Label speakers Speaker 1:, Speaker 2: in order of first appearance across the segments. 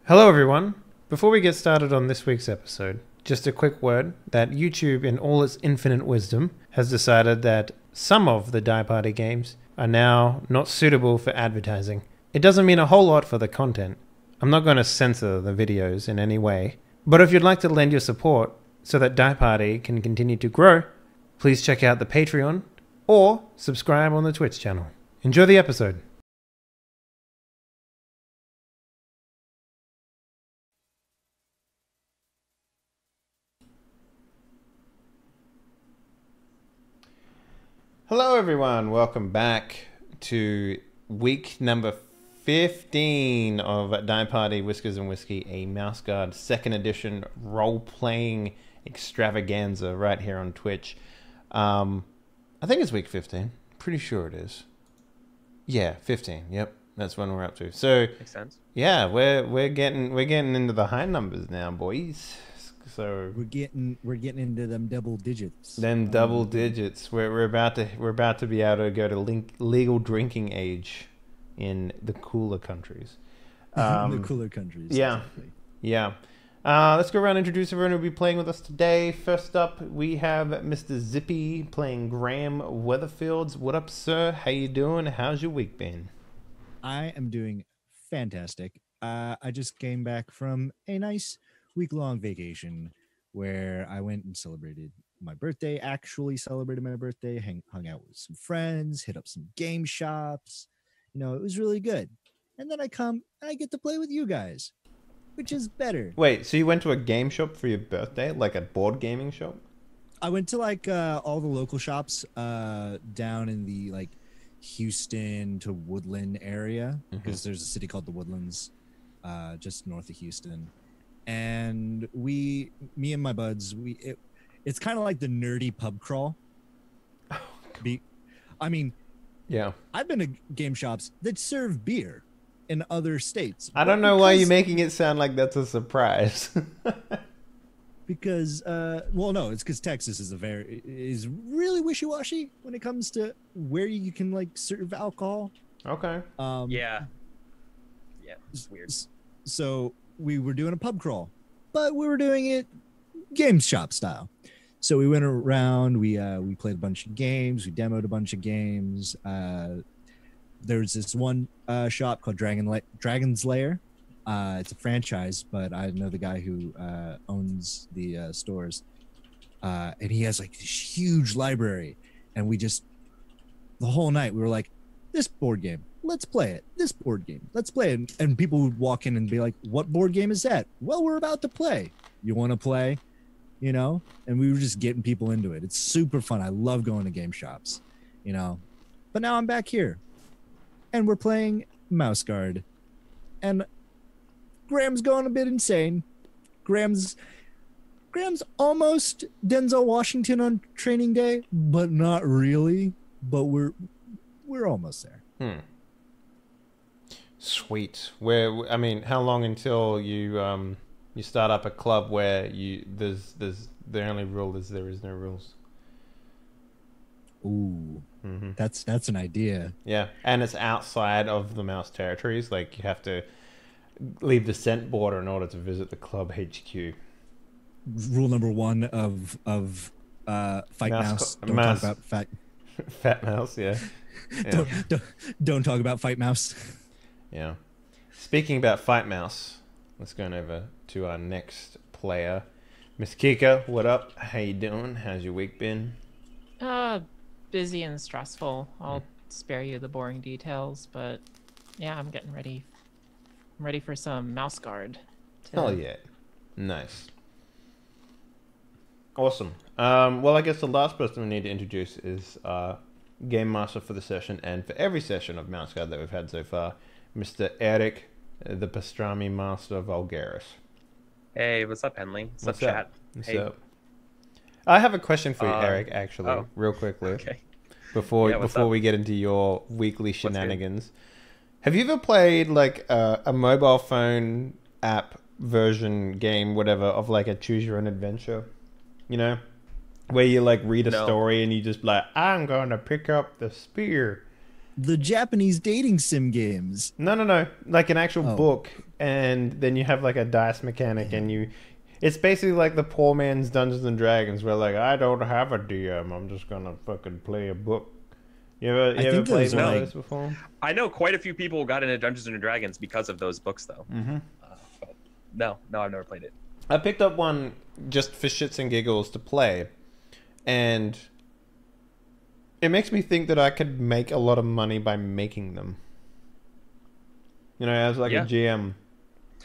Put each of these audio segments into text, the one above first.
Speaker 1: Hello, everyone. Before we get started on this week's episode, just a quick word that YouTube, in all its infinite wisdom, has decided that some of the Die Party games are now not suitable for advertising. It doesn't mean a whole lot for the content. I'm not going to censor the videos in any way, but if you'd like to lend your support so that Die Party can continue to grow, please check out the Patreon or subscribe on the Twitch channel. Enjoy the episode. Hello, everyone. Welcome back to week number 15 of Die Party, Whiskers and Whiskey, a Mouse Guard 2nd edition role-playing extravaganza right here on Twitch. I think it's week 15. Pretty sure it is. Yeah, 15. Yep, that's when we're up to. So
Speaker 2: Makes sense.
Speaker 1: yeah, we're getting into the high numbers now, boys. So
Speaker 3: We're getting into them double digits.
Speaker 1: then double digits. We're about to be able to go to legal drinking age in the cooler countries.
Speaker 3: The cooler countries.
Speaker 1: Yeah.
Speaker 3: Exactly.
Speaker 1: Yeah. Let's go around and introduce everyone who'll be playing with us today. First up, we have Mr. Zippy playing Graham Weatherfields. What up, sir? How you doing? How's your week been?
Speaker 3: I am doing fantastic. I just came back from a nice week-long vacation where I went and celebrated my birthday. Actually celebrated my birthday. Hung out with some friends. Hit up some game shops. You know, it was really good. And then I come and I get to play with you guys, which is better.
Speaker 1: Wait, so you went to a game shop for your birthday, like a board gaming shop?
Speaker 3: I went to like all the local shops down in the like Houston to Woodland area because there's a city called the Woodlands just north of Houston. And me and my buds, it's kind of like the nerdy pub crawl. I mean,
Speaker 1: Yeah.
Speaker 3: I've been to game shops that serve beer in other states.
Speaker 1: I don't know why you're making it sound like that's a surprise.
Speaker 3: Because well, no, it's because Texas is really wishy-washy when it comes to where you can like serve alcohol.
Speaker 1: Okay.
Speaker 2: Yeah, it's weird.
Speaker 3: So we were doing a pub crawl, but we were doing it game shop style. So we went around, we played a bunch of games, we demoed a bunch of games. There's this one shop called Dragon's Lair. It's a franchise, but I know the guy who owns the stores, and he has like this huge library. And the whole night we were like, this board game, let's play it. This board game, let's play it. And people would walk in and be like, what board game is that? Well, we're about to play. You want to play? You know? And we were just getting people into it. It's super fun. I love going to game shops, you know? But now I'm back here and we're playing Mouse Guard. And Graham's going a bit insane. Graham's almost Denzel Washington on training day, but not really. But we're almost there.
Speaker 1: Sweet. I mean, how long until you start up a club where there's the only rule is there is no rules?
Speaker 3: Ooh,
Speaker 1: Mm-hmm.
Speaker 3: that's an idea.
Speaker 1: Yeah, and it's outside of the mouse territories. Like you have to leave the scent border in order to visit the club HQ.
Speaker 3: Rule number 1 of Fight Mouse. Don't talk about
Speaker 1: Fat mouse. Yeah. Yeah.
Speaker 3: Don't talk about Fight Mouse.
Speaker 1: Yeah. Speaking about Fight Mouse, let's go over to our next player. Miss Kika, what up? How you doing? How's your week been?
Speaker 4: Busy and stressful. I'll spare you the boring details, but yeah, I'm getting ready. I'm ready for some Mouse Guard.
Speaker 1: Hell yeah. Nice. Awesome. Well, I guess the last person we need to introduce is Game Master for the session and for every session of Mouse Guard that we've had so far, Mr. Eric, the Pastrami Master Vulgaris.
Speaker 2: Hey, what's up, Henley? What's up,
Speaker 1: What's
Speaker 2: chat?
Speaker 1: up? What's
Speaker 2: Hey.
Speaker 1: up? I have a question for you, Eric, actually, real quickly.
Speaker 2: Okay.
Speaker 1: Before we get into your weekly shenanigans. Have you ever played like a mobile phone app version game, whatever, of like a choose your own adventure? You know? Where you like read a story and you just like, I'm gonna pick up the spear.
Speaker 3: the Japanese dating sim games.
Speaker 1: No. Like an actual
Speaker 3: Oh.
Speaker 1: book, and then you have like a dice mechanic, and you. It's basically like the poor man's Dungeons and Dragons, where like I don't have a DM, I'm just gonna fucking play a book. You ever
Speaker 3: think
Speaker 1: played
Speaker 3: those
Speaker 1: one
Speaker 3: are
Speaker 1: of
Speaker 3: like-
Speaker 1: those before?
Speaker 2: I know quite a few people got into Dungeons and Dragons because of those books, though.
Speaker 1: Mm-hmm.
Speaker 2: But no, I've never played it.
Speaker 1: I picked up one just for shits and giggles to play, and it makes me think that I could make a lot of money by making them. You know, as like
Speaker 2: Yeah.
Speaker 1: a GM,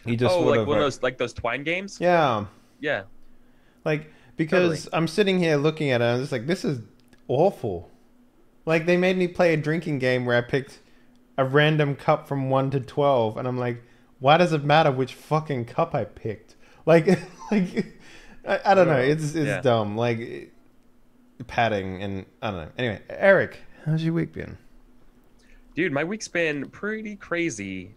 Speaker 1: you just
Speaker 2: Oh,
Speaker 1: sort
Speaker 2: like
Speaker 1: of
Speaker 2: one of those Twine games?
Speaker 1: yeah,
Speaker 2: Yeah.
Speaker 1: like because I'm sitting here looking at it, and I'm just like, this is awful. Like they made me play a drinking game where I picked a random cup from 1 to 12, and I'm like, why does it matter which fucking cup I picked? Like, I don't know. It's
Speaker 2: Yeah.
Speaker 1: dumb. Like padding and I don't know. Anyway, Eric, how's your week been?
Speaker 2: Dude, my week's been pretty crazy.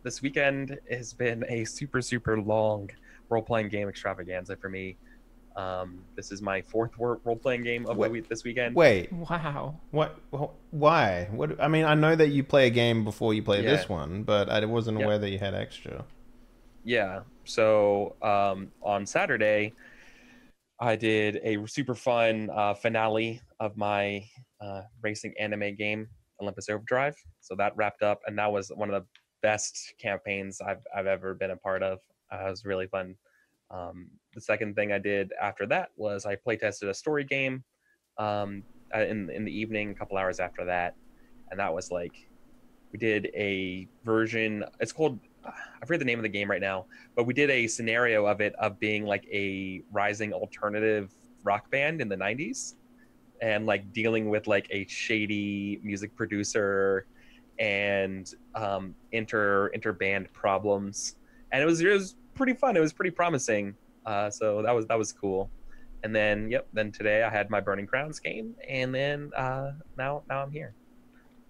Speaker 2: This weekend has been a super long role-playing game extravaganza for me. This is my fourth role-playing game of the week this weekend.
Speaker 1: Wait,
Speaker 4: Wow.
Speaker 1: what? Why? What? I mean, I know that you play a game before you play
Speaker 2: Yeah.
Speaker 1: this one, but I wasn't
Speaker 2: Yep.
Speaker 1: aware that you had extra.
Speaker 2: Yeah. So on Saturday, I did a super fun finale of my racing anime game, Olympus Overdrive. So that wrapped up, and that was one of the best campaigns I've ever been a part of. It was really fun. The second thing I did after that was I play tested a story game in the evening, a couple hours after that, and that was like we did a version. It's called I forget the name of the game right now, but we did a scenario of it of being like a rising alternative rock band in the 90s and like dealing with like a shady music producer and inter band problems, and it was pretty fun. It was pretty promising. So that was cool. And then then today I had my Burning Crowns game, and then now I'm here.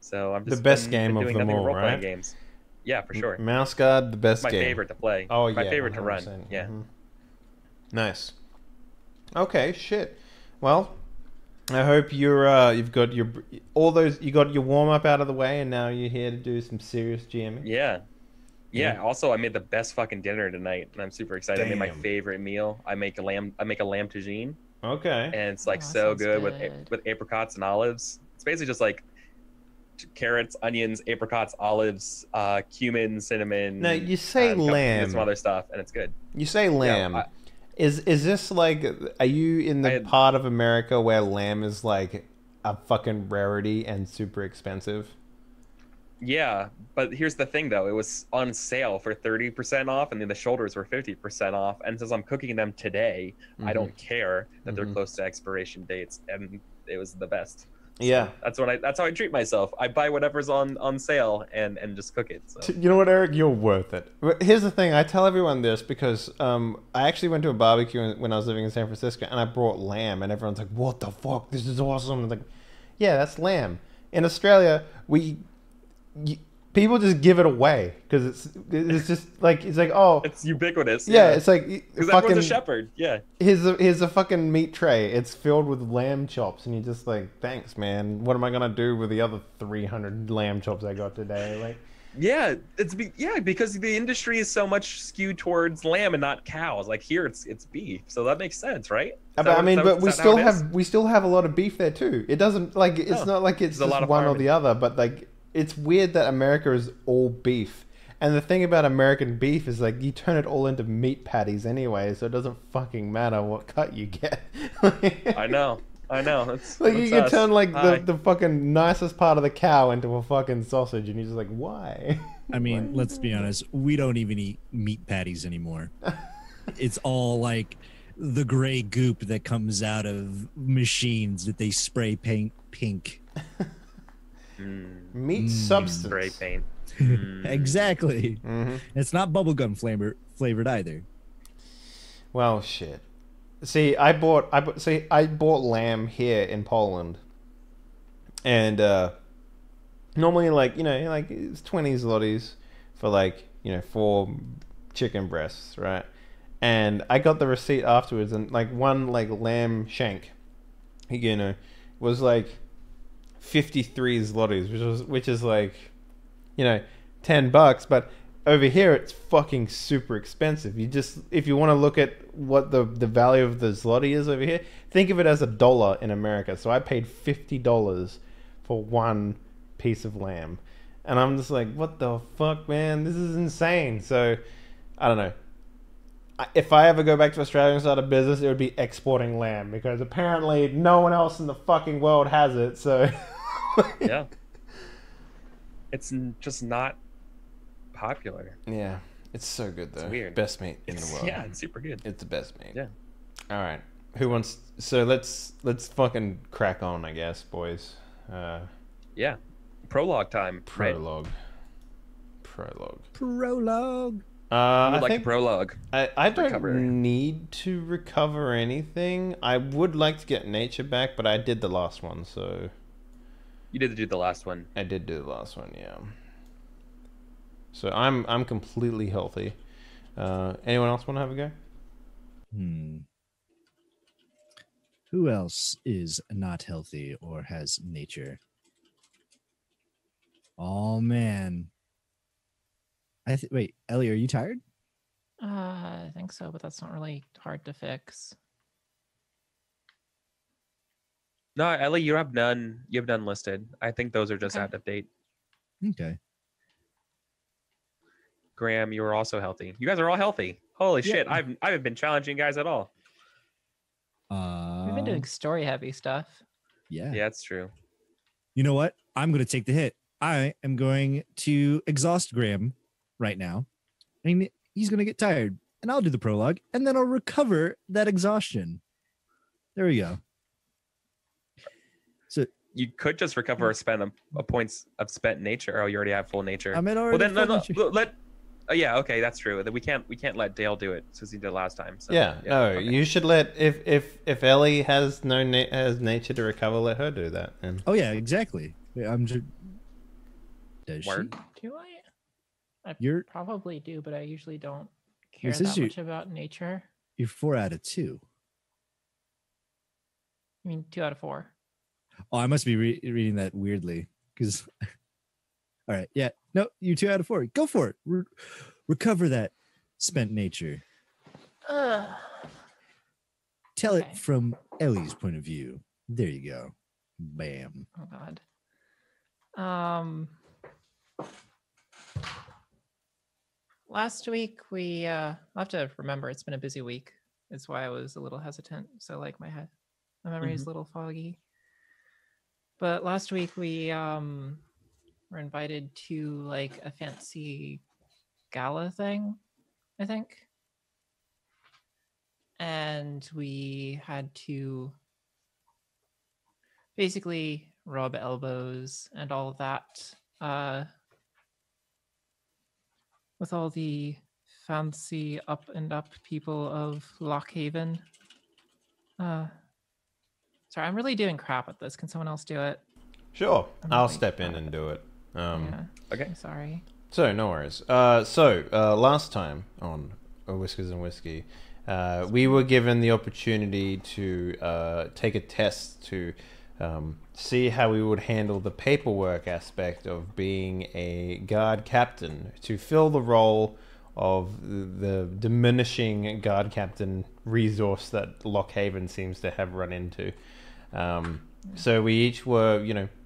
Speaker 2: So I'm just
Speaker 1: The best
Speaker 2: been
Speaker 1: game of
Speaker 2: doing
Speaker 1: them
Speaker 2: nothing but
Speaker 1: all,
Speaker 2: role-playing
Speaker 1: right?
Speaker 2: games. Yeah, for sure.
Speaker 1: Mouse Guard, the best
Speaker 2: My
Speaker 1: game.
Speaker 2: favorite to play.
Speaker 1: Oh
Speaker 2: My
Speaker 1: yeah,
Speaker 2: favorite to run.
Speaker 1: 100%.
Speaker 2: Yeah.
Speaker 1: Mhm. Nice. Okay, shit. Well, I hope you've got your you got your warm up out of the way, and now you're here to do some serious GMing.
Speaker 2: Yeah.
Speaker 1: Yeah.
Speaker 2: Yeah. Also, I made the best fucking dinner tonight, and I'm super excited. I made my
Speaker 1: Damn.
Speaker 2: favorite meal. I make a lamb tagine,
Speaker 1: Okay.
Speaker 2: and it's like
Speaker 4: Oh,
Speaker 2: so
Speaker 4: sounds
Speaker 2: good
Speaker 4: good.
Speaker 2: with apricots and olives. It's basically just like carrots, onions, apricots, olives, cumin, cinnamon.
Speaker 1: Now you say
Speaker 2: and
Speaker 1: lamb.
Speaker 2: some other stuff, and it's good.
Speaker 1: You say lamb.
Speaker 2: I-
Speaker 1: Is this like? Are you in the
Speaker 2: I had-
Speaker 1: part of America where lamb is like a fucking rarity and super expensive?
Speaker 2: Yeah, but here's the thing though, it was on sale for 30% off, and then the shoulders were 50% off. And since I'm cooking them today, I don't care that they're
Speaker 1: Mhm.
Speaker 2: close to expiration dates, and it was the best. So
Speaker 1: Yeah.
Speaker 2: that's how I treat myself. I buy whatever's on sale and just cook it. So
Speaker 1: You know what, Eric? You're worth it. But here's the thing. I tell everyone this because I actually went to a barbecue when I was living in San Francisco, and I brought lamb, and everyone's like, "What the fuck? This is awesome!" I'm like, "Yeah, that's lamb." In Australia, people just give it away because it's just like oh
Speaker 2: it's ubiquitous.
Speaker 1: yeah, it's like
Speaker 2: because
Speaker 1: fucking
Speaker 2: everyone's a shepherd. Yeah.
Speaker 1: here's a fucking meat tray. It's filled with lamb chops, and you're just like, thanks, man. What am I gonna do with the other 300 lamb chops I got today? Like,
Speaker 2: Yeah, because the industry is so much skewed towards lamb and not cows. Like here, it's beef, so that makes sense, right?
Speaker 1: but I mean, but we still have a lot of beef there too. It doesn't like it's
Speaker 2: No,
Speaker 1: not like it's
Speaker 2: there's a lot
Speaker 1: just
Speaker 2: of
Speaker 1: one or
Speaker 2: farming.
Speaker 1: the other, but like it's weird that America is all beef. And the thing about American beef is like you turn it all into meat patties anyway, so it doesn't fucking matter what cut you get.
Speaker 2: I know. That's
Speaker 1: Like
Speaker 2: that's
Speaker 1: you can
Speaker 2: us.
Speaker 1: turn like
Speaker 2: Hi.
Speaker 1: the fucking nicest part of the cow into a fucking sausage, and you're just like, why?
Speaker 3: I mean, let's be honest. We don't even eat meat patties anymore. It's all like the gray goop that comes out of machines that they spray paint pink.
Speaker 1: Meat substance.
Speaker 2: Spray paint.
Speaker 3: Exactly.
Speaker 1: hmm
Speaker 3: It's not bubblegum flavored either.
Speaker 1: Well, shit. See, I bought lamb here in Poland, and normally, like it's 20 zlotys for 4 chicken breasts, right? And I got the receipt afterwards, and like one lamb shank, was like 53 zlotys, which is like, you know, $10. But over here, it's fucking super expensive. If you want to look at what the value of the zloty is over here, think of it as $1 in America. So I paid $50 for one piece of lamb, and I'm just like, what the fuck, man? This is insane. So I don't know. If I ever go back to Australia and start a business, it would be exporting lamb, because apparently no one else in the fucking world has it. So
Speaker 2: Yeah, it's just not popular.
Speaker 1: yeah, it's so good though.
Speaker 2: It's weird.
Speaker 1: Best meat in the world.
Speaker 2: Yeah, it's super good.
Speaker 1: It's the best meat.
Speaker 2: Yeah.
Speaker 1: All right. Who wants? So let's fucking crack on, I guess, boys.
Speaker 2: Yeah. Prologue time. Right?
Speaker 1: Prologue.
Speaker 3: Prologue.
Speaker 2: I
Speaker 1: I
Speaker 2: like
Speaker 1: think
Speaker 2: the prologue.
Speaker 1: I don't
Speaker 2: recover.
Speaker 1: need to recover anything. I would like to get nature back, but I did the last one, so
Speaker 2: You did do the last one.
Speaker 1: I did do the last one, yeah. So I'm completely healthy. Anyone else want to have a go?
Speaker 3: Who else is not healthy or has nature? Oh man. Wait, Ellie, are you tired?
Speaker 4: I think so, but that's not really hard to fix.
Speaker 2: No, Ellie, you have none. You have none listed. I think those are just
Speaker 4: Okay.
Speaker 2: out of date.
Speaker 3: Okay.
Speaker 2: Graham, you are also healthy. You guys are all healthy. Holy
Speaker 3: Yeah.
Speaker 2: shit! I haven't been challenging you guys at all.
Speaker 4: We've been doing story heavy stuff.
Speaker 3: Yeah.
Speaker 2: Yeah, it's true.
Speaker 3: You know what? I'm going to take the hit. I am going to exhaust Graham right now. And he's going to get tired. And I'll do the prologue. And then I'll recover that exhaustion. There we go. So
Speaker 2: You could just recover a points of spent nature. Oh, you already have full nature.
Speaker 3: I'm at
Speaker 2: Well,
Speaker 3: already.
Speaker 2: then no,
Speaker 3: full nature.
Speaker 2: let. Oh, yeah, okay, that's true. That we can't let Dale do it since he did last time. So,
Speaker 1: No,
Speaker 2: okay.
Speaker 1: you should let if Ellie has has nature to recover, let her do that. And
Speaker 3: Oh, yeah, exactly. I'm just. Does
Speaker 2: Word.
Speaker 4: Do I? I
Speaker 3: You're-
Speaker 4: probably do, but I usually don't care
Speaker 3: This is
Speaker 4: that
Speaker 3: your-
Speaker 4: much about nature.
Speaker 3: You're 4 out of 2.
Speaker 4: I mean, 2 out of 4.
Speaker 3: Oh, I must be reading that weirdly. Because. All right. Yeah. No, you 2 out of 4. Go for it. Recover that spent nature.
Speaker 4: Ugh.
Speaker 3: Tell
Speaker 4: Okay.
Speaker 3: it from Ellie's point of view. There you go. Bam.
Speaker 4: Oh God. Last week I have to remember it's been a busy week. It's why I was a little hesitant. So like my memory is a little foggy. But last week we were invited to like a fancy gala thing, I think. And we had to basically rub elbows and all of that with all the fancy up people of Lockhaven. Sorry, I'm really doing crap at this. Can someone else do it?
Speaker 1: sure,
Speaker 4: I'm
Speaker 1: I'll
Speaker 4: really
Speaker 1: step in
Speaker 4: bad
Speaker 1: and
Speaker 4: at
Speaker 1: do it.
Speaker 4: Yeah.
Speaker 2: Okay.
Speaker 4: I'm sorry.
Speaker 1: So no worries. Last time on Whiskers and Whiskey, we were given the opportunity to take a test to see how we would handle the paperwork aspect of being a guard captain, to fill the role of the diminishing guard captain resource that Lockhaven seems to have run into. So we each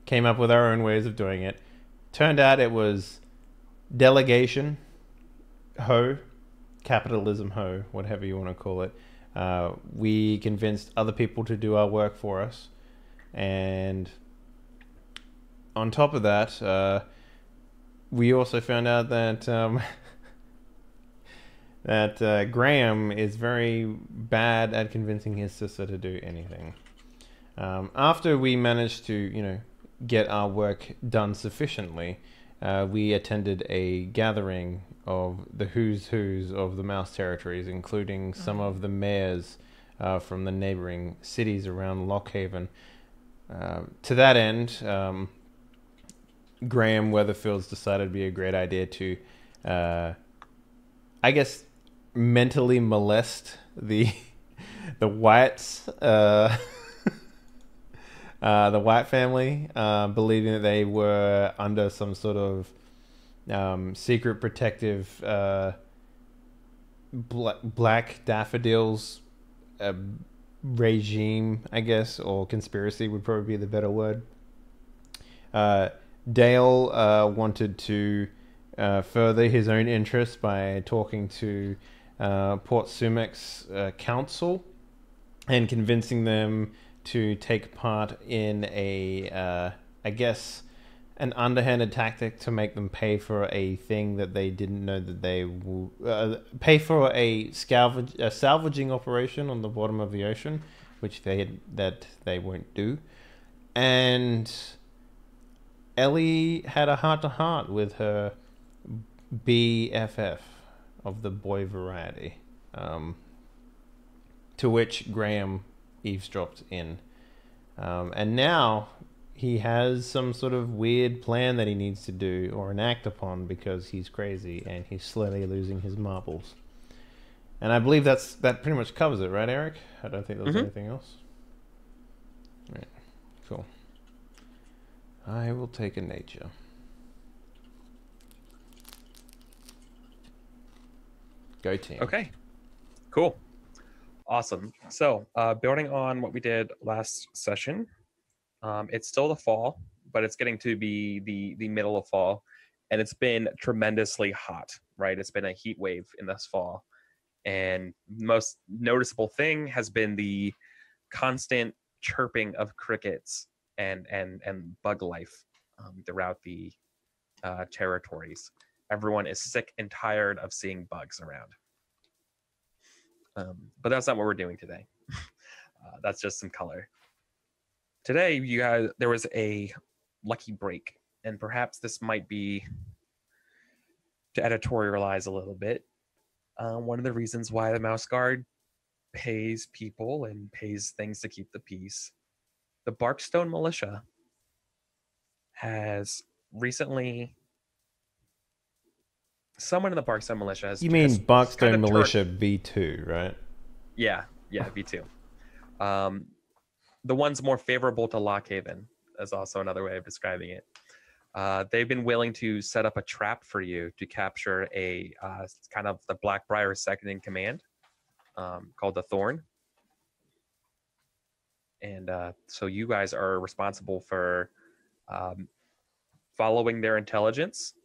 Speaker 1: came up with our own ways of doing it. Turned out it was delegation, capitalism, whatever you want to call it. We convinced other people to do our work for us. And on top of that, we also found out that that Graham is very bad at convincing his sister to do anything. After we managed to, get our work done sufficiently, we attended a gathering of the who's of the Mouse Territories, including some of the mayors from the neighboring cities around Lockhaven. To that end, Graham Weatherfield's decided it'd be a great idea to, I guess, mentally molest the whites the White family, believing that they were under some sort of secret protective black daffodils regime, I guess, or conspiracy would probably be the better word. Dale wanted to further his own interests by talking to Port Sumac's council and convincing them to take part in I guess, an underhanded tactic to make them pay for a thing that they didn't know that they will pay for a salvaging operation on the bottom of the ocean, which they won't do. And Ellie had a heart-to-heart with her BFF of the boy variety, to which Graham eavesdropped in. And now he has some sort of weird plan that he needs to do or enact upon because he's crazy and he's slowly losing his marbles. And I believe that pretty much covers it, right, Eric? I don't think there's anything else. Right. Cool. I will take a nature. Go team.
Speaker 2: Okay. Cool. Awesome. So, building on what we did last session, it's still the fall, but it's getting to be the middle of fall, and it's been tremendously hot, right? It's been a heat wave in this fall, and most noticeable thing has been the constant chirping of crickets and bug life throughout the territories. Everyone is sick and tired of seeing bugs around. But that's not what we're doing today. That's just some color. Today, you guys, there was a lucky break, and perhaps this might be, to editorialize a little bit, one of the reasons why the Mouse Guard pays people and pays things to keep the peace. The Barkstone Militia has recently... Someone in the Barkstone Militia has...
Speaker 1: You mean Barkstone
Speaker 2: kind of
Speaker 1: Militia V2, right?
Speaker 2: Yeah, V2. The one's more favorable to Lockhaven is also another way of describing it. They've been willing to set up a trap for you to capture a kind of the Blackbriar second in command, called the Thorn. And so you guys are responsible for following their intelligence,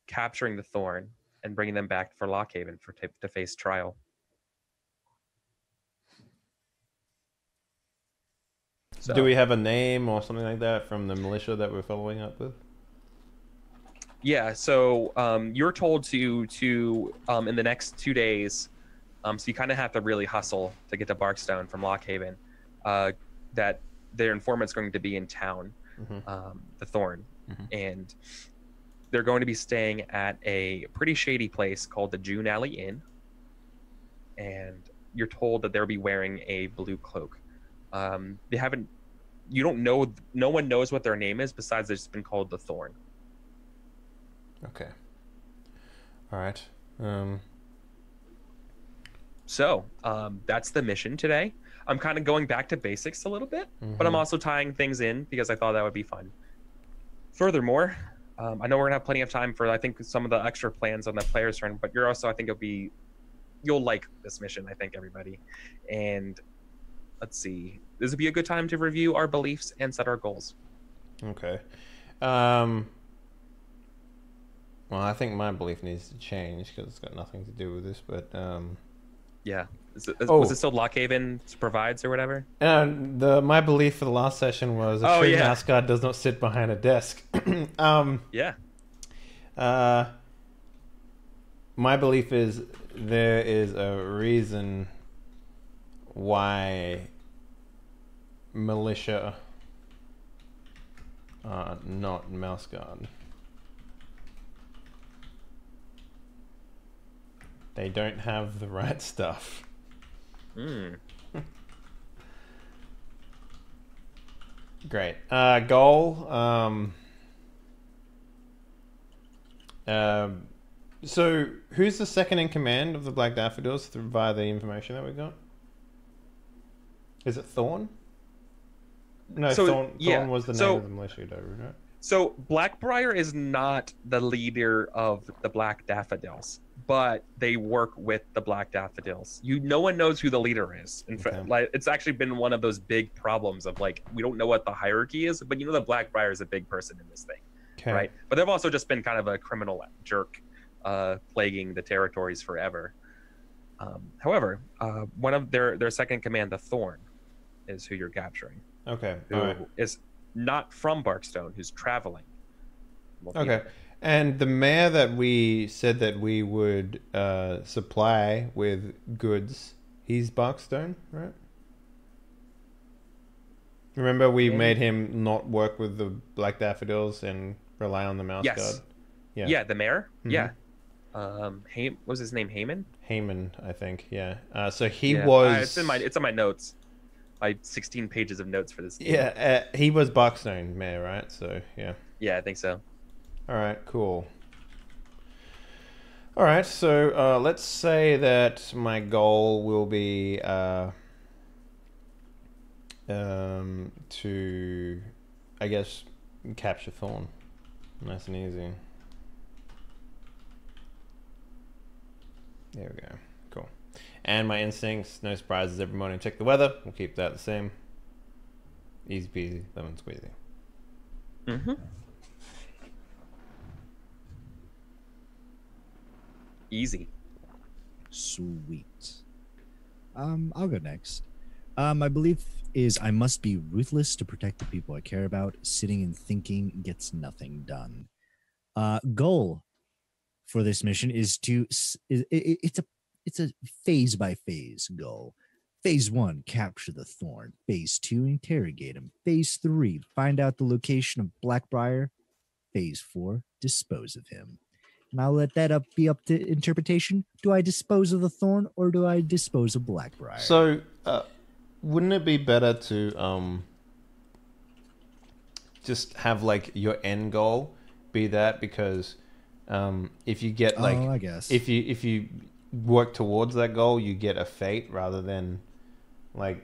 Speaker 2: capturing the Thorn, and bringing them back for Lockhaven to face trial. So,
Speaker 1: do we have a name or something like that from the militia that we're following up with?
Speaker 2: Yeah, so you're told to in the next 2 days, so you kind of have to really hustle to get to Barkstone from Lockhaven, that their informant's going to be in town, the Thorn, and they're going to be staying at a pretty shady place called the June Alley Inn, and you're told that they'll be wearing a blue cloak. You don't know, no one knows what their name is besides it's been called the Thorn.
Speaker 1: Okay. All right.
Speaker 2: So that's the mission today. I'm kind of going back to basics a little bit, but I'm also tying things in because I thought that would be fun. Furthermore, I know we're gonna have plenty of time for, I think, some of the extra plans on the player's turn, but you're also, I think you'll like this mission, I think, everybody. And let's see, this would be a good time to review our beliefs and set our goals.
Speaker 1: Okay. Well, I think my belief needs to change because it's got nothing to do with this, but
Speaker 2: yeah. Was it still Lockhaven provides or whatever?
Speaker 1: My belief for the last session was a true mouse guard does not sit behind a desk.
Speaker 2: Yeah.
Speaker 1: My belief is there is a reason why militia are not mouse guard. They don't have the right stuff. Great. Goal. So, who's the second in command of the Black Daffodils via the information that we got? Is it Thorn? No,
Speaker 2: So,
Speaker 1: Thorn,
Speaker 2: yeah,
Speaker 1: Thorn was the name
Speaker 2: so-
Speaker 1: of the militia, though, right?
Speaker 2: So Blackbriar is not the leader of the Black Daffodils, but they work with the Black Daffodils. No one knows who the leader is. In fact,
Speaker 1: Okay.
Speaker 2: like it's actually been one of those big problems of like we don't know what the hierarchy is, but the Blackbriar is a big person in this thing,
Speaker 1: Okay.
Speaker 2: right? But they've also just been kind of a criminal jerk, plaguing the territories forever. However, one of their second in command, the Thorn, is who you're capturing.
Speaker 1: Okay.
Speaker 2: Who
Speaker 1: All right.
Speaker 2: is not from Barkstone, who's traveling. Will be
Speaker 1: Okay.
Speaker 2: there.
Speaker 1: And the mayor that we said that we would supply with goods, he's Barkstone, right? Remember we
Speaker 2: Maybe.
Speaker 1: made him not work with the Black Daffodils and rely on the Mouse
Speaker 2: Yes.
Speaker 1: Guard?
Speaker 2: Yeah, the mayor.
Speaker 1: Mhm.
Speaker 2: Yeah. What was his name? Heyman.
Speaker 1: Heyman, I think. Yeah. So he
Speaker 2: Yeah.
Speaker 1: was.
Speaker 2: It's in my notes. My 16 pages of notes for this game.
Speaker 1: Yeah, he was Barkstone mayor, right? So yeah.
Speaker 2: Yeah, I think so.
Speaker 1: All right, cool. All right, so let's say that my goal will be to, I guess, capture Thorn. Nice and easy. There we go. Cool. And my instincts, no surprises every morning. Check the weather. We'll keep that the same. Easy peasy, lemon squeezy.
Speaker 2: Mm-hmm. Easy.
Speaker 3: Sweet. I'll go next. My belief is I must be ruthless to protect the people I care about. Sitting and thinking gets nothing done. Goal for this mission is it's a phase by phase goal. Phase 1, capture the Thorn. Phase 2, interrogate him. Phase 3, find out the location of Blackbriar. Phase 4, dispose of him. And I'll let that be up to interpretation. Do I dispose of the Thorn or do I dispose of Blackbriar?
Speaker 1: So, wouldn't it be better to just have like your end goal be that? Because if you get like,
Speaker 3: I guess
Speaker 1: if you work towards that goal, you get a fate rather than like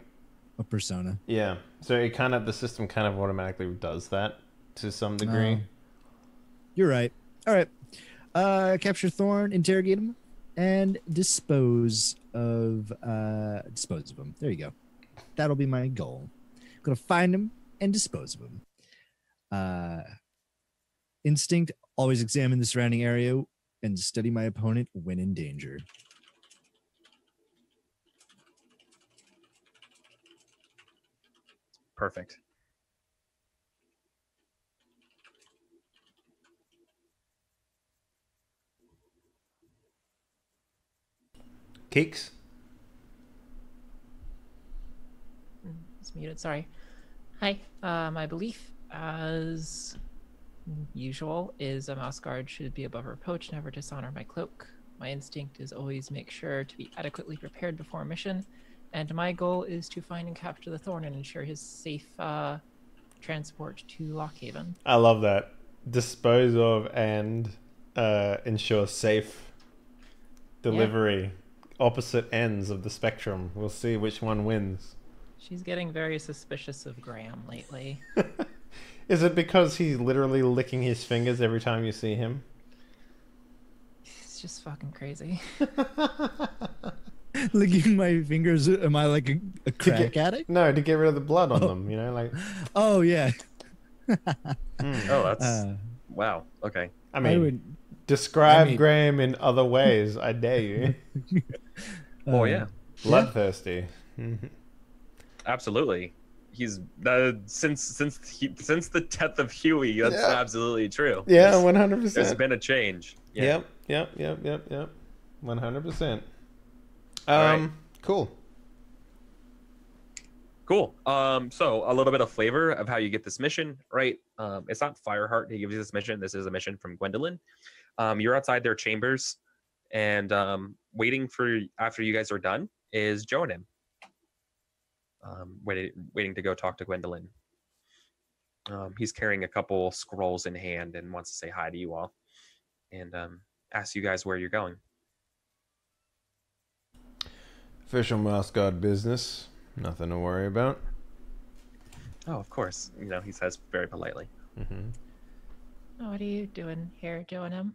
Speaker 3: a persona.
Speaker 1: Yeah. So it kind of, the system kind of automatically does that to some degree.
Speaker 3: You're right. All right. Capture Thorn, interrogate him, and dispose of him. There you go. That'll be my goal. I'm gonna find him and dispose of him. Instinct, always examine the surrounding area and study my opponent when in danger.
Speaker 2: Perfect.
Speaker 1: Keeks?
Speaker 4: It's muted. Sorry. Hi. My belief, as usual, is a mouse guard should be above reproach, never dishonor my cloak. My instinct is always make sure to be adequately prepared before a mission, and my goal is to find and capture the Thorn and ensure his safe transport to Lockhaven.
Speaker 1: I love that. Dispose of and ensure safe delivery. Opposite ends of the spectrum. We'll see which one wins.
Speaker 4: She's getting very suspicious of Graham lately.
Speaker 1: Is it because he's literally licking his fingers every time you see him?
Speaker 4: It's just fucking crazy.
Speaker 3: Licking my fingers. Am I like a crack addict?
Speaker 1: No, to get rid of the blood on them, you know, like...
Speaker 3: Oh, yeah.
Speaker 2: Oh, that's wow. Okay.
Speaker 1: I mean, describe Graham in other ways, I dare you.
Speaker 2: Oh yeah.
Speaker 1: Bloodthirsty.
Speaker 2: Absolutely. He's since the death of Huey. That's absolutely true.
Speaker 1: Yeah, 100%.
Speaker 2: There's been a change. Yeah.
Speaker 1: Yep. 100%.
Speaker 2: right.
Speaker 1: Cool.
Speaker 2: Cool. So a little bit of flavor of how you get this mission, right? It's not Fireheart who gives you this mission. This is a mission from Gwendolyn. You're outside their chambers, and waiting for after you guys are done is Joanim. Waiting to go talk to Gwendolyn. He's carrying a couple scrolls in hand and wants to say hi to you all, and ask you guys where you're going.
Speaker 1: Official Mouse Guard business. Nothing to worry about.
Speaker 2: Oh, of course. He says very politely.
Speaker 1: Mm-hmm.
Speaker 4: Oh, what are you doing here, Joannem?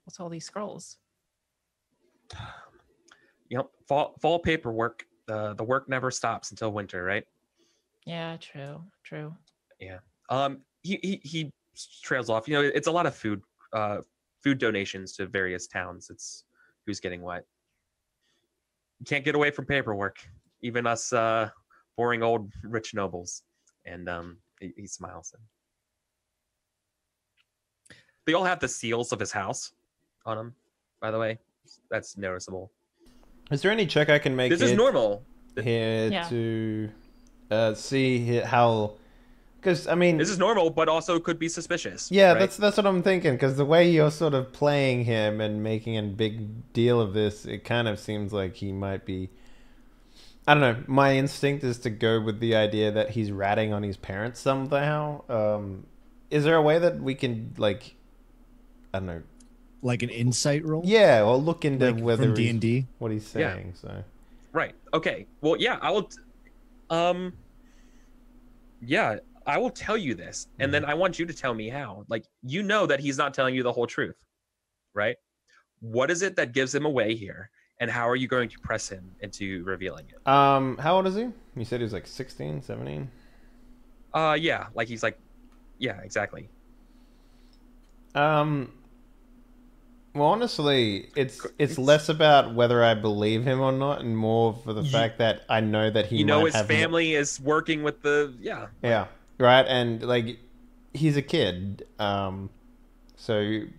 Speaker 4: What's all these scrolls?
Speaker 2: Fall paperwork. The work never stops until winter, right?
Speaker 4: Yeah, true.
Speaker 2: Yeah. He trails off. It's a lot of food donations to various towns. It's who's getting what. You can't get away from paperwork, even us boring old rich nobles. And he smiles. They all have the seals of his house on them, by the way. That's noticeable.
Speaker 1: Is there any check I can make
Speaker 2: This is normal.
Speaker 1: here
Speaker 4: Yeah.
Speaker 1: to see how? Because I mean,
Speaker 2: This is normal, but also could be suspicious.
Speaker 1: yeah,
Speaker 2: right?
Speaker 1: that's what I'm thinking. Because the way you're sort of playing him and making a big deal of this, it kind of seems like he might be. I don't know. My instinct is to go with the idea that he's ratting on his parents somehow. Is there a way that we can like, I don't know,
Speaker 3: Like an insight roll?
Speaker 1: yeah, or look into
Speaker 3: Like
Speaker 1: whether
Speaker 3: from
Speaker 1: he's-
Speaker 3: D&D?
Speaker 1: what he's
Speaker 2: Yeah.
Speaker 1: saying? So
Speaker 2: Right. Okay. Well, yeah, I will. Yeah, I will tell you this, and then I want you to tell me how. Like, that he's not telling you the whole truth, right? What is it that gives him away here, and how are you going to press him into revealing it?
Speaker 1: how old is he? You said he was like 16, 17?
Speaker 2: Yeah, like he's like, yeah, exactly.
Speaker 1: Well, honestly, it's less about whether I believe him or not, and more for the fact that I know that he might
Speaker 2: his
Speaker 1: have
Speaker 2: family is working with the
Speaker 1: yeah, right, and like he's a kid, so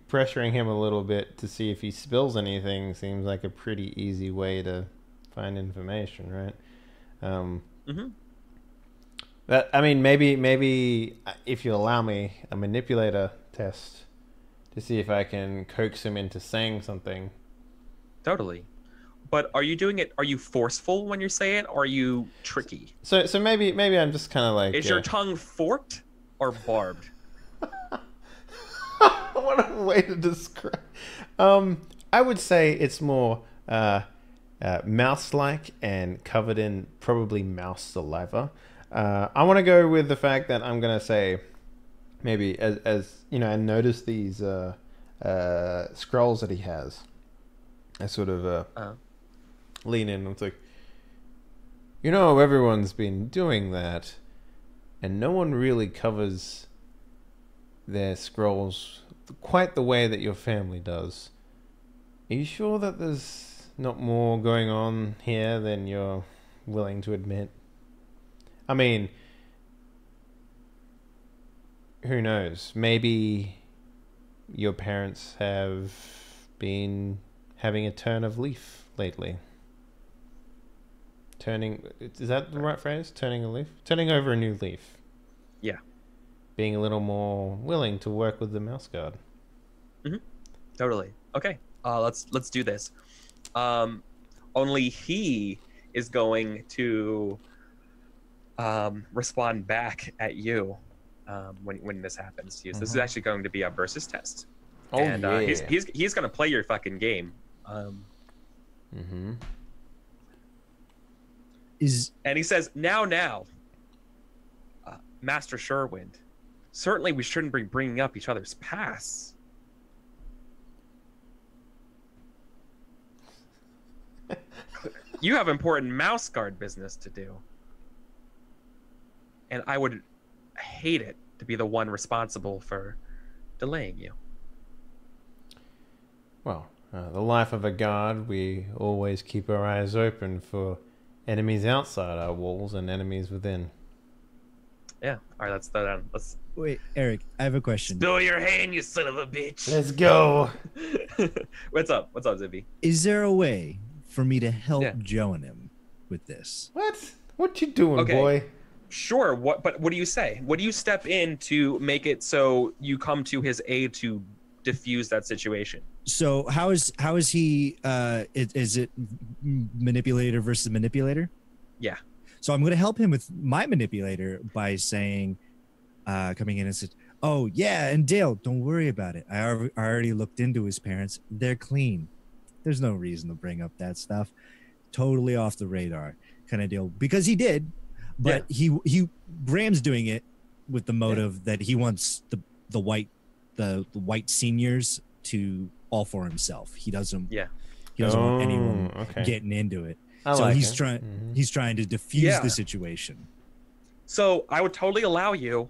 Speaker 1: pressuring him a little bit to see if he spills anything seems like a pretty easy way to find information, right?
Speaker 2: Mhm.
Speaker 1: That I mean, maybe if you allow me a manipulator test to see if I can coax him into saying something.
Speaker 2: Totally. But are you doing it? Are you forceful when you say it, or are you tricky?
Speaker 1: So maybe I'm just kind of like.
Speaker 2: Is your tongue forked or barbed?
Speaker 1: What a way to describe. I would say it's more mouse-like and covered in probably mouse saliva. I want to go with the fact that I'm gonna say maybe as and notice these scrolls that he has. I sort of lean in and it's like, everyone's been doing that, and no one really covers their scrolls quite the way that your family does. Are you sure that there's not more going on here than you're willing to admit? I mean, who knows? Maybe your parents have been having a turn of leaf lately. Is that the right phrase? Turning a leaf? Turning over a new leaf.
Speaker 2: Yeah.
Speaker 1: Being a little more willing to work with the mouse guard.
Speaker 2: Totally. Okay. Let's do this. Only he is going to respond back at you when this happens to you. So this is actually going to be a versus test.
Speaker 1: Oh,
Speaker 2: and
Speaker 1: yeah.
Speaker 2: he's going to play your fucking game. And he says, now, Master Sherwind, certainly we shouldn't be bringing up each other's pasts. You have important mouse guard business to do. And I would hate it to be the one responsible for delaying you.
Speaker 1: Well, the life of a guard, we always keep our eyes open for enemies outside our walls and enemies within.
Speaker 2: Yeah. All right, let's throw down. Let's
Speaker 3: Wait, Eric, I have a question.
Speaker 2: spill your hand, you son of a bitch.
Speaker 1: Let's go.
Speaker 2: What's up? What's up, Zippy?
Speaker 3: Is there a way for me to help
Speaker 2: Yeah.
Speaker 3: Joe and him with this?
Speaker 1: What you doing,
Speaker 2: Okay.
Speaker 1: boy?
Speaker 2: Sure. But what do you say? What do you step in to make it so you come to his aid to diffuse that situation?
Speaker 3: So how is he is it manipulator versus manipulator?
Speaker 2: Yeah.
Speaker 3: So I'm going to help him with my manipulator by saying, coming in and said, "Oh yeah, and Dale, don't worry about it. I already looked into his parents. They're clean. There's no reason to bring up that stuff. Totally off the radar kind of deal." Because he did. But Graham's doing it with the motive that he wants the white seniors to all for himself. He doesn't want anyone getting into it. He's trying to diffuse the situation.
Speaker 2: So I would totally allow you,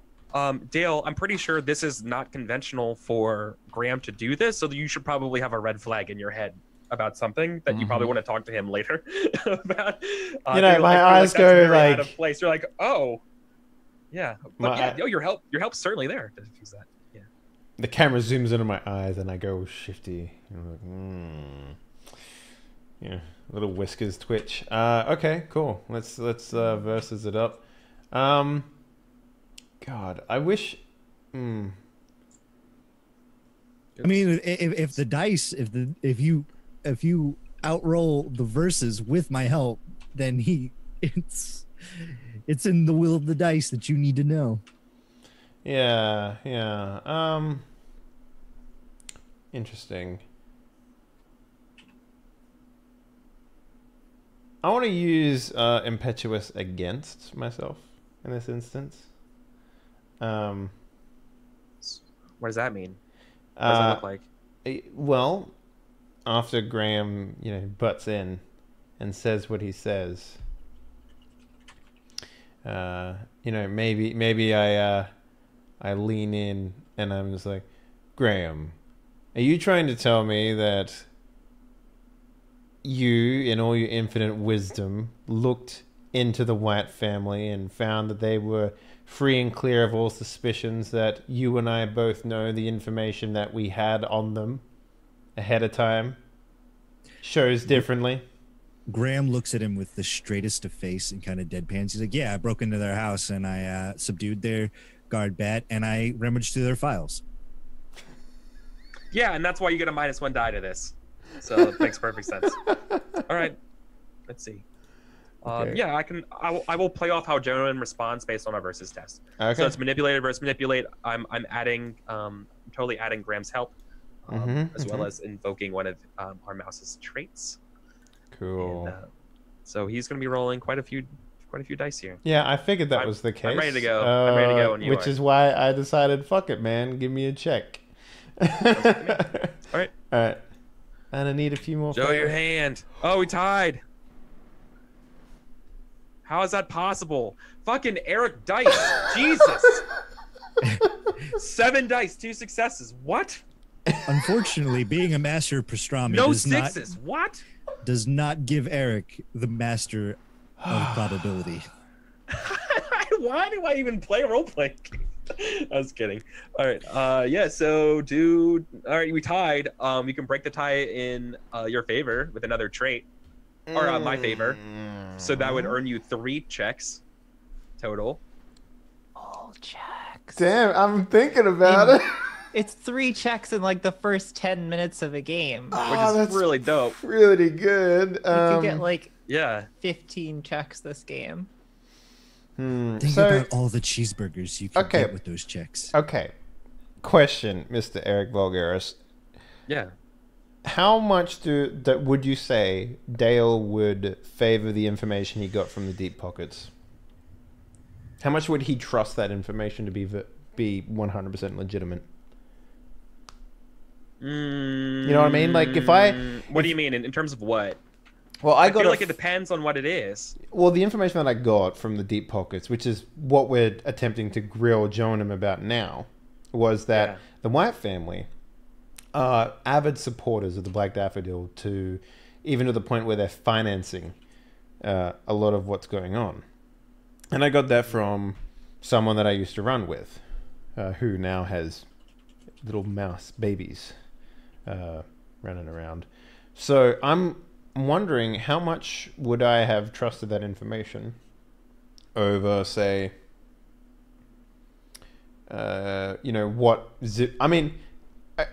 Speaker 2: Dale. I'm pretty sure this is not conventional for Graham to do this, so you should probably have a red flag in your head about something that you probably want to talk to him later about.
Speaker 1: My eyes go like
Speaker 2: out of place. You're like, oh, yeah, but your help's certainly there to diffuse that. Yeah.
Speaker 1: The camera zooms into my eyes and I go shifty. I'm like, yeah, little whiskers twitch. Okay, cool. Let's versus it up. God, I wish.
Speaker 3: I mean, if the dice, if you outroll the verses with my help, then it's in the will of the dice that you need to know.
Speaker 1: Yeah. Interesting. I want to use impetuous against myself in this instance.
Speaker 2: What does that mean? What does that look like?
Speaker 1: Well, after Graham, butts in and says what he says, maybe I lean in and I'm just like, Graham, are you trying to tell me that you, in all your infinite wisdom, looked into the White family and found that they were free and clear of all suspicions, that you and I both know the information that we had on them ahead of time shows differently?
Speaker 3: Graham looks at him with the straightest of face and kind of deadpans. He's like, yeah, I broke into their house and I subdued their guard bat and I rummaged through their files.
Speaker 2: Yeah, and that's why you get a -1 die to this. So it makes perfect sense. All right, let's see.
Speaker 1: Okay.
Speaker 2: Yeah, I will play off how Jonah responds based on our versus test.
Speaker 1: Okay.
Speaker 2: So it's manipulated versus manipulate. I'm adding totally adding Graham's help, as well as invoking one of our mouse's traits.
Speaker 1: Cool.
Speaker 2: And, so he's going to be rolling quite a few dice here.
Speaker 1: Yeah, I figured that was the case.
Speaker 2: I'm ready to go. I'm ready to go when you
Speaker 1: which
Speaker 2: are.
Speaker 1: is why I decided, fuck it, man. Give me a check.
Speaker 2: All right.
Speaker 1: And I need a few more.
Speaker 2: Show your hand. Oh, we tied. How is that possible? Fucking Eric Dice. Jesus. 7 dice, 2 successes. What?
Speaker 3: Unfortunately, being a master of pastrami
Speaker 2: No sixes. What?
Speaker 3: Does not give Eric the master of probability.
Speaker 2: Why do I even play a role-playing game? I was kidding. All right. So all right, we tied. We can break the tie in your favor with another trait, or my favor. So that would earn you 3 checks total.
Speaker 4: All checks.
Speaker 1: Damn, I'm thinking about it.
Speaker 4: It's 3 checks in like the first 10 minutes of a game.
Speaker 2: Which is really dope.
Speaker 1: Really good.
Speaker 4: You could get like
Speaker 2: 15
Speaker 4: checks this game.
Speaker 3: Think about all the cheeseburgers you could get with those checks.
Speaker 1: Okay. Question, Mr. Eric Vulgaris.
Speaker 2: Yeah.
Speaker 1: How much would you say Dale would favor the information he got from the deep pockets? How much would he trust that information to be 100% legitimate? You know what I mean? Like
Speaker 2: What do you mean in terms of what?
Speaker 1: Well, I feel
Speaker 2: like it depends on what it is.
Speaker 1: Well, the information that I got from the deep pockets, which is what we're attempting to grill Jonah about now, was that the White family are avid supporters of the Black Daffodil, even to the point where they're financing a lot of what's going on. And I got that from someone that I used to run with, who now has little mouse babies running around. So I'm wondering, how much would I have trusted that information over, say, what zip? I mean,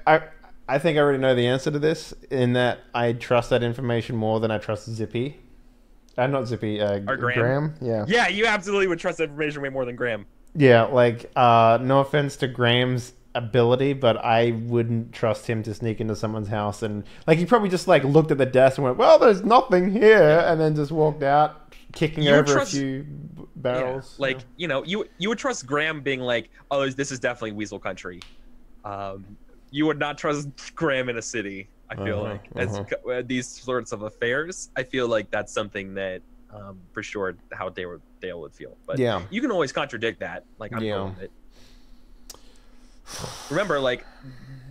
Speaker 1: I think I already know the answer to this, in that I trust that information more than I trust Zippy. Not Zippy,
Speaker 2: or
Speaker 1: Graham. Yeah.
Speaker 2: Yeah, you absolutely would trust that information way more than Graham.
Speaker 1: Yeah, like, no offense to Graham's ability, but I wouldn't trust him to sneak into someone's house and, like, he probably just, like, looked at the desk and went, well, there's nothing here, and then just walked out kicking
Speaker 2: You would
Speaker 1: over
Speaker 2: trust-
Speaker 1: a few barrels.
Speaker 2: Yeah, like you would trust Graham being like, oh, this is definitely Weasel Country. You would not trust Graham in a city. I feel like as these sorts of affairs, I feel like that's something that for sure how Dale would feel. But
Speaker 1: Yeah.
Speaker 2: you can always contradict that. Like I'm cool with it. Remember, like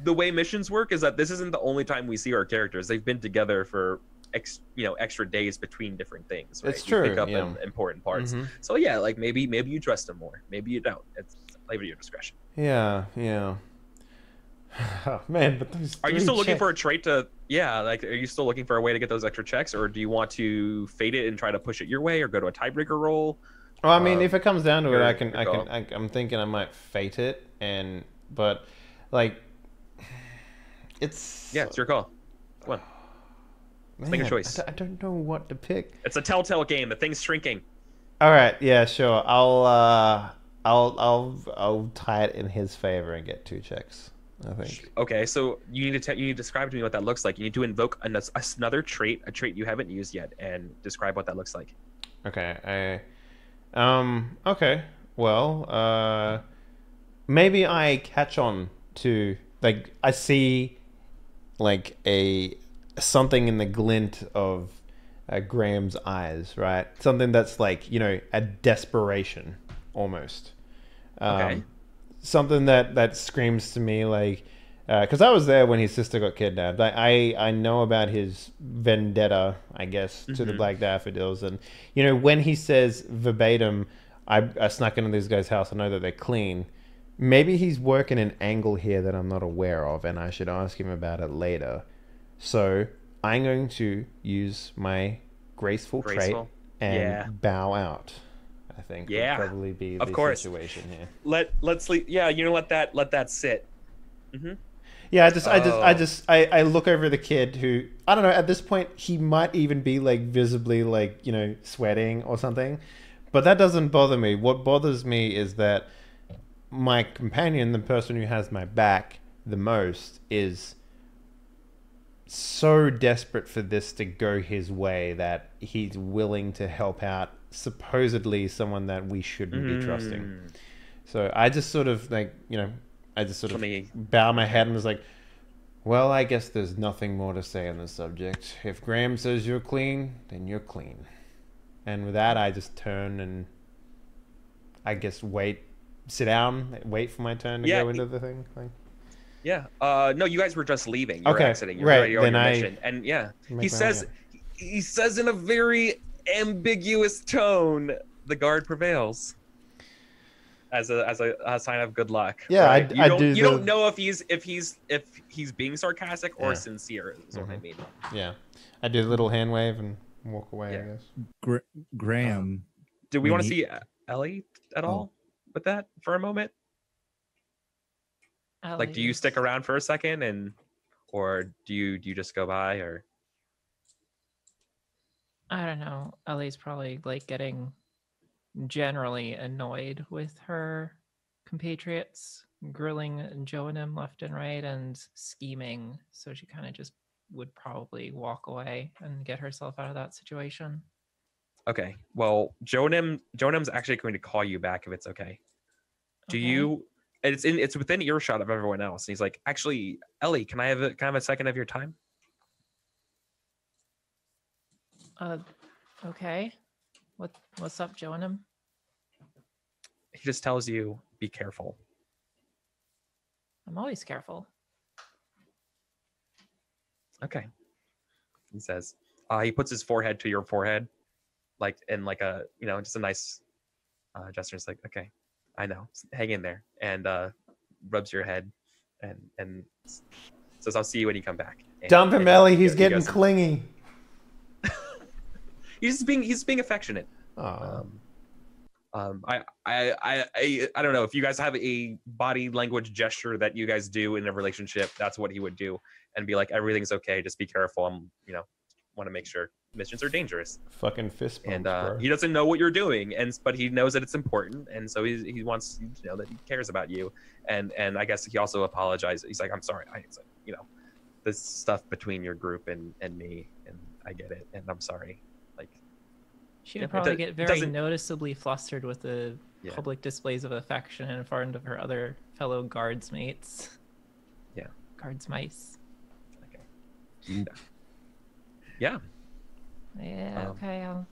Speaker 2: the way missions work is that this isn't the only time we see our characters. They've been together for extra days between different things. Right?
Speaker 1: It's true.
Speaker 2: You pick up important parts. So yeah, like maybe you trust him more. Maybe you don't. It's leave it to your discretion.
Speaker 1: Yeah. Oh, man, but those
Speaker 2: Are you
Speaker 1: 3
Speaker 2: still looking
Speaker 1: checks.
Speaker 2: for a trait to? Yeah, like are you still looking for a way to get those extra checks, or do you want to fade it and try to push it your way, or go to a tiebreaker roll?
Speaker 1: Well, I mean, if it comes down to it,
Speaker 2: your
Speaker 1: I'm thinking I might fate it, but like, it's
Speaker 2: your call. Come on, make a choice.
Speaker 1: I don't know what to pick.
Speaker 2: It's a telltale game. The thing's shrinking.
Speaker 1: All right, yeah, sure. I'll tie it in his favor and get 2 checks. I think.
Speaker 2: Okay, so you need to describe to me what that looks like. You need to invoke another trait, a trait you haven't used yet, and describe what that looks like.
Speaker 1: Okay. Okay. Well, maybe I catch on to like I see like something in the glint of Graham's eyes, right? Something that's like a desperation almost.
Speaker 2: Okay.
Speaker 1: Something that screams to me like, because I was there when his sister got kidnapped. I know about his vendetta, I guess, to the Black Daffodils, and when he says verbatim, I snuck into this guy's house. I know that they're clean. Maybe he's working an angle here that I'm not aware of, and I should ask him about it later. So I'm going to use my graceful trait and bow out. I think would probably be the situation here.
Speaker 2: Let's leave. Yeah, let that sit.
Speaker 1: Yeah, I look over the kid who, I don't know, at this point he might even be like visibly like sweating or something, but that doesn't bother me. What bothers me is that my companion, the person who has my back the most, is so desperate for this to go his way that he's willing to help out supposedly someone that we shouldn't be trusting. So I just sort of bow my head and was like, well, I guess there's nothing more to say on the subject. If Graham says you're clean, then you're clean. And with that, I just turn and I guess sit down, wait for my turn to go into the thing.
Speaker 2: Yeah. No, you guys were just leaving. You were exiting. You're
Speaker 1: right.
Speaker 2: already on
Speaker 1: Then
Speaker 2: your mission. And he says in a very ambiguous tone, the guard prevails. As a sign of good luck.
Speaker 1: Yeah,
Speaker 2: right?
Speaker 1: you
Speaker 2: don't know if he's being sarcastic or sincere. Is what I mean.
Speaker 1: Yeah, I do the little hand wave and walk away. I guess.
Speaker 3: Graham.
Speaker 2: Do we want to see Ellie at all with that for a moment? Like, do you stick around for a second or do you just go by or?
Speaker 4: I don't know. Ellie's probably like getting generally annoyed with her compatriots, grilling Joe and him left and right and scheming. So she kind of just would probably walk away and get herself out of that situation.
Speaker 2: Okay. Well, Jonam's actually going to call you back if it's okay. Do you? It's within earshot of everyone else. And he's like, actually, Ellie, can I have a second of your time?
Speaker 4: Okay. What's up, Joe and him?
Speaker 2: He just tells you, be careful.
Speaker 4: I'm always careful.
Speaker 2: Okay. He says, he puts his forehead to your forehead, like in like a, just a nice gesture. It's like, okay, I know, hang in there, and rubs your head and says, I'll see you when you come back.
Speaker 1: Dump him, Ellie. He's getting clingy.
Speaker 2: He's being affectionate. I don't know if you guys have a body language gesture that you guys do in a relationship. That's what he would do, and be like, everything's okay. Just be careful. I'm, want to make sure missions are dangerous.
Speaker 1: Fucking fist bumps,
Speaker 2: and
Speaker 1: bro.
Speaker 2: he doesn't know what you're doing, but he knows that it's important, and so he wants you to know that he cares about you. And I guess he also apologized. He's like, I'm sorry. This stuff between your group and me, and I get it, and I'm sorry. Like,
Speaker 4: She
Speaker 2: Yeah,
Speaker 4: would probably
Speaker 2: it
Speaker 4: get very
Speaker 2: doesn't-
Speaker 4: noticeably flustered with the
Speaker 2: Yeah.
Speaker 4: public displays of affection in front of her other fellow guards mates.
Speaker 2: Yeah.
Speaker 4: Guards mice.
Speaker 2: Okay. Yeah.
Speaker 4: Yeah,
Speaker 2: Um,
Speaker 4: okay, I'll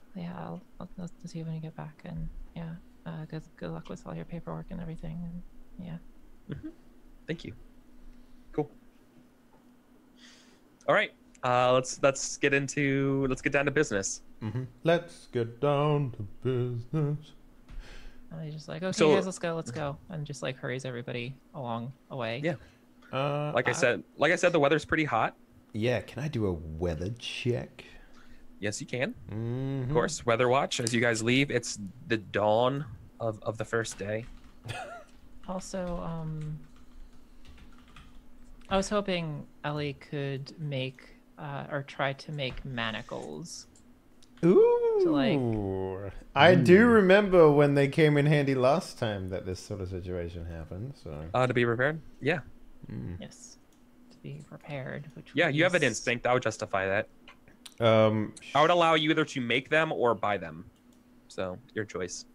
Speaker 4: see you when you get back, and yeah, good luck with all your paperwork and everything, and yeah.
Speaker 2: Thank you. Cool. All right. Let's get down to business.
Speaker 1: Let's get down to business.
Speaker 4: And he's just like, okay,
Speaker 2: So-
Speaker 4: guys, let's go, and just like hurries everybody along away.
Speaker 2: Yeah. Like I
Speaker 1: I-
Speaker 2: said, the weather's pretty hot.
Speaker 1: Yeah, can I do a weather check?
Speaker 2: Yes, you can.
Speaker 1: Mm-hmm.
Speaker 2: Of course, weather watch as you guys leave. It's the dawn of the first day.
Speaker 4: Also, I was hoping Ellie could make or try to make manacles.
Speaker 1: Ooh.
Speaker 4: So, like-
Speaker 1: I do remember when they came in handy last time that this sort of situation happened. So
Speaker 2: To be prepared. Yeah.
Speaker 4: Yes, to be prepared. Which
Speaker 2: Yeah,
Speaker 4: would
Speaker 2: you have
Speaker 4: be
Speaker 2: an instinct. I would justify that.
Speaker 1: um,
Speaker 2: I would allow you either to make them or buy them. So your choice.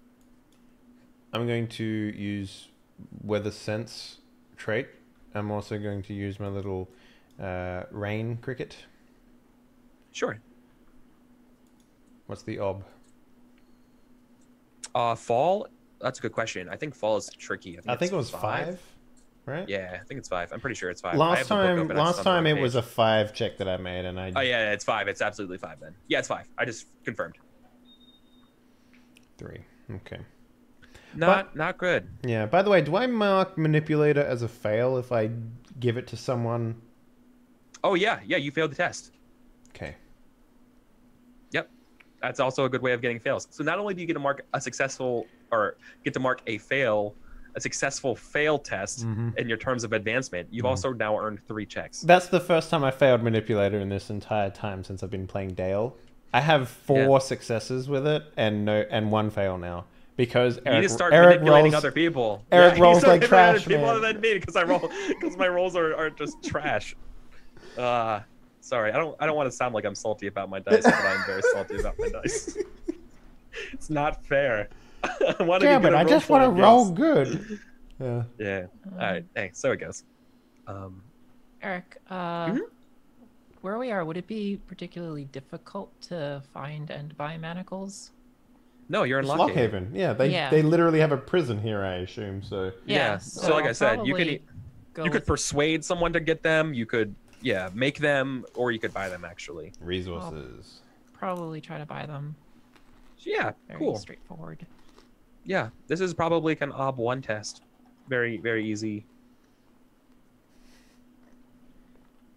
Speaker 1: I'm going to use weather sense trait. I'm also going to use my little rain cricket.
Speaker 2: Sure.
Speaker 1: What's the ob?
Speaker 2: Fall. That's a good question. I think fall is tricky.
Speaker 1: I think
Speaker 2: it's
Speaker 1: it was 5, right?
Speaker 2: Yeah, I think it's 5. I'm pretty sure it's 5. I
Speaker 1: Last
Speaker 2: have the book
Speaker 1: time,
Speaker 2: open, it's on the wrong
Speaker 1: it was
Speaker 2: page.
Speaker 1: a 5 check that I made, and I
Speaker 2: Oh yeah, it's 5. It's absolutely 5 then. Yeah, it's 5. I just confirmed.
Speaker 1: 3. Okay.
Speaker 2: Not good.
Speaker 1: Yeah. By the way, do I mark manipulator as a fail if I give it to someone?
Speaker 2: Oh yeah, you failed the test.
Speaker 1: Okay.
Speaker 2: Yep. That's also a good way of getting fails. So not only do you get to mark a successful a successful fail test in your terms of advancement, you've also now earned 3 checks.
Speaker 1: That's the first time I failed manipulator in this entire time since I've been playing Dale. I have 4 successes with it and 1 fail now because
Speaker 2: You need to start
Speaker 1: Eric
Speaker 2: manipulating
Speaker 1: rolls,
Speaker 2: other people.
Speaker 1: Eric
Speaker 2: you need to
Speaker 1: rolls
Speaker 2: start
Speaker 1: like
Speaker 2: manipulating
Speaker 1: trash,
Speaker 2: other people
Speaker 1: man.
Speaker 2: other than me because my rolls are just trash. Sorry, I don't want to sound like I'm salty about my dice, but I'm very salty about my dice. It's not fair. I want to
Speaker 1: Damn it! I just want to roll good. Yeah.
Speaker 2: Yeah. All right. Hey, so it goes.
Speaker 4: Eric, where we are, would it be particularly difficult to find and buy manacles?
Speaker 2: No, you're in
Speaker 1: It's
Speaker 2: Lockhaven.
Speaker 1: Lockhaven. Yeah,
Speaker 4: Yeah.
Speaker 1: they literally have a prison here, I assume. So
Speaker 2: Yeah. So like I said, you
Speaker 4: probably
Speaker 2: could
Speaker 4: go with-
Speaker 2: persuade someone to get them. You could make them, or you could buy them actually.
Speaker 1: resources.
Speaker 4: probably try to buy them.
Speaker 2: Yeah.
Speaker 4: Very
Speaker 2: Cool.
Speaker 4: straightforward.
Speaker 2: Yeah. This is probably like an OB 1 test. Very very easy.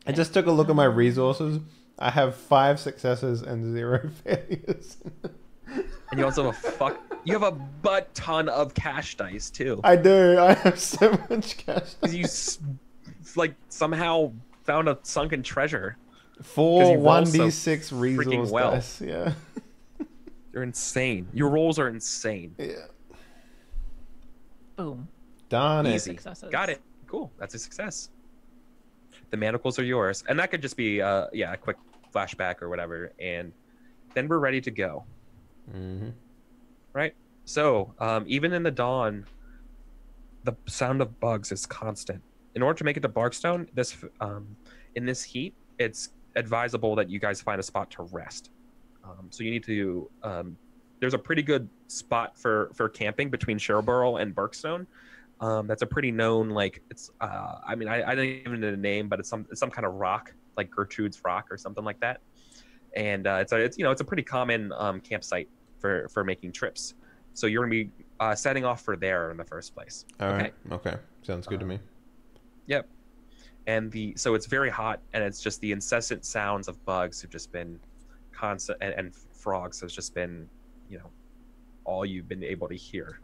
Speaker 1: I just took a look at my resources. I have 5 successes and 0 failures.
Speaker 2: And you also have you have a butt ton of cash dice too.
Speaker 1: I do. I have so much cash.
Speaker 2: 'Cause you somehow found a sunken treasure.
Speaker 1: 4
Speaker 2: you roll so
Speaker 1: 1d6 resource
Speaker 2: freaking well.
Speaker 1: dice. Yeah.
Speaker 2: You're insane. Your rolls are insane.
Speaker 1: Yeah.
Speaker 4: Boom.
Speaker 1: Darn it.
Speaker 2: Easy.
Speaker 4: Successes.
Speaker 2: Got it. Cool. That's a success. The manacles are yours, and that could just be a quick flashback or whatever, and then we're ready to go. Right. So even in the dawn, the sound of bugs is constant. In order to make it to Barkstone, in this heat, it's advisable that you guys find a spot to rest. So you need to. There's a pretty good spot for camping between Sherborough and Barkstone. That's a pretty known, like, it's I didn't even know the name, but it's some kind of rock, like Gertrude's Rock or something like that. And it's a pretty common campsite for making trips. So you're gonna be setting off for there in the first place.
Speaker 1: All right. Okay. Sounds good to me.
Speaker 2: Yep. And so it's very hot, and it's just the incessant sounds of bugs have just been constant, and frogs has just been, all you've been able to hear,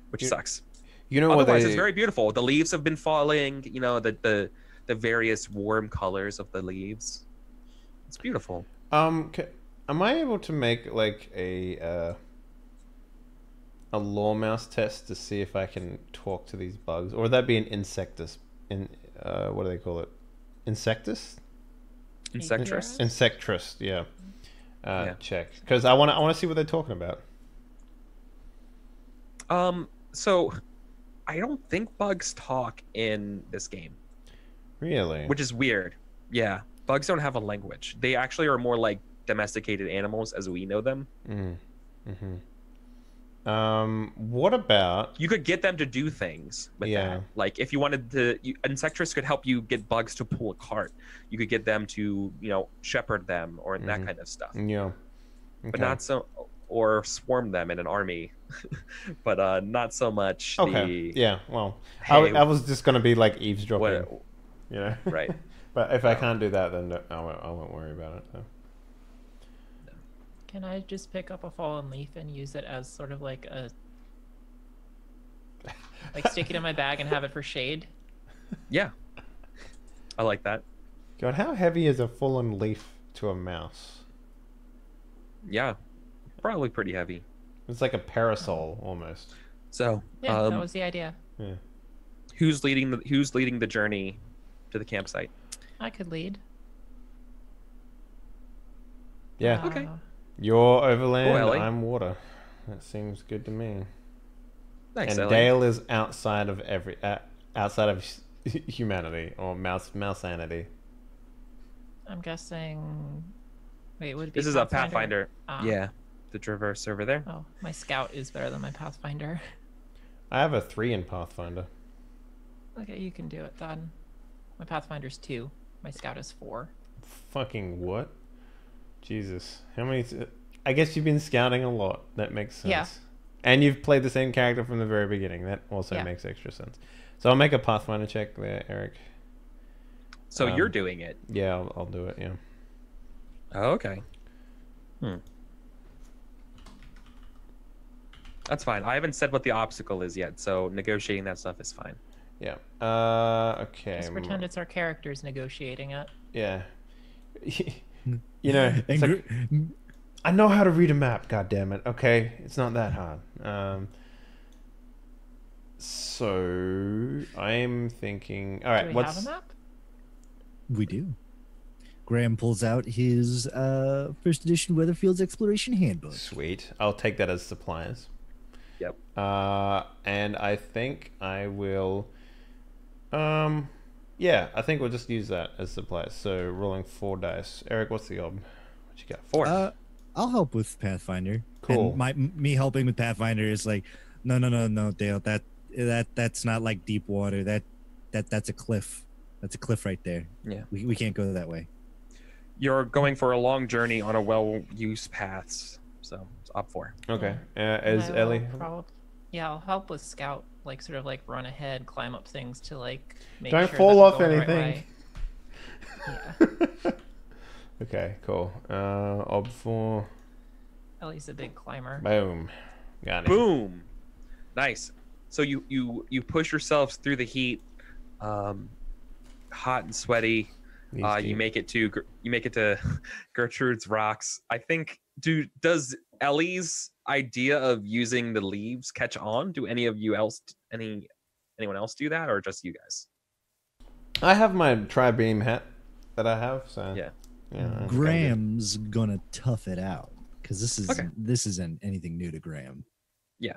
Speaker 2: which sucks.
Speaker 1: You know what
Speaker 2: Otherwise,
Speaker 1: they...
Speaker 2: it's very beautiful. The leaves have been falling. The various warm colors of the leaves. It's beautiful.
Speaker 1: Am I able to make like a law mouse test to see if I can talk to these bugs, or would that be an insectus? What do they call it? Insectus?
Speaker 2: Insectress.
Speaker 1: Insectress. Yeah. check because I want to see what they're talking about.
Speaker 2: So I don't think bugs talk in this game.
Speaker 1: Really?
Speaker 2: Which is weird. Yeah. Bugs don't have a language. They actually are more like domesticated animals as we know them.
Speaker 1: What about...
Speaker 2: You could get them to do things with that. Like if you wanted to, Insectress could help you get bugs to pull a cart. You could get them to, shepherd them or that kind of stuff.
Speaker 1: Yeah. Okay.
Speaker 2: But not so, or swarm them in an army. But not so much.
Speaker 1: Okay. Yeah. Well,
Speaker 2: Hey,
Speaker 1: I was just gonna be like eavesdropping.
Speaker 2: Right.
Speaker 1: But if I can't do that, then I won't worry about it. So.
Speaker 4: Can I just pick up a fallen leaf and use it as sort of like a... like stick it in my bag and have it for shade?
Speaker 2: Yeah. I like that.
Speaker 1: God, how heavy is a fallen leaf to a mouse?
Speaker 2: Yeah. Probably pretty heavy.
Speaker 1: It's like a parasol almost.
Speaker 2: So,
Speaker 4: yeah, that was the idea.
Speaker 1: Yeah.
Speaker 2: Who's leading the journey to the campsite?
Speaker 4: I could lead.
Speaker 1: Yeah.
Speaker 2: Okay.
Speaker 1: You're overland,
Speaker 2: Ellie.
Speaker 1: I'm water. That seems good to me.
Speaker 2: Nice.
Speaker 1: And
Speaker 2: Ellie.
Speaker 1: Dale is outside of outside of humanity or mouse-sanity.
Speaker 4: I'm guessing... Wait, would it be
Speaker 2: This is a Pathfinder.
Speaker 4: Ah.
Speaker 2: Yeah. The traverse over there.
Speaker 4: Oh, my scout is better than my Pathfinder.
Speaker 1: I have a 3 in Pathfinder.
Speaker 4: Okay, you can do it then. My Pathfinder's 2. My scout is 4.
Speaker 1: Fucking what? Jesus. How many... I guess you've been scouting a lot. That makes sense.
Speaker 4: Yeah.
Speaker 1: And you've played the same character from the very beginning. That also makes extra sense. So I'll make a Pathfinder check there, Eric.
Speaker 2: So you're doing it.
Speaker 1: Yeah, I'll do it, yeah.
Speaker 2: Oh, okay. That's fine. I haven't said what the obstacle is yet, so negotiating that stuff is fine.
Speaker 1: Yeah. Okay.
Speaker 4: Just pretend it's our characters negotiating it.
Speaker 1: Yeah. It's like, I know how to read a map, God damn it. Okay, it's not that hard. So I'm thinking. All right,
Speaker 4: Do we have a map?
Speaker 3: We do. Graham pulls out his first edition Weatherfield's Exploration Handbook.
Speaker 1: Sweet. I'll take that as supplies.
Speaker 2: Yep.
Speaker 1: And I think I will. Yeah, I think we'll just use that as supplies. So rolling 4 dice. Eric, what's the ob? What you got?
Speaker 2: 4.
Speaker 3: I'll help with Pathfinder.
Speaker 1: Cool.
Speaker 3: And me helping with Pathfinder is like, no, Dale. That's not like deep water. That's a cliff. That's a cliff right there.
Speaker 2: Yeah.
Speaker 3: We can't go that way.
Speaker 2: You're going for a long journey on a well-used path, so it's up 4.
Speaker 1: Okay.
Speaker 4: And
Speaker 1: Is
Speaker 4: I will
Speaker 1: Ellie?
Speaker 4: Yeah, I'll help with scout, like sort of like run ahead, climb up things to like make
Speaker 1: Don't
Speaker 4: sure
Speaker 1: fall
Speaker 4: that
Speaker 1: off
Speaker 4: we're going the right
Speaker 1: anything.
Speaker 4: way. Yeah,
Speaker 1: Okay, cool. Ob 4.
Speaker 4: Ellie's a big climber.
Speaker 1: Boom. Got it.
Speaker 2: Boom. Nice. So you push yourselves through the heat, hot and sweaty. You make it to Gertrude's Rocks. I think. Does Ellie's idea of using the leaves catch on? Do anyone else do that, or just you guys?
Speaker 1: I have my tri-beam hat that I have. So
Speaker 2: Yeah.
Speaker 1: I'm
Speaker 3: Graham's gonna tough it out because
Speaker 2: Okay.
Speaker 3: this isn't anything new to Graham.
Speaker 2: Yeah.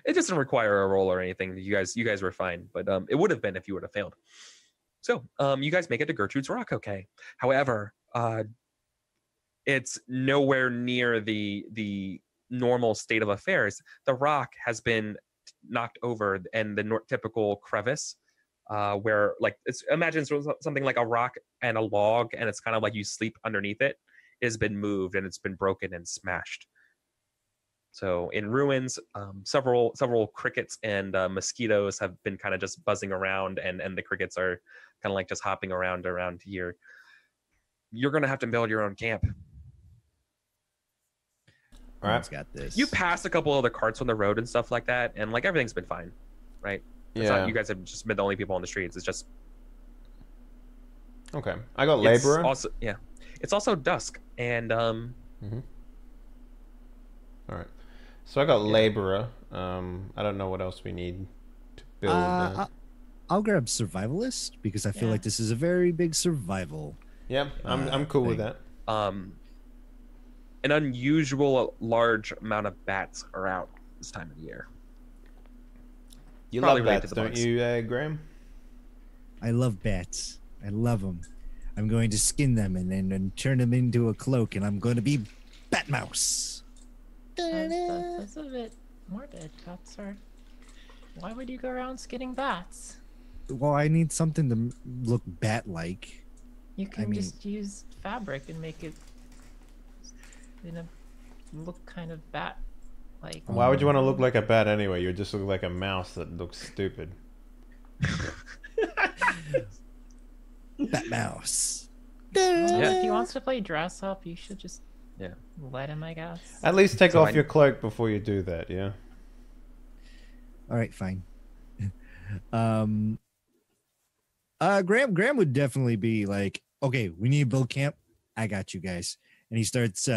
Speaker 2: It doesn't require a roll or anything. You guys were fine, but it would have been if you would have failed. So you guys make it to Gertrude's Rock, okay. However, it's nowhere near the normal state of affairs. The rock has been knocked over, and the typical crevice, where like imagine something like a rock and a log, and it's kind of like you sleep underneath it, has been moved and it's been broken and smashed. So in ruins, several crickets and mosquitoes have been kind of just buzzing around, and the crickets are kind of like just hopping around here. You're gonna have to build your own camp.
Speaker 3: All right, got this.
Speaker 2: You passed a couple other carts on the road and stuff like that, and like everything's been fine, right? It's not, you guys have just been the only people on the streets. It's just
Speaker 1: okay. I got laborer.
Speaker 2: It's also dusk, and
Speaker 1: All right. So I got laborer. I don't know what else we need to build.
Speaker 3: I'll grab survivalist because I feel like this is a very big survival.
Speaker 1: Yeah, I'm cool with that.
Speaker 2: an unusual large amount of bats are out this time of the year.
Speaker 1: You
Speaker 2: Probably
Speaker 1: love
Speaker 2: related
Speaker 1: bats,
Speaker 2: to the
Speaker 1: don't
Speaker 2: bugs.
Speaker 1: you, Graham?
Speaker 3: I love bats. I love them. I'm going to skin them and then turn them into a cloak, and I'm going to be Batmouse.
Speaker 4: That's a bit morbid. Bats are. Why would you go around skinning bats?
Speaker 3: Well, I need something to look bat-like.
Speaker 4: You can
Speaker 3: mean-
Speaker 4: just use fabric and make it look kind of bat-like.
Speaker 1: Why would you want to look like a bat anyway? You just look like a mouse that looks stupid.
Speaker 3: Batmouse.
Speaker 4: If he wants to play dress up, you should just
Speaker 2: Yeah.
Speaker 4: let him, I guess.
Speaker 1: At least take
Speaker 2: So
Speaker 1: off your cloak before you do that, yeah?
Speaker 3: All right, fine. Graham would definitely be like, okay, we need to build camp. I got you guys. And he starts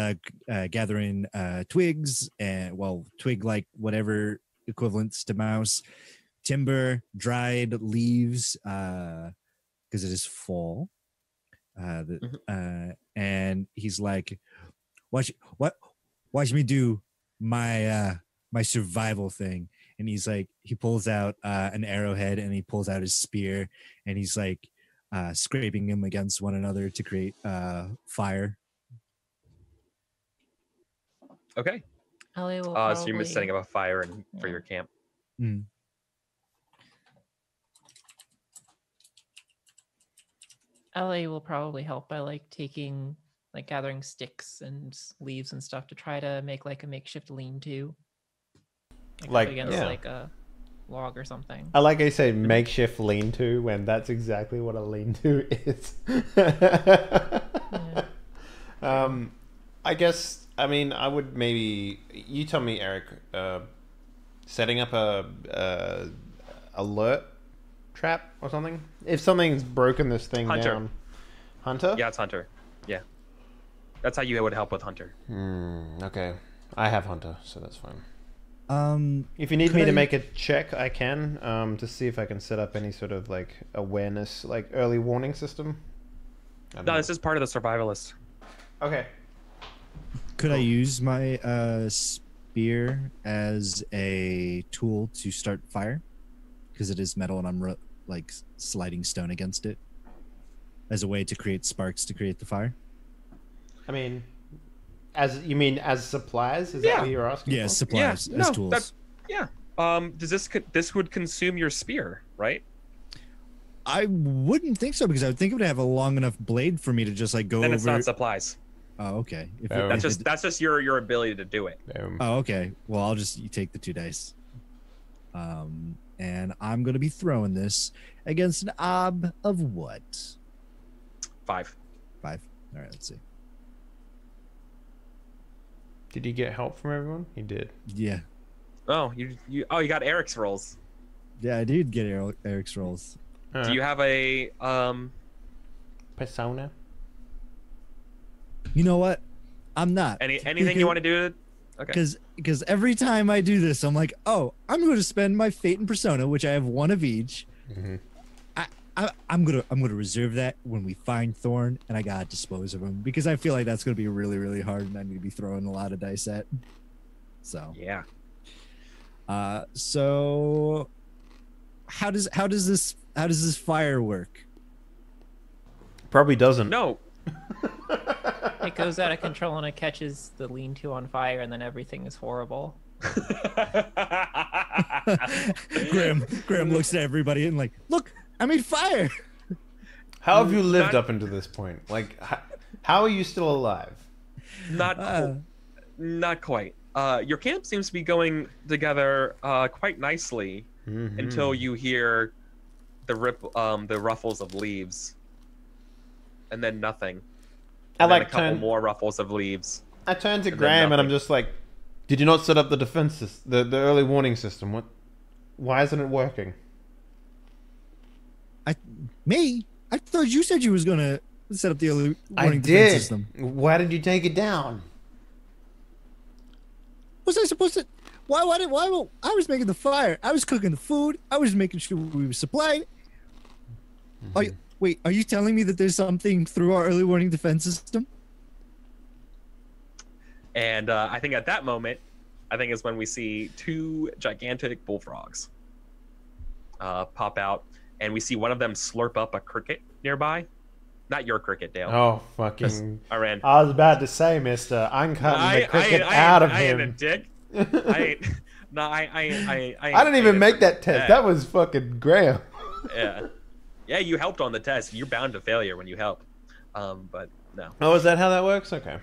Speaker 3: gathering twigs and twig like whatever equivalents to mouse, timber, dried leaves, because it is fall. And he's like, watch me do my my survival thing. And he's like, he pulls out an arrowhead and he pulls out his spear and he's like scraping them against one another to create fire.
Speaker 2: Okay.
Speaker 4: LA will
Speaker 2: So
Speaker 4: probably...
Speaker 2: you're setting up a fire for
Speaker 4: Yeah.
Speaker 2: your camp.
Speaker 3: Mm.
Speaker 4: LA will probably help by gathering sticks and leaves and stuff to try to make like a makeshift lean-to.
Speaker 1: Like,
Speaker 4: up against
Speaker 1: yeah.
Speaker 4: like a log or something.
Speaker 1: I like I say makeshift lean-to when that's exactly what a lean-to is. I guess, I mean, I would maybe, you tell me, Eric, setting up a alert trap or something? If something's broken this thing
Speaker 2: Hunter.
Speaker 1: down. Hunter?
Speaker 2: Yeah, it's Hunter. Yeah. That's how you would help with Hunter.
Speaker 1: Okay. I have Hunter, so that's fine. If you need
Speaker 3: Could
Speaker 1: me to
Speaker 3: I-
Speaker 1: make a check, I can, to see if I can set up any sort of like awareness, like early warning system. I don't
Speaker 2: No,
Speaker 1: know.
Speaker 2: this is part of the survivalist.
Speaker 1: Okay.
Speaker 3: Could I use my spear as a tool to start fire? Because it is metal and I'm like sliding stone against it as a way to create sparks to create the fire.
Speaker 1: I mean, as supplies? Is that
Speaker 2: Yeah.
Speaker 1: what you're asking?
Speaker 3: Yeah,
Speaker 1: for?
Speaker 3: supplies
Speaker 2: Yeah,
Speaker 3: as
Speaker 2: no,
Speaker 3: tools.
Speaker 2: that- Yeah. Does this would consume your spear, right?
Speaker 3: I wouldn't think so because I would think it would have a long enough blade for me to just like go
Speaker 2: Then
Speaker 3: over.
Speaker 2: it's not supplies.
Speaker 3: Oh, okay. If
Speaker 1: Oh.
Speaker 2: That's just your ability to do it.
Speaker 3: Oh, okay. Well, I'll just take the 2 dice. And I'm gonna be throwing this against an ob of what?
Speaker 2: 5.
Speaker 3: 5. All right, let's see.
Speaker 1: Did he get help from everyone? He did.
Speaker 3: Yeah,
Speaker 2: Oh, you got Eric's rolls.
Speaker 3: yeah, I did get Eric's rolls.
Speaker 2: Do you have a
Speaker 1: persona?
Speaker 3: You know what? I'm not.
Speaker 2: anything you want to do? Okay.
Speaker 3: Because every time I do this, I'm like, oh, I'm going to spend my fate and persona, which I have one of each.
Speaker 1: Mm-hmm.
Speaker 3: I'm gonna reserve that when we find Thorn, and I gotta dispose of him because I feel like that's gonna be really, really hard, and I need to be throwing a lot of dice at. So
Speaker 2: Yeah.
Speaker 3: so how does this fire work?
Speaker 1: Probably doesn't.
Speaker 2: No.
Speaker 4: It goes out of control and it catches the lean-to on fire, and then everything is horrible.
Speaker 3: Graham looks at everybody and like, look, I made fire.
Speaker 1: How have you lived up until this point? Like, how are you still alive?
Speaker 2: Not quite. Your camp seems to be going together quite nicely until you hear the ruffles of leaves, and then nothing. And then a couple more ruffles of leaves.
Speaker 1: I turn to
Speaker 2: then
Speaker 1: Graham and I'm
Speaker 2: nothing.
Speaker 1: just like, did you not set up the defense, the early warning system? What? Why isn't it working?
Speaker 3: I thought you said you was gonna set up the early
Speaker 1: I
Speaker 3: warning defense
Speaker 1: did.
Speaker 3: system.
Speaker 1: Why did you take it down?
Speaker 3: Was I supposed to? Why? I was making the fire. I was cooking the food. I was making sure we were supplied. Are you telling me that there's something through our early warning defense system?
Speaker 2: And I think at that moment, I think is when we see two gigantic bullfrogs pop out, and we see one of them slurp up a cricket nearby. Not your cricket, Dale.
Speaker 1: Oh, fucking...
Speaker 2: I ran.
Speaker 1: I was about to say, mister, I'm cutting the cricket out of him.
Speaker 2: I ain't a dick. I ain't... No, I
Speaker 1: didn't even make that test. That was fucking Graham.
Speaker 2: Yeah. Yeah, you helped on the test. You're bound to failure when you help. But no.
Speaker 1: Oh, is that how that works? Okay.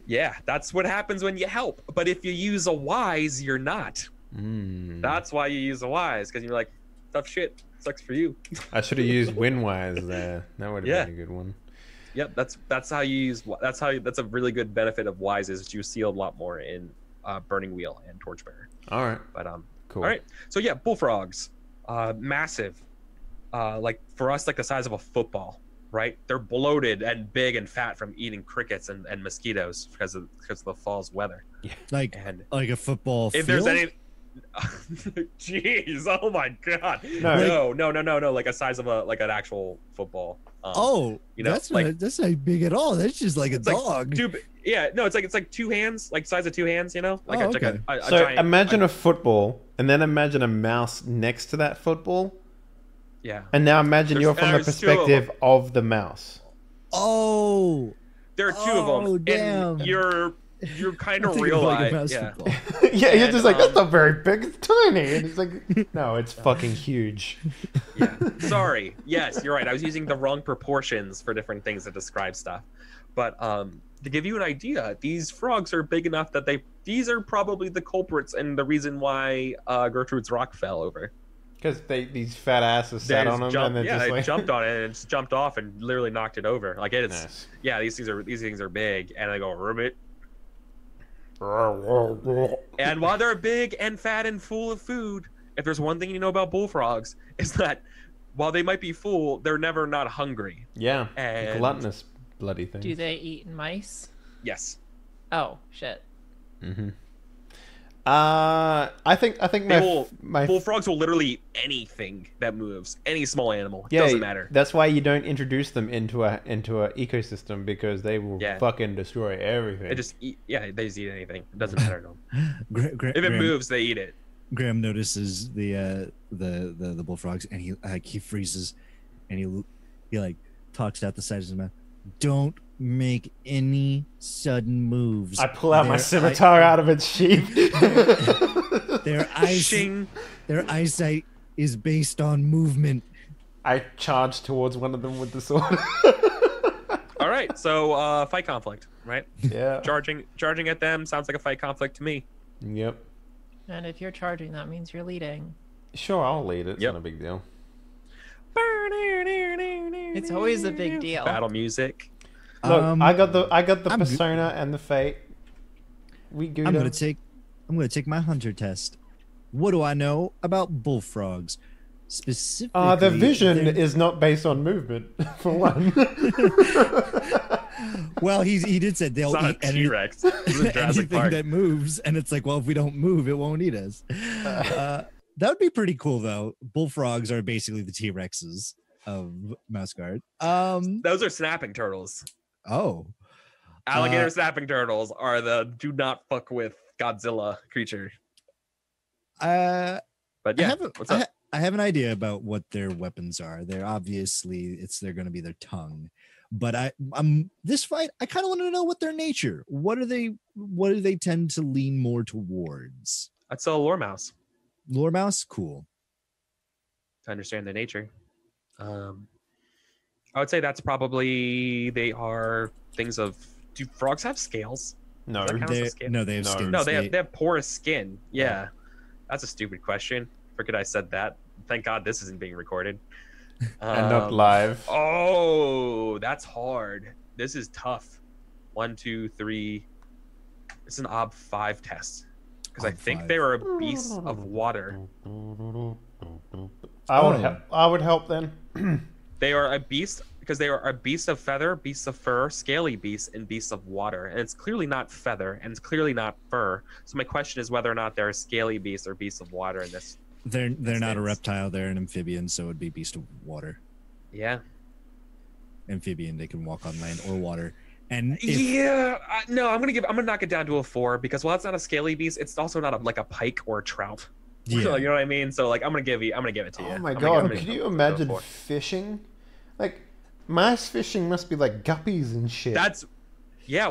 Speaker 2: Yeah, that's what happens when you help. But if you use a wise, you're not. That's why you use a wise, because you're like, tough shit. Sucks for you.
Speaker 1: I should have used Winwise there. That would have been a good one.
Speaker 2: Yep, that's how you use. That's a really good benefit of wise is you see a lot more in Burning Wheel and Torchbearer.
Speaker 1: All right.
Speaker 2: But
Speaker 1: cool.
Speaker 2: All right. So yeah, bullfrogs, massive, like for us, like the size of a football. Right? They're bloated and big and fat from eating crickets and mosquitoes because of the fall's weather.
Speaker 3: Yeah. Like a football
Speaker 2: if
Speaker 3: field?
Speaker 2: There's any jeez, oh my god.
Speaker 1: No.
Speaker 2: No, like a size of an actual football.
Speaker 3: You know, that's not big at all. That's just like a dog.
Speaker 2: It's like 2 hands, like size of 2 hands, you know? Like
Speaker 3: okay.
Speaker 2: a
Speaker 1: so
Speaker 2: giant,
Speaker 1: imagine a football and then imagine a mouse next to that football.
Speaker 2: Yeah.
Speaker 1: And now imagine you're from the perspective of the mouse.
Speaker 3: Oh.
Speaker 2: There are 2 of them.
Speaker 3: Damn.
Speaker 2: And you're kind of realize.
Speaker 1: Yeah, you're just like, that's not very big, it's tiny. And it's like, no, it's fucking huge.
Speaker 2: Yeah. Sorry. Yes, you're right. I was using the wrong proportions for different things to describe stuff. But to give you an idea, these frogs are big enough that these are probably the culprits and the reason why Gertrude's Rock fell over.
Speaker 1: Because these fat asses sat on them and
Speaker 2: they jumped on it and just jumped off and literally knocked it over. Like it's
Speaker 1: nice.
Speaker 2: Yeah, these things are big and they go ribbit. And while they're big and fat and full of food, if there's one thing you know about bullfrogs, is that while they might be full, they're never not hungry.
Speaker 1: Yeah,
Speaker 2: and
Speaker 1: gluttonous bloody thing.
Speaker 4: Do they eat mice?
Speaker 2: Yes.
Speaker 4: Oh shit.
Speaker 1: Mm-hmm. I think my
Speaker 2: bullfrogs will literally eat anything that moves, any small animal. It
Speaker 1: yeah,
Speaker 2: doesn't matter.
Speaker 1: That's why you don't introduce them into a ecosystem, because they will fucking destroy everything.
Speaker 2: They just eat anything. It doesn't matter to them. If it
Speaker 3: Graham,
Speaker 2: moves, they eat it.
Speaker 3: Graham notices the bullfrogs, and he freezes, and he like talks out the sides of his mouth. Don't make any sudden moves.
Speaker 1: I pull out my scimitar out of its sheath.
Speaker 3: Their eyesight is based on movement.
Speaker 1: I charge towards one of them with the sword.
Speaker 2: All right, so fight conflict, right?
Speaker 1: Yeah.
Speaker 2: Charging at them sounds like a fight conflict to me.
Speaker 1: Yep.
Speaker 4: And if you're charging, that means you're leading.
Speaker 1: Sure, I'll lead it. It's not a big deal.
Speaker 4: It's always a big deal.
Speaker 2: Battle music.
Speaker 1: Look, I got the persona and the fate. I'm
Speaker 3: gonna take my hunter test. What do I know about bullfrogs? Specifically,
Speaker 1: the vision is not based on movement, for one.
Speaker 3: Well, he did say they'll eat
Speaker 2: T-Rex.
Speaker 3: anything that moves, and it's like, well, if we don't move, it won't eat us. That would be pretty cool, though. Bullfrogs are basically the T-Rexes of Mouse Guard.
Speaker 2: Those are snapping turtles.
Speaker 3: Oh.
Speaker 2: Alligator snapping turtles are the do not fuck with Godzilla creature.
Speaker 3: But
Speaker 2: yeah, what's up?
Speaker 3: I have an idea about what their weapons are. They're obviously they're going to be their tongue. But this fight, I kind of want to know what their nature. What do they tend to lean more towards?
Speaker 2: I'd sell a lore mouse.
Speaker 3: Lore mouse, cool.
Speaker 2: To understand their nature. I would say that's probably they are things of. Do frogs have scales?
Speaker 3: No, they have skin.
Speaker 2: No, they have porous skin. Yeah, that's a stupid question. Forget I said that. Thank God this isn't being recorded.
Speaker 1: And not live.
Speaker 2: Oh, that's hard. This is tough. 1, 2, 3. It's an OB 5 test because I think they are a beast of water.
Speaker 1: I would help then.
Speaker 2: They are a beast because they are a beast of feather, beasts of fur, scaly beasts, and beasts of water. And it's clearly not feather, and it's clearly not fur. So my question is whether or not they're a scaly beast or beasts of water in this.
Speaker 3: They're not a reptile. They're an amphibian, so it'd be beast of water.
Speaker 2: Yeah.
Speaker 3: Amphibian, they can walk on land or water. And
Speaker 2: no, I'm gonna knock it down to a 4 because while it's not a scaly beast, it's also not like a pike or a trout.
Speaker 3: yeah,
Speaker 2: You know what I mean? So like I'm gonna give it to you.
Speaker 1: Oh my
Speaker 2: I'm
Speaker 1: god,
Speaker 2: gonna
Speaker 1: could
Speaker 2: give it
Speaker 1: you
Speaker 2: a
Speaker 1: imagine
Speaker 2: 4.
Speaker 1: fishing? Like, mass fishing must be like guppies and shit.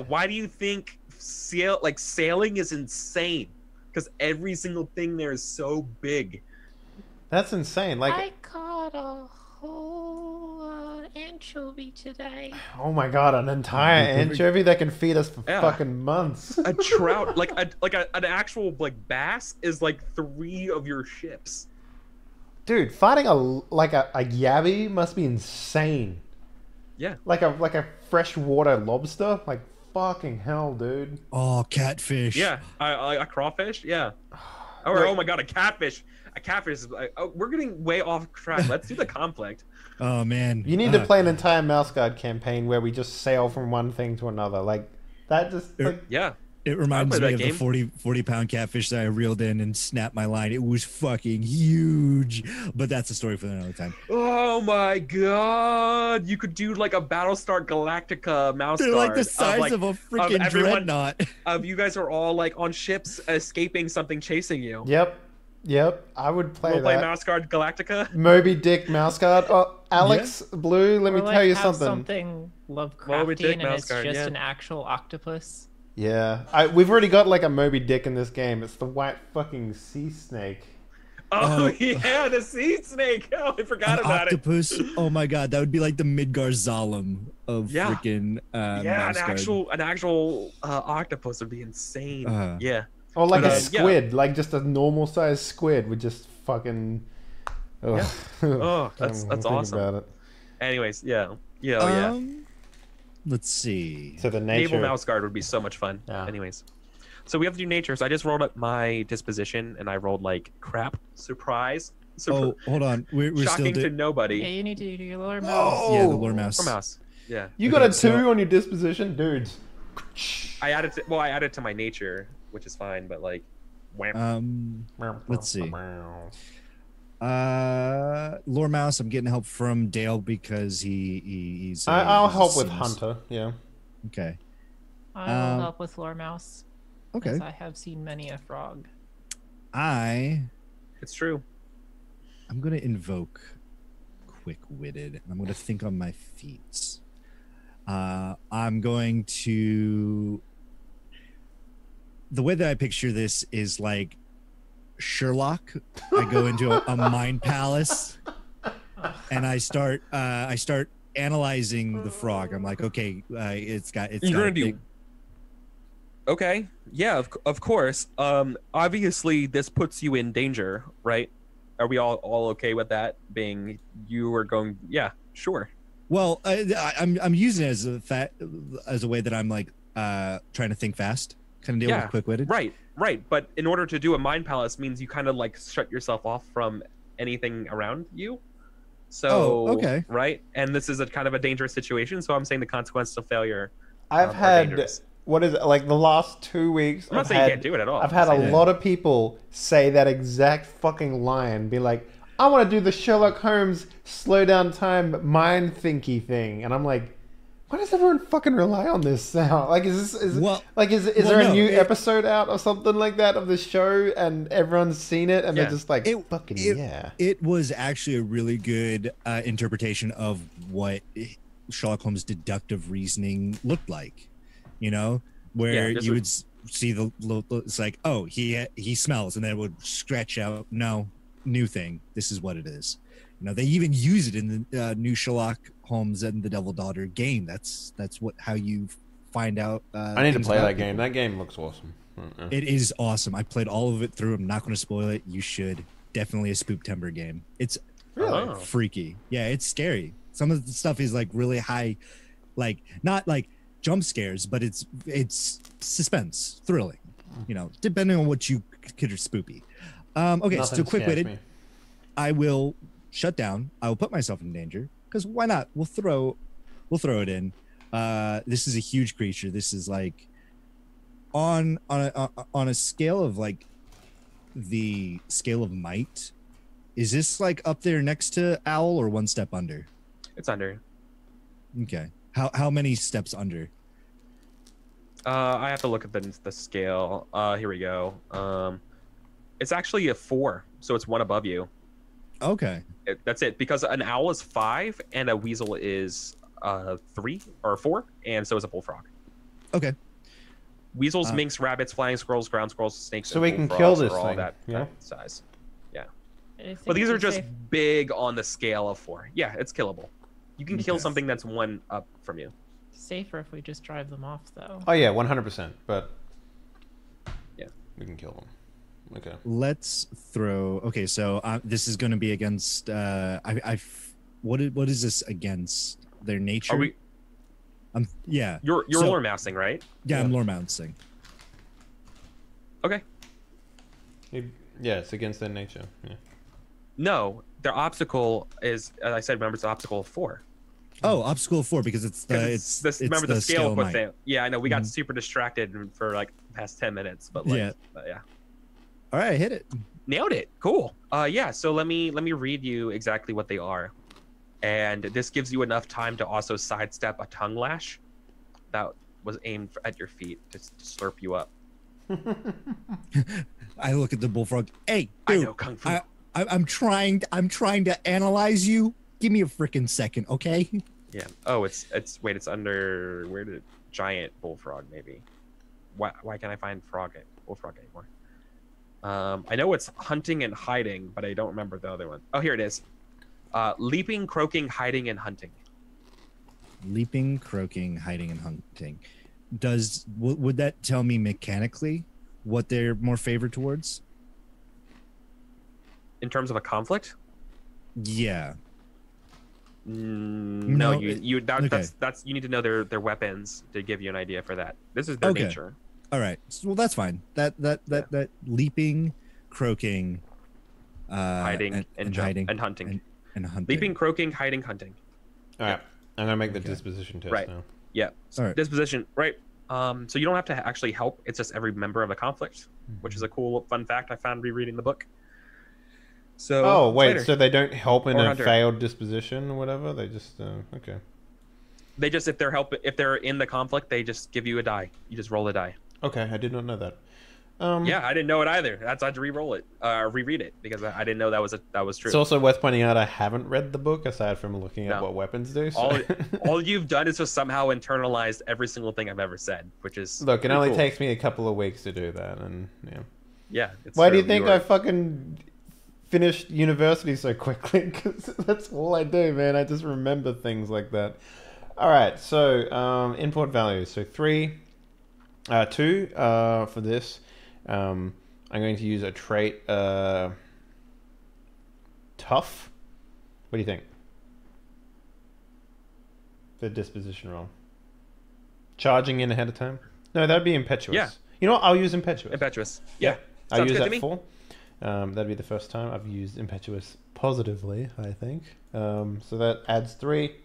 Speaker 2: Why do you think sailing is insane? Because every single thing there is so big.
Speaker 1: That's insane. Like,
Speaker 4: I caught a whole anchovy today.
Speaker 1: oh my god, an entire anchovy that can feed us for fucking months.
Speaker 2: A trout, an actual like bass, is like 3 of your ships.
Speaker 1: Dude, fighting a yabby must be insane.
Speaker 2: Yeah.
Speaker 1: Like a freshwater lobster. Like, fucking hell, dude.
Speaker 3: oh, catfish.
Speaker 2: Yeah, a crawfish. Yeah. Or oh my god, a catfish. A catfish is we're getting way off track. Let's do the conflict.
Speaker 3: Oh man,
Speaker 1: You need to play an entire Mouse Guard campaign where we just sail from one thing to another. Like, that just like,
Speaker 2: Yeah.
Speaker 3: It reminds
Speaker 2: play
Speaker 3: me
Speaker 2: that
Speaker 3: of the 40-pound catfish that I reeled in and snapped my line. It was fucking huge, but that's a story for another time.
Speaker 2: Oh my god! You could do like a Battlestar Galactica mouse
Speaker 3: They're
Speaker 2: guard
Speaker 3: like the size of a freaking
Speaker 2: everyone-
Speaker 3: dreadnought.
Speaker 2: Of you guys are all like on ships escaping something chasing you.
Speaker 1: Yep. I would play
Speaker 2: We'll play
Speaker 1: that.
Speaker 2: Mouse Guard Galactica.
Speaker 1: Moby Dick Mouse Guard. Oh, Alex Blue, let me
Speaker 4: Or, like,
Speaker 1: tell you
Speaker 4: have
Speaker 1: something.
Speaker 2: Moby Dick,
Speaker 4: Lovecraftian and
Speaker 2: Mouse
Speaker 4: it's
Speaker 2: Guard,
Speaker 4: just
Speaker 2: yeah.
Speaker 4: an actual octopus.
Speaker 1: Yeah, we've already got like a Moby Dick in this game. It's the white fucking sea snake.
Speaker 2: Oh yeah, the sea snake. Oh, I forgot
Speaker 3: An
Speaker 2: about
Speaker 3: octopus. Oh my god, that would be like the Midgar Zalem of
Speaker 2: Yeah.
Speaker 3: freaking
Speaker 2: Yeah,
Speaker 3: Mouse Guard.
Speaker 2: an actual octopus would be insane. Yeah.
Speaker 1: Or like
Speaker 2: But,
Speaker 1: a
Speaker 2: yeah.
Speaker 1: squid, like just a normal sized squid with just fucking. Ugh.
Speaker 2: Oh,
Speaker 1: Can't
Speaker 2: that's
Speaker 1: think
Speaker 2: awesome.
Speaker 1: About it.
Speaker 2: Anyways, yeah. Yeah.
Speaker 3: Let's see.
Speaker 1: So the
Speaker 2: Naval
Speaker 1: nature.
Speaker 2: Mouse Guard would be so much fun.
Speaker 1: Yeah.
Speaker 2: Anyways, so we have to do nature. So I just rolled up my disposition, and I rolled like crap. Surprise.
Speaker 3: Oh, hold on. We're still
Speaker 2: Shocking to
Speaker 3: doing.
Speaker 2: nobody.
Speaker 4: Yeah, you need to do your lower mouse.
Speaker 1: Whoa!
Speaker 3: Yeah, the lore mouse.
Speaker 2: Or mouse. Yeah.
Speaker 1: You got
Speaker 3: Okay,
Speaker 1: a 2
Speaker 3: so-
Speaker 1: on your disposition, dudes.
Speaker 2: I added to my nature, which is fine, but like, wham.
Speaker 3: Let's see. Lore mouse. I'm getting help from Dale because he's.
Speaker 1: I'll
Speaker 3: he's a
Speaker 1: help with
Speaker 3: seamless-
Speaker 1: Hunter. Yeah.
Speaker 3: Okay.
Speaker 4: I will help with lore mouse.
Speaker 3: Okay.
Speaker 4: As I have seen many a frog.
Speaker 2: It's true.
Speaker 3: I'm gonna invoke quick-witted. I'm gonna think on my feet. I'm going to. The way that I picture this is like Sherlock. I go into a mind palace, and I start analyzing the frog. I'm like, okay, it's got.
Speaker 2: You're
Speaker 3: got
Speaker 2: gonna
Speaker 3: a
Speaker 2: do.
Speaker 3: big-
Speaker 2: Okay. Yeah. Of course. Obviously, this puts you in danger, right? Are we all okay with that? Being you are going. Yeah. Sure.
Speaker 3: Well, I'm using it as a way that I'm like trying to think fast, kind of deal with quick-witted.
Speaker 2: Right. But in order to do a mind palace means you kind of like shut yourself off from anything around you. So
Speaker 3: okay.
Speaker 2: Right. And this is a kind of a dangerous situation. So I'm saying the consequences of failure.
Speaker 1: I've
Speaker 2: are
Speaker 1: had
Speaker 2: dangerous.
Speaker 1: what is it like the last 2 weeks?
Speaker 2: I'm not saying you can't do it at all.
Speaker 1: I've had a
Speaker 2: I'm saying-
Speaker 1: lot of people say that exact fucking line. Be like, I want to do the Sherlock Holmes slow down time mind thinky thing, and I'm like, why does everyone fucking rely on this now? Like, is there a new episode out or something like that of the show, and everyone's seen it, and they're just like, yeah.
Speaker 3: It was actually a really good interpretation of what Sherlock Holmes' deductive reasoning looked like. You know, where you would see the it's like, oh, he smells, and then it would scratch out, no, new thing. This is what it is. You know, they even use it in the new Sherlock Holmes and the Devil Daughter game. That's how you find out.
Speaker 1: I need to play that game. That game looks awesome.
Speaker 3: It is awesome. I played all of it through. I'm not going to spoil it. You should. Definitely a Spooktember game. It's
Speaker 1: really
Speaker 3: freaky. Yeah, it's scary. Some of the stuff is like really high, like not like jump scares, but it's suspense, thrilling. You know, depending on what you consider spoopy. Okay,
Speaker 1: Nothing
Speaker 3: so quick-witted.
Speaker 1: scares me.
Speaker 3: I will shut down. I will put myself in danger because why not? We'll throw it in. This is a huge creature. This is like on a scale of like the scale of might. Is this like up there next to Owl or one step under?
Speaker 2: It's under.
Speaker 3: Okay. How many steps under?
Speaker 2: I have to look at the scale. Here we go. It's actually a 4, so it's one above you.
Speaker 3: Okay.
Speaker 2: That's it, because an owl is 5 and a weasel is 3 or 4, and so is a bullfrog.
Speaker 3: Okay.
Speaker 2: Weasels, minks, rabbits, flying squirrels, ground squirrels, snakes,
Speaker 1: So
Speaker 2: and
Speaker 1: we can
Speaker 2: bullfrogs
Speaker 1: kill this
Speaker 2: are all
Speaker 1: thing,
Speaker 2: that,
Speaker 1: yeah?
Speaker 2: that size. Yeah.
Speaker 4: I think
Speaker 2: But these
Speaker 4: it'd
Speaker 2: are
Speaker 4: be
Speaker 2: just
Speaker 4: safe-
Speaker 2: big on the scale of 4. Yeah, it's killable. You can kill
Speaker 3: Okay.
Speaker 2: something that's 1 up from you.
Speaker 4: safer if we just drive them off, though.
Speaker 1: Oh yeah, 100%. But
Speaker 2: Yeah.
Speaker 1: we can kill them. Okay.
Speaker 3: Let's throw. Okay, so this is going to be against. What is this against? Their nature.
Speaker 2: Are we?
Speaker 3: Yeah.
Speaker 2: You're
Speaker 3: So-
Speaker 2: lore massing, right?
Speaker 3: Yeah, I'm lore mounting.
Speaker 2: Okay.
Speaker 1: Yeah, it's against their nature. Yeah.
Speaker 2: No, their obstacle is, as I said, remember it's an obstacle of 4.
Speaker 3: Oh, obstacle 4 because it's the
Speaker 2: 'Cause
Speaker 3: it's
Speaker 2: this,
Speaker 3: it's
Speaker 2: remember the scale
Speaker 3: of
Speaker 2: with
Speaker 3: might.
Speaker 2: it. Yeah, I know we got
Speaker 3: Mhm.
Speaker 2: super distracted for like the past 10 minutes, but like,
Speaker 3: Yeah.
Speaker 2: yeah,
Speaker 3: All right, hit it.
Speaker 2: nailed it. Cool. Yeah. So let me read you exactly what they are, and this gives you enough time to also sidestep a tongue lash that was aimed at your feet to slurp you up.
Speaker 3: I look at the bullfrog. Hey,
Speaker 2: I
Speaker 3: dude,
Speaker 2: know kung fu.
Speaker 3: I'm trying to analyze you. Give me a freaking second, okay?
Speaker 2: Yeah. Oh, it's wait, it's under where did giant bullfrog maybe? Why can't I find bullfrog anymore? I know it's hunting and hiding, but I don't remember the other one. Oh, here it is. Leaping, croaking, hiding, and hunting.
Speaker 3: Leaping, croaking, hiding, and hunting. Would that tell me mechanically what they're more favored towards?
Speaker 2: In terms of a conflict?
Speaker 3: Yeah.
Speaker 2: No,
Speaker 3: No, okay.
Speaker 2: that's you need to know their weapons to give you an idea for that. This is their
Speaker 3: Okay.
Speaker 2: nature.
Speaker 3: All right. Well, that's fine. That leaping, croaking,
Speaker 2: Hiding and
Speaker 3: hiding
Speaker 2: and hunting.
Speaker 3: and hunting.
Speaker 2: Leaping, croaking, hiding, hunting.
Speaker 1: All right. I'm gonna make the
Speaker 3: Okay.
Speaker 1: disposition test
Speaker 2: Right.
Speaker 1: now.
Speaker 2: Yeah.
Speaker 3: All right.
Speaker 2: Disposition, right? So you don't have to actually help. It's just every member of the conflict, which is a cool fun fact I found rereading the book. So
Speaker 1: Oh wait,
Speaker 2: later.
Speaker 1: so they don't help in
Speaker 2: Or
Speaker 1: a
Speaker 2: hunter.
Speaker 1: failed disposition or whatever? They just okay.
Speaker 2: They just if they're in the conflict, they just give you a die. You just roll a die.
Speaker 1: Okay, I did not know that.
Speaker 2: Yeah, I didn't know it either. I had to re-roll it, reread it because I didn't know that was true.
Speaker 1: It's also worth pointing out I haven't read the book aside from looking at
Speaker 2: No.
Speaker 1: what weapons do. So.
Speaker 2: all you've done is just somehow internalized every single thing I've ever said, which is
Speaker 1: Look, it
Speaker 2: pretty
Speaker 1: only
Speaker 2: cool.
Speaker 1: takes me a couple of weeks to do that, and yeah.
Speaker 2: Yeah. It's
Speaker 1: Why do you
Speaker 2: true.
Speaker 1: think
Speaker 2: You're-
Speaker 1: I fucking finished university so quickly? Because that's all I do, man. I just remember things like that. All right, so import values. So 2 for this. I'm going to use a trait tough. What do you think? The disposition roll. Charging in ahead of time? No, that'd be impetuous.
Speaker 2: Yeah.
Speaker 1: You know what? I'll use impetuous.
Speaker 2: impetuous. Yeah.
Speaker 1: I'll
Speaker 2: Sounds
Speaker 1: use
Speaker 2: good to
Speaker 1: that
Speaker 2: me.
Speaker 1: full. That'd be the first time I've used impetuous positively, I think. So that adds 3.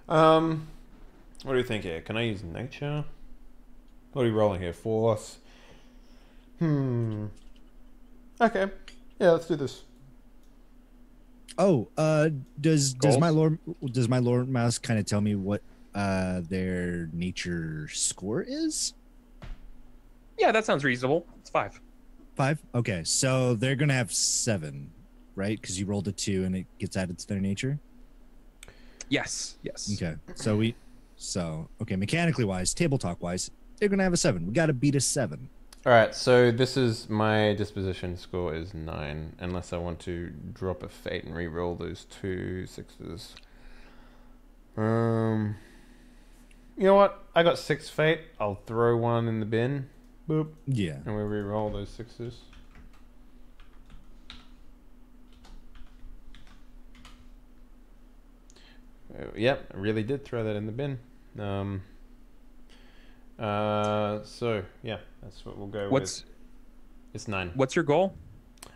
Speaker 1: What do you think here? Can I use nature? What are we rolling here? Force. Okay. Yeah, let's do this.
Speaker 3: Oh, does
Speaker 2: Gold?
Speaker 3: my lore mouse kind of tell me what their nature score is?
Speaker 2: Yeah, that sounds reasonable. It's 5.
Speaker 3: 5. Okay, so they're gonna have 7, right? Because you rolled a 2 and it gets added to their nature.
Speaker 2: Yes. Yes.
Speaker 3: Okay, so okay, mechanically wise, table talk wise, they're gonna have a 7. We got to beat a 7.
Speaker 1: All right, so this is my disposition score is 9, unless I want to drop a fate and re-roll those 2 6s. You know what? I got 6 fate. I'll throw 1 in the bin. Boop.
Speaker 3: Yeah.
Speaker 1: And we re-roll those 6s. Yep, I really did throw that in the bin. So yeah, that's what we'll go with. It's 9.
Speaker 2: What's your goal?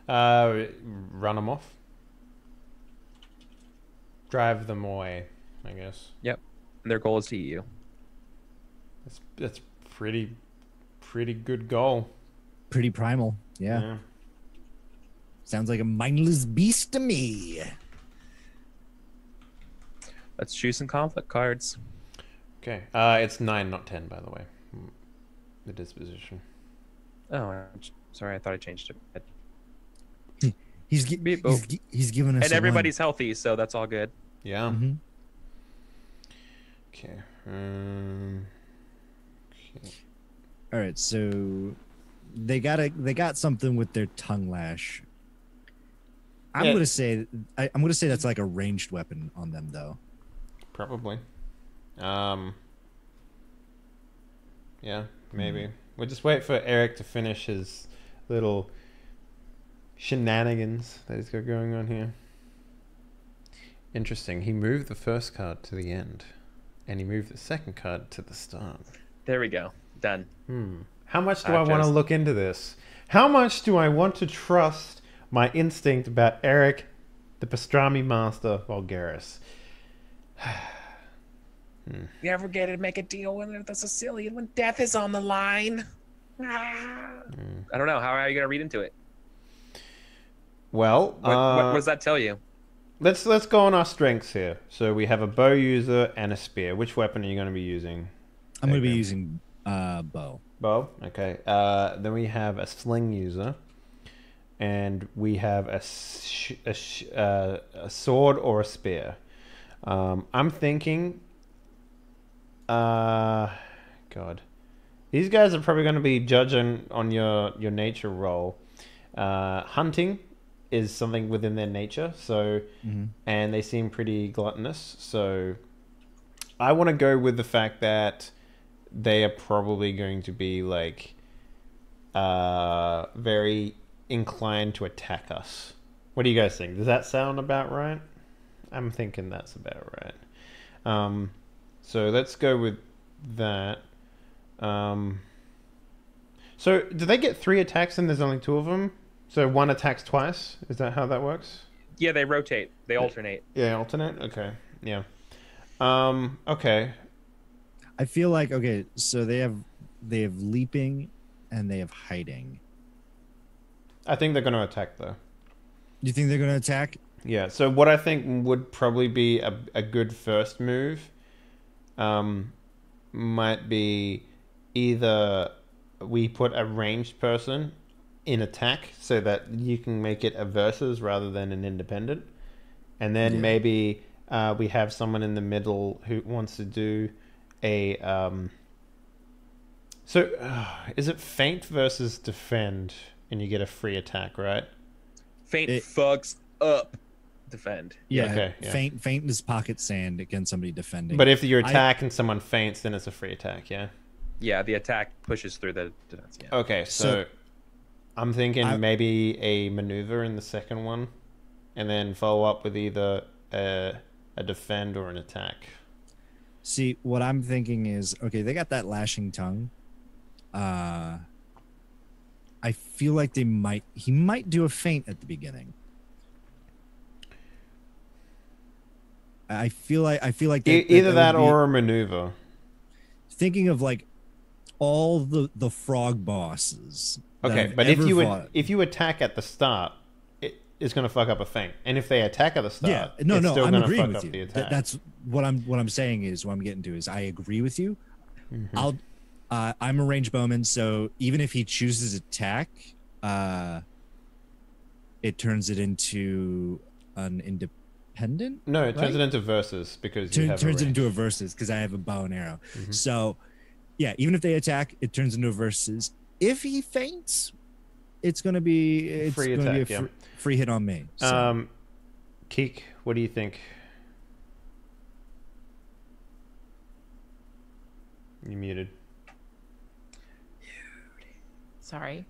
Speaker 1: Run them off. Drive them away, I guess.
Speaker 2: Yep. And their goal is to eat you.
Speaker 1: That's pretty good goal.
Speaker 3: Pretty primal. Yeah. Sounds like a mindless beast to me.
Speaker 2: Let's choose some conflict cards.
Speaker 1: Okay. It's 9, not 10, by the way. The disposition.
Speaker 2: Oh, sorry. I thought I changed it.
Speaker 3: He's
Speaker 2: Beep, boop.
Speaker 3: he's giving us
Speaker 2: And
Speaker 3: a
Speaker 2: everybody's healthy, so that's all good.
Speaker 1: Yeah.
Speaker 3: one.
Speaker 1: Okay. Okay.
Speaker 3: All right, so they got something with their tongue lash. I'm
Speaker 1: Yeah.
Speaker 3: gonna say that's like a ranged weapon on them though.
Speaker 1: Probably. Yeah, maybe. We'll just wait for Eric to finish his little shenanigans that he's got going on here. Interesting. He moved the first card to the end, and he moved the second card to the start.
Speaker 2: There we go. Done.
Speaker 1: How much do I want to look into this? How much do I want to trust my instinct about Eric, the pastrami master Vulgaris?
Speaker 2: You ever get to make a deal with the Sicilian when death is on the line? I don't know. How are you going to read into it?
Speaker 1: Well,
Speaker 2: What does that tell you?
Speaker 1: let's go on our strengths here. So we have a bow user and a spear. Which weapon are you going to be using?
Speaker 3: I'm gonna be
Speaker 1: Graham?
Speaker 3: using bow.
Speaker 1: Bow. Okay. Then we have a sling user, and we have a sword or a spear. I'm thinking. God, these guys are probably going to be judging on your nature roll. Hunting is something within their nature, so and they seem pretty gluttonous. So I want to go with the fact that they are probably going to be like very inclined to attack us. What do you guys think? Does that sound about right? I'm thinking that's about right. So let's go with that. So do they get 3 attacks and there's only 2 of them? So 1 attacks twice? Is that how that works?
Speaker 2: Yeah, they rotate. They alternate.
Speaker 1: Yeah, alternate? Okay. Yeah. Okay.
Speaker 3: I feel like so they have leaping and they have hiding.
Speaker 1: I think they're going to attack though.
Speaker 3: You think they're gonna attack?
Speaker 1: Yeah, so what I think would probably be a good first move might be either we put a ranged person in attack so that you can make it a versus rather than an independent. And then maybe we have someone in the middle who wants to do a... is it feint versus defend and you get a free attack, right?
Speaker 2: Feint fucks up defend.
Speaker 3: Yeah.
Speaker 1: Okay, yeah.
Speaker 3: Feint is pocket sand against somebody defending.
Speaker 1: But if you attack and someone feints, then it's a free attack, yeah?
Speaker 2: Yeah, the attack pushes through the defense. Yeah.
Speaker 1: Okay, so I'm thinking maybe a maneuver in the second one, and then follow up with either a defend or an attack.
Speaker 3: See, what I'm thinking is, okay, they got that lashing tongue. I feel like he might do a feint at the beginning. I feel like
Speaker 1: Either that or a maneuver.
Speaker 3: Thinking of like all the frog bosses.
Speaker 1: Okay, but if you attack at the start, it's going to fuck up a feint, and if they attack at the start, it's still
Speaker 3: I'm
Speaker 1: going to
Speaker 3: agreeing
Speaker 1: fuck
Speaker 3: with
Speaker 1: up
Speaker 3: you.
Speaker 1: the attack.
Speaker 3: That's what I'm saying is what I'm getting to is I agree with you.
Speaker 1: Mm-hmm.
Speaker 3: I'm a ranged bowman, so even if he chooses attack, it turns it into an independent.
Speaker 1: No, it turns it into versus because you have
Speaker 3: turns
Speaker 1: a
Speaker 3: it into a
Speaker 1: range.
Speaker 3: versus because I have a bow and arrow.
Speaker 1: Mhm.
Speaker 3: So, yeah, even if they attack, it turns into a versus. If he feints, it's gonna be
Speaker 1: Free
Speaker 3: gonna
Speaker 1: attack,
Speaker 3: be a free hit on me. So.
Speaker 1: Keek, what do you think? You muted.
Speaker 4: Sorry.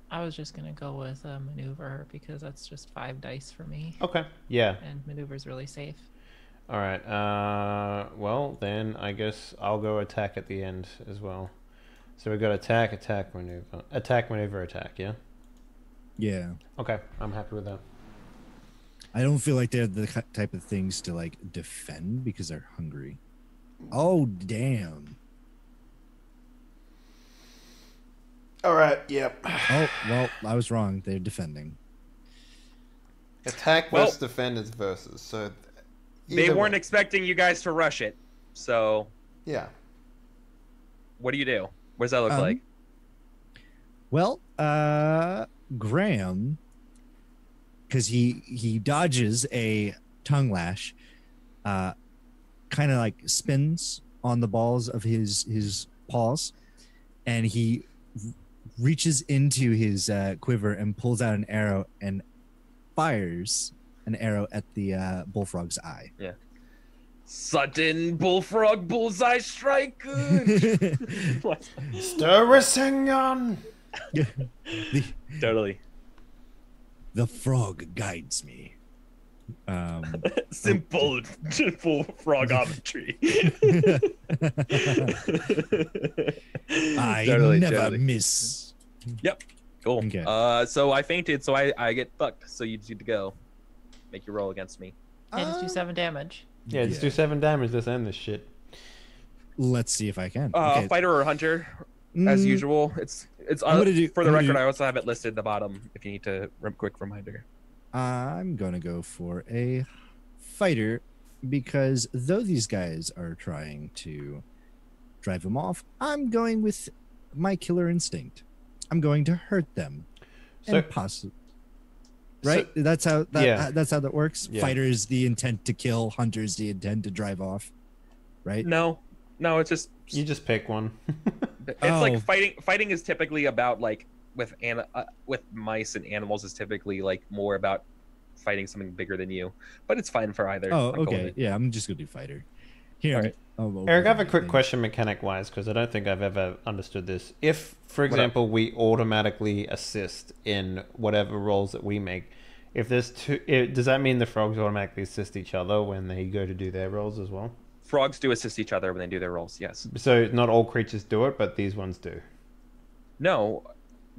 Speaker 4: I was just gonna go with a maneuver because that's just 5 dice for me,
Speaker 1: Okay. Yeah.
Speaker 4: and maneuver's really safe.
Speaker 1: All right. Well, then I guess I'll go attack at the end as well. So we got attack, maneuver, attack. Yeah.
Speaker 3: Yeah.
Speaker 1: Okay. I'm happy with that.
Speaker 3: I don't feel like they're the type of things to like defend because they're hungry. Oh damn.
Speaker 1: All right. Yep.
Speaker 3: Oh well, I was wrong. They're defending.
Speaker 1: Attack versus defend is versus. So
Speaker 2: they
Speaker 1: Either
Speaker 2: weren't
Speaker 1: way.
Speaker 2: expecting you guys to rush it. So
Speaker 1: Yeah.
Speaker 2: what do you do? What does that look like?
Speaker 3: Well, Graham, because he dodges a tongue lash, kind of like spins on the balls of his paws, and he reaches into his quiver and pulls out an arrow and fires an arrow at the bullfrog's eye.
Speaker 2: Yeah. Sudden bullfrog bullseye strike. What?
Speaker 1: Stir-a-sing-on!
Speaker 2: Totally.
Speaker 3: The frog guides me.
Speaker 2: Simple frogometry.
Speaker 3: I
Speaker 2: Totally,
Speaker 3: never
Speaker 2: totally.
Speaker 3: miss.
Speaker 2: Yep. Cool.
Speaker 3: Okay.
Speaker 2: So I fainted, so I get fucked. So you need to go. Make your roll against me.
Speaker 4: Yeah, just do 7 damage.
Speaker 1: Yeah, just do 7 damage. Let's end this shit.
Speaker 3: Let's see if I can. Okay.
Speaker 2: Fighter or hunter, as
Speaker 3: Mm,
Speaker 2: usual. It's
Speaker 3: I'm gonna do-
Speaker 2: for the
Speaker 3: I'm gonna
Speaker 2: record.
Speaker 3: do-
Speaker 2: I also have it listed at the bottom if you need to quick reminder.
Speaker 3: I'm gonna go for a fighter because though these guys are trying to drive him off, I'm going with my killer instinct. I'm going to hurt them.
Speaker 1: So-
Speaker 3: And possibly. Right? That's how that works.
Speaker 1: Yeah.
Speaker 3: Fighter is the intent to kill, hunter is the intent to drive off. Right?
Speaker 2: No, it's just
Speaker 1: You just pick one.
Speaker 2: it's
Speaker 3: Oh.
Speaker 2: like fighting. Fighting is typically about like with mice and animals is typically like more about fighting something bigger than you. But it's fine for either.
Speaker 3: Oh,
Speaker 2: I'm cool with
Speaker 3: okay.
Speaker 2: it.
Speaker 3: Yeah, I'm just gonna do fighter. Here.
Speaker 2: All right.
Speaker 1: Eric, I have a quick question mechanic-wise, because I don't think I've ever understood this. If, for example, we automatically assist in whatever rolls that we make, if there's two, does that mean the frogs automatically assist each other when they go to do their rolls as well?
Speaker 2: Frogs do assist each other when they do their rolls. Yes.
Speaker 1: So not all creatures do it, but these ones do.
Speaker 2: No,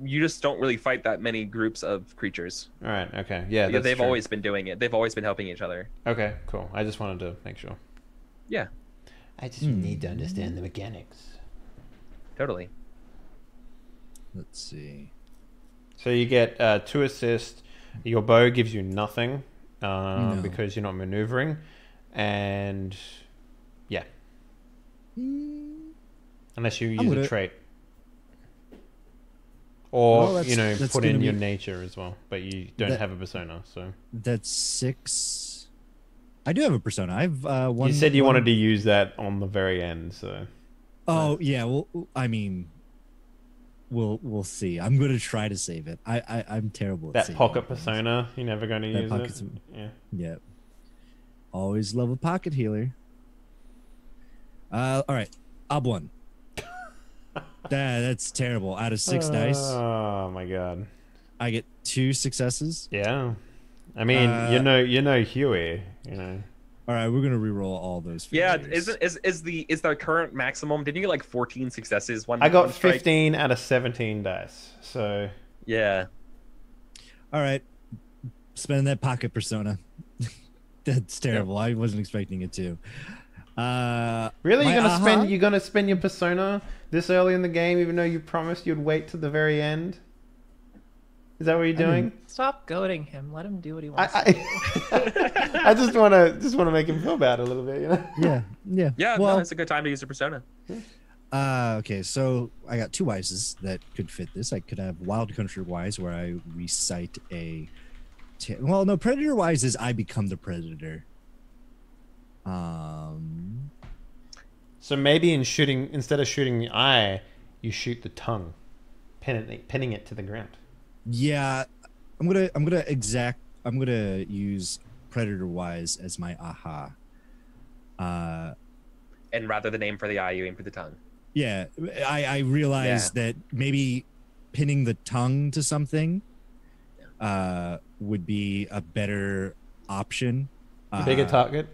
Speaker 2: you just don't really fight that many groups of creatures.
Speaker 1: All right. Okay. Yeah.
Speaker 2: Yeah,
Speaker 1: That's
Speaker 2: they've
Speaker 1: true.
Speaker 2: always been doing it. They've always been helping each other.
Speaker 1: Okay. Cool. I just wanted to make sure.
Speaker 2: Yeah,
Speaker 1: I just need to understand the mechanics.
Speaker 2: totally.
Speaker 3: Let's see.
Speaker 1: So you get 2 assists. Your bow gives you nothing
Speaker 3: No.
Speaker 1: because you're not maneuvering, and yeah, unless you use a trait, or
Speaker 3: Well, that's
Speaker 1: put
Speaker 3: gonna
Speaker 1: in your
Speaker 3: be-
Speaker 1: nature as well. But you don't
Speaker 3: That-
Speaker 1: have a persona, so
Speaker 3: That's 6. I do have a persona. I've one.
Speaker 1: you said you
Speaker 3: one-
Speaker 1: wanted to use that on the very end. So
Speaker 3: Oh yeah. Well, I mean, we'll see. I'm gonna try to save it. I'm terrible at
Speaker 1: that
Speaker 3: saving
Speaker 1: pocket
Speaker 3: things.
Speaker 1: persona, you're never going to
Speaker 3: That
Speaker 1: use
Speaker 3: pocket's-
Speaker 1: it. Yeah.
Speaker 3: Yeah. Always love a pocket healer. All right. Ob one. That's terrible. Out of 6 dice,
Speaker 1: Oh my god.
Speaker 3: I get 2 successes.
Speaker 1: Yeah. I mean, you know Huey. You know.
Speaker 3: All right, we're gonna re-roll all those.
Speaker 2: Yeah,
Speaker 3: failures.
Speaker 2: is the current maximum? Didn't you get like 14 successes?
Speaker 1: I got
Speaker 2: one strike?
Speaker 1: 15 out of 17 dice. So
Speaker 2: Yeah.
Speaker 3: All right. Spending that pocket persona. That's terrible. I wasn't expecting it to.
Speaker 1: really,
Speaker 3: my
Speaker 1: you're gonna spend your persona this early in the game, even though you promised you'd wait to the very end? Is that what you're doing?
Speaker 4: Stop goading him. Let him do what he wants.
Speaker 1: I just wanna make him feel bad a little bit, you know.
Speaker 3: Yeah.
Speaker 2: Yeah,
Speaker 3: Well,
Speaker 2: no, it's a good time to use a persona.
Speaker 3: okay, so I got 2 wises that could fit this. I could have Wild Country Wise, where I recite a. Well, no, Predator Wise is I become the predator.
Speaker 1: So maybe instead of shooting the eye, you shoot the tongue, pinning it to the ground.
Speaker 3: Yeah, I'm gonna use Predator Wise as my aha.
Speaker 2: And rather than aim for the eye, you aim for the tongue.
Speaker 3: Yeah, I realized that maybe pinning the tongue to something would be a better option.
Speaker 1: Bigger target,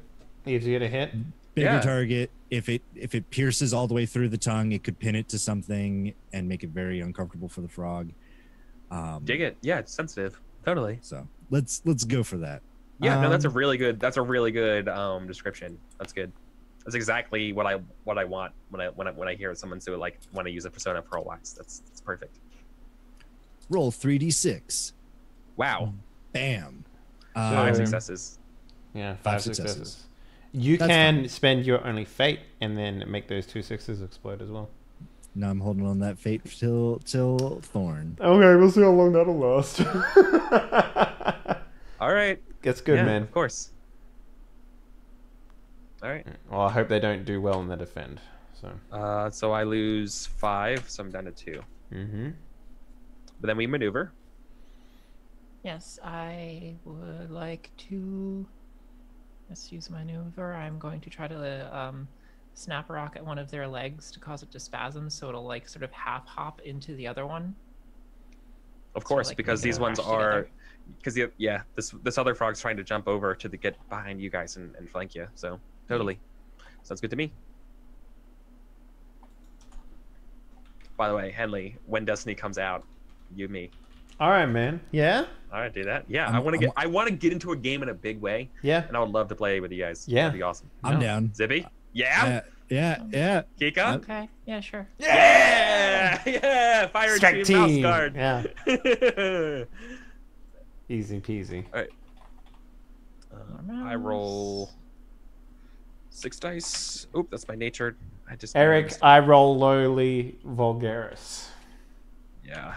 Speaker 1: easier to hit.
Speaker 3: Bigger
Speaker 2: Yeah.
Speaker 3: target. If it pierces all the way through the tongue, it could pin it to something and make it very uncomfortable for the frog.
Speaker 2: Dig it. Yeah, it's sensitive. Totally.
Speaker 3: So let's go for that.
Speaker 2: Yeah, no, that's a really good description. That's good. That's exactly what I want when I hear someone say like want to use a persona for a wise. That's perfect.
Speaker 3: Roll 3d6.
Speaker 2: Wow.
Speaker 3: Bam.
Speaker 2: 5
Speaker 1: So-
Speaker 2: successes.
Speaker 1: Yeah,
Speaker 3: 5
Speaker 1: 5 successes.
Speaker 3: successes.
Speaker 1: You
Speaker 3: That's
Speaker 1: can
Speaker 3: fine.
Speaker 1: spend your only fate and then make those 2 6s explode as well.
Speaker 3: No, I'm holding on that fate till Thorn.
Speaker 1: Okay, we'll see how long that'll last.
Speaker 2: All right.
Speaker 1: That's good,
Speaker 2: Yeah,
Speaker 1: man.
Speaker 2: Of course. All right.
Speaker 1: Well, I hope they don't do well in the defend.
Speaker 2: So I lose 5, so I'm down to 2.
Speaker 1: Mm-hmm.
Speaker 2: But then we maneuver.
Speaker 4: Yes, I would like to. Let's use maneuver. I'm going to try to snap a rock at one of their legs to cause it to spasm, so it'll like sort of half hop into the other one.
Speaker 2: Of course,
Speaker 4: like,
Speaker 2: because
Speaker 4: make it
Speaker 2: these ones
Speaker 4: crash
Speaker 2: are,
Speaker 4: together.
Speaker 2: because this other frog's trying to jump over to get behind you guys and flank you. So totally, sounds good to me. By the way, Henley, when Destiny comes out, you me.
Speaker 1: All right, man. Yeah.
Speaker 2: All right, do that. Yeah,
Speaker 3: I'm-
Speaker 2: I want to get into a game in a big way,
Speaker 1: Yeah.
Speaker 2: and I would love to play with you guys.
Speaker 1: Yeah.
Speaker 2: That'd be awesome.
Speaker 3: I'm
Speaker 1: No.
Speaker 3: down.
Speaker 2: Zippy, yeah,
Speaker 3: Yeah.
Speaker 2: Kika,
Speaker 4: Okay, yeah, sure.
Speaker 2: yeah, fire
Speaker 1: Strike
Speaker 2: team, mouse
Speaker 1: team.
Speaker 2: guard.
Speaker 1: Yeah. Easy peasy.
Speaker 2: I roll 6 dice. Oop, that's my nature. I just
Speaker 1: Eric, I roll lowly vulgaris.
Speaker 2: Yeah.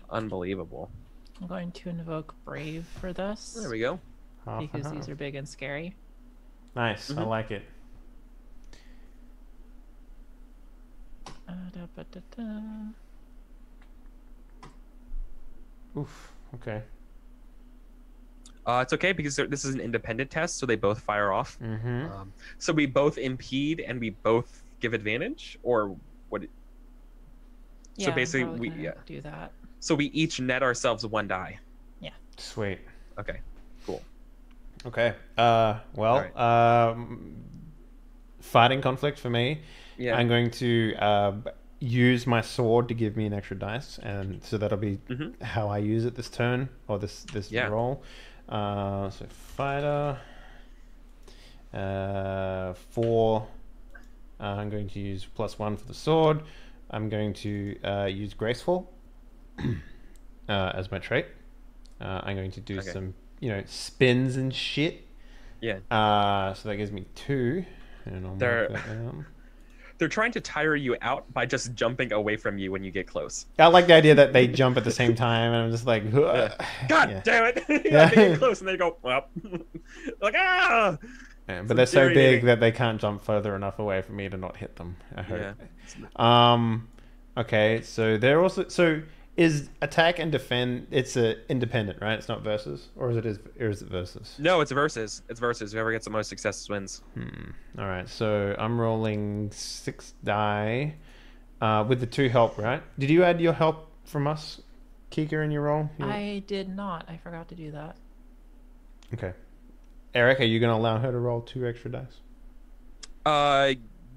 Speaker 2: Unbelievable.
Speaker 4: I'm going to invoke Brave for this
Speaker 2: There we go.
Speaker 1: Half and
Speaker 4: because
Speaker 1: half.
Speaker 4: these are big and scary.
Speaker 1: Nice. I
Speaker 2: Mhm.
Speaker 1: like it.
Speaker 4: Da-ba-da-da.
Speaker 1: Oof. Okay.
Speaker 2: It's okay because this is an independent test, so they both fire off.
Speaker 1: Mm-hmm.
Speaker 2: So we both impede and we both give advantage, or what?
Speaker 4: Yeah,
Speaker 2: So
Speaker 4: I'm
Speaker 2: basically,
Speaker 4: probably
Speaker 2: we
Speaker 4: gonna do that.
Speaker 2: So we each net ourselves 1 die.
Speaker 1: Sweet.
Speaker 2: Okay, cool.
Speaker 1: Okay. Well, fighting conflict for me.
Speaker 2: Yeah.
Speaker 1: I'm going to use my sword to give me an extra dice, and so that'll be
Speaker 2: Mhm.
Speaker 1: how I use it this turn or this
Speaker 2: Yeah.
Speaker 1: roll. So fighter. 4. I'm going to use +1 for the sword. I'm going to use graceful as my trait. I'm going to do some, spins and shit.
Speaker 2: Yeah.
Speaker 1: So that gives me 2. And I'll
Speaker 2: They're-
Speaker 1: mark that down.
Speaker 2: They're trying to tire you out by just jumping away from you when you get close.
Speaker 1: I like the idea that they jump at the same time, and I'm just like,
Speaker 2: God
Speaker 1: Yeah.
Speaker 2: damn it!
Speaker 1: Yeah.
Speaker 2: They get close and they go up. Like
Speaker 1: Yeah,
Speaker 2: ah. It's
Speaker 1: but they're so big
Speaker 2: infuriating.
Speaker 1: that they can't jump further enough away for me to not hit them. I hope.
Speaker 2: Yeah.
Speaker 1: Okay, so they're also is attack and defend. It's independent, right? It's not versus, or is it versus?
Speaker 2: No, it's versus. It's versus. Whoever gets the most successes wins.
Speaker 1: All right, so I'm rolling 6 die with the 2 help, right? Did you add your help from us, Kika, in your roll?
Speaker 4: I did not. I forgot to do that.
Speaker 1: Okay. Eric, are you going to allow her to roll 2 extra dice?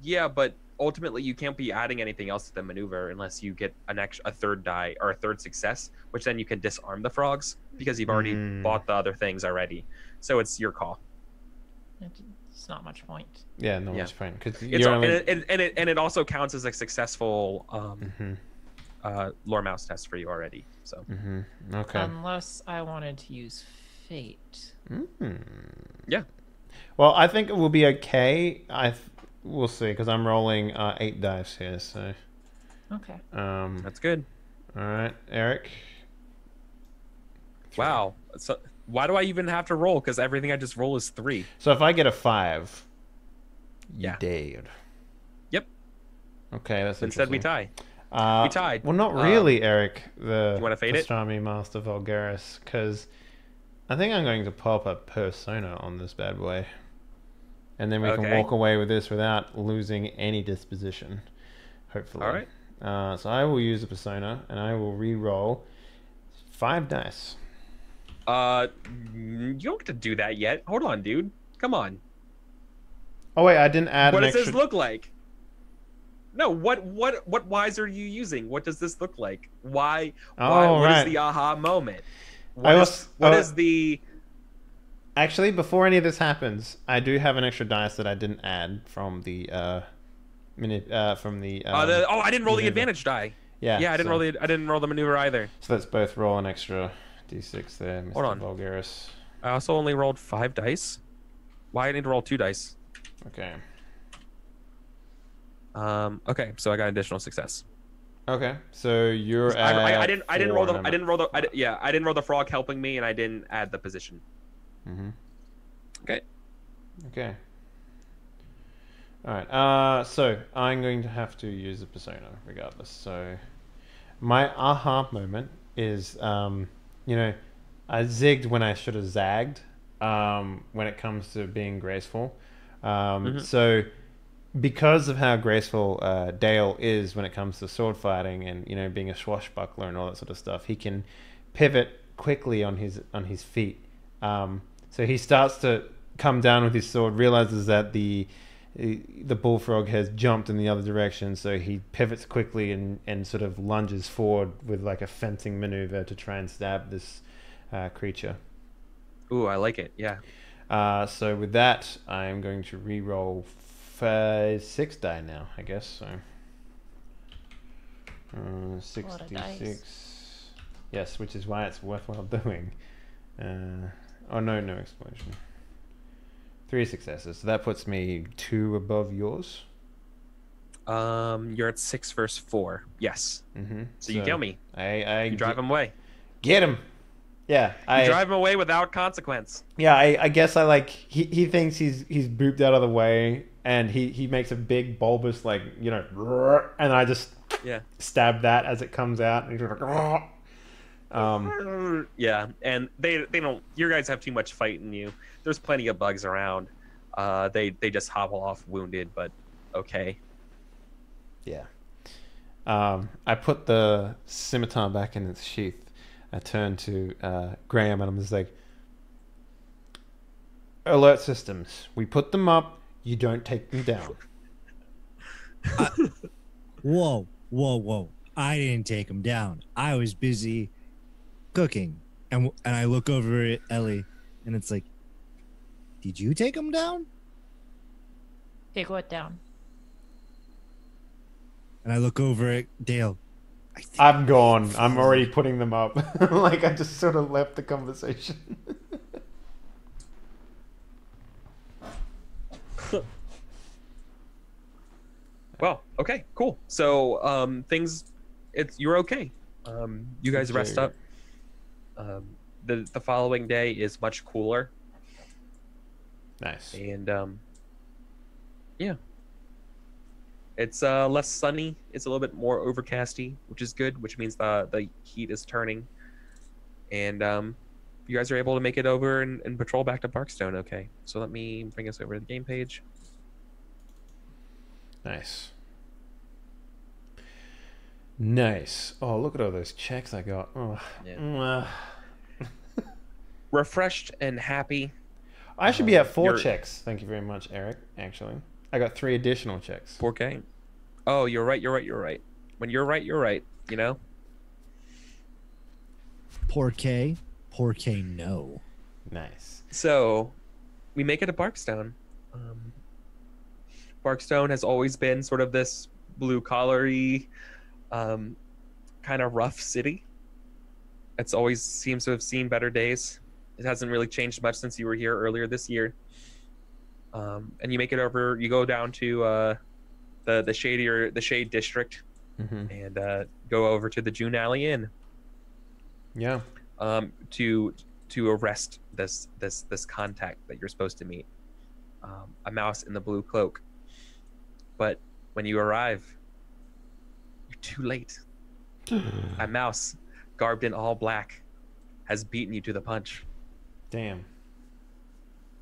Speaker 2: Yeah, but ultimately you can't be adding anything else to the maneuver unless you get a third die or a third success, which then you can disarm the frogs because you've already bought the other things already. So it's your call.
Speaker 4: It's not much point.
Speaker 1: Yeah, no,
Speaker 2: Yeah.
Speaker 1: it's fine because
Speaker 2: It's
Speaker 1: you're
Speaker 2: and,
Speaker 1: only.
Speaker 2: it also counts as a successful lore mouse test for you already. So
Speaker 1: Okay.
Speaker 4: Unless I wanted to use Fate.
Speaker 2: yeah,
Speaker 1: Well, I think it will be okay. We'll see because I'm rolling 8 dice here. So.
Speaker 4: Okay.
Speaker 2: that's good.
Speaker 1: All right, Eric.
Speaker 2: Wow. So why do I even have to roll? Because everything I just roll is 3.
Speaker 1: So if I get a 5, you
Speaker 2: Yeah.
Speaker 1: dead.
Speaker 2: Yep.
Speaker 1: Okay, that's
Speaker 2: Instead we
Speaker 1: interesting.
Speaker 2: tie. We tied.
Speaker 1: Well, not really, Eric. The
Speaker 2: You wanna fade it?
Speaker 1: Pastrami Master Vulgaris, because I think I'm going to pop a persona on this bad boy, and then we can
Speaker 2: Okay.
Speaker 1: walk away with this without losing any disposition. Hopefully.
Speaker 2: All right.
Speaker 1: So I will use a persona, and I will re-roll 5 dice.
Speaker 2: You don't get to do that yet. Hold on, dude. Come on.
Speaker 1: Oh wait, I didn't add
Speaker 2: What
Speaker 1: an
Speaker 2: does
Speaker 1: extra.
Speaker 2: this look like? No, what wise are you using? What does this look like? Why?
Speaker 1: Oh,
Speaker 2: What is
Speaker 1: right.
Speaker 2: the aha moment?
Speaker 1: I
Speaker 2: What
Speaker 1: was-
Speaker 2: is, what
Speaker 1: oh.
Speaker 2: is the?
Speaker 1: Actually, before any of this happens, I do have an extra dice that I didn't add from the
Speaker 2: I didn't roll the
Speaker 1: maneuver.
Speaker 2: advantage die.
Speaker 1: Yeah,
Speaker 2: Yeah, I didn't roll the maneuver either.
Speaker 1: So let's both roll an extra d6 there, Mr.
Speaker 2: Hold on.
Speaker 1: Vulgaris.
Speaker 2: I also only rolled 5 dice. Why I need to roll 2 dice?
Speaker 1: Okay.
Speaker 2: Okay, so I got additional success.
Speaker 1: Okay. So you're at
Speaker 2: I didn't roll the
Speaker 1: 4 and
Speaker 2: I
Speaker 1: I'm
Speaker 2: didn't
Speaker 1: at
Speaker 2: roll the
Speaker 1: 5.
Speaker 2: I didn't roll the frog helping me, and I didn't add the position.
Speaker 1: Mm-hmm.
Speaker 2: Okay.
Speaker 1: Okay. All right. So I'm going to have to use a persona regardless. So my aha moment is, you know, I zigged when I should have zagged. When it comes to being graceful. So because of how graceful Dale is when it comes to sword fighting and being a swashbuckler and all that sort of stuff, he can pivot quickly on his feet. So he starts to come down with his sword, realizes that the bullfrog has jumped in the other direction, so he pivots quickly and sort of lunges forward with like a fencing maneuver to try and stab this creature.
Speaker 2: Ooh, I like it. Yeah.
Speaker 1: So with that, I am going to re-roll 6 die now, I guess. So 66. Yes, which is why it's worthwhile doing. Oh no explosion. 3 successes. So that puts me 2 above yours.
Speaker 2: You're at 6 versus 4. Yes.
Speaker 1: Mm-hmm.
Speaker 2: So you kill me.
Speaker 1: You
Speaker 2: drive him away.
Speaker 1: Get him. Yeah,
Speaker 2: You drive him away without consequence.
Speaker 1: Yeah, I guess I like he thinks he's booped out of the way, and he makes a big bulbous and I just stab that as it comes out, and he's like
Speaker 2: yeah, and they don't. Your guys have too much fight in you. There's plenty of bugs around. They just hobble off wounded, but okay.
Speaker 1: Yeah. I put the scimitar back in its sheath. I turn to Graham and I'm just like, alert systems. We put them up. You don't take them down.
Speaker 3: Whoa. I didn't take them down. I was busy cooking. And I look over at Ellie and it's like, did you take them down?
Speaker 4: Take what down?
Speaker 3: And I look over at Dale.
Speaker 1: I'm gone. I'm already putting them up. Like I just sort of left the conversation.
Speaker 2: Well, okay, cool. So you're okay. You guys rest up. The following day is much cooler.
Speaker 1: Nice.
Speaker 2: And yeah. It's less sunny. It's a little bit more overcasty, which is good, which means the heat is turning. And you guys are able to make it over and patrol back to Barkstone. Okay, so let me bring us over to the game page.
Speaker 1: Nice. Oh, look at all those checks I got. Oh.
Speaker 2: Yeah. Refreshed and happy.
Speaker 1: I should be at 4 checks. Thank you very much, Eric, actually. I got 3 additional checks.
Speaker 2: 4K. Oh, you're right. When you're right, you know?
Speaker 3: Poor K, no.
Speaker 1: Nice.
Speaker 2: So, we make it to Barkstone. Barkstone has always been sort of this blue-collar-y, kind of rough city. It's always seems to have seen better days. It hasn't really changed much since you were here earlier this year. And you make it over. You go down to the Shade District, and go over to the June Alley Inn.
Speaker 1: Yeah.
Speaker 2: To arrest this contact that you're supposed to meet, a mouse in the blue cloak. But when you arrive, you're too late. A mouse, garbed in all black, has beaten you to the punch.
Speaker 1: Damn.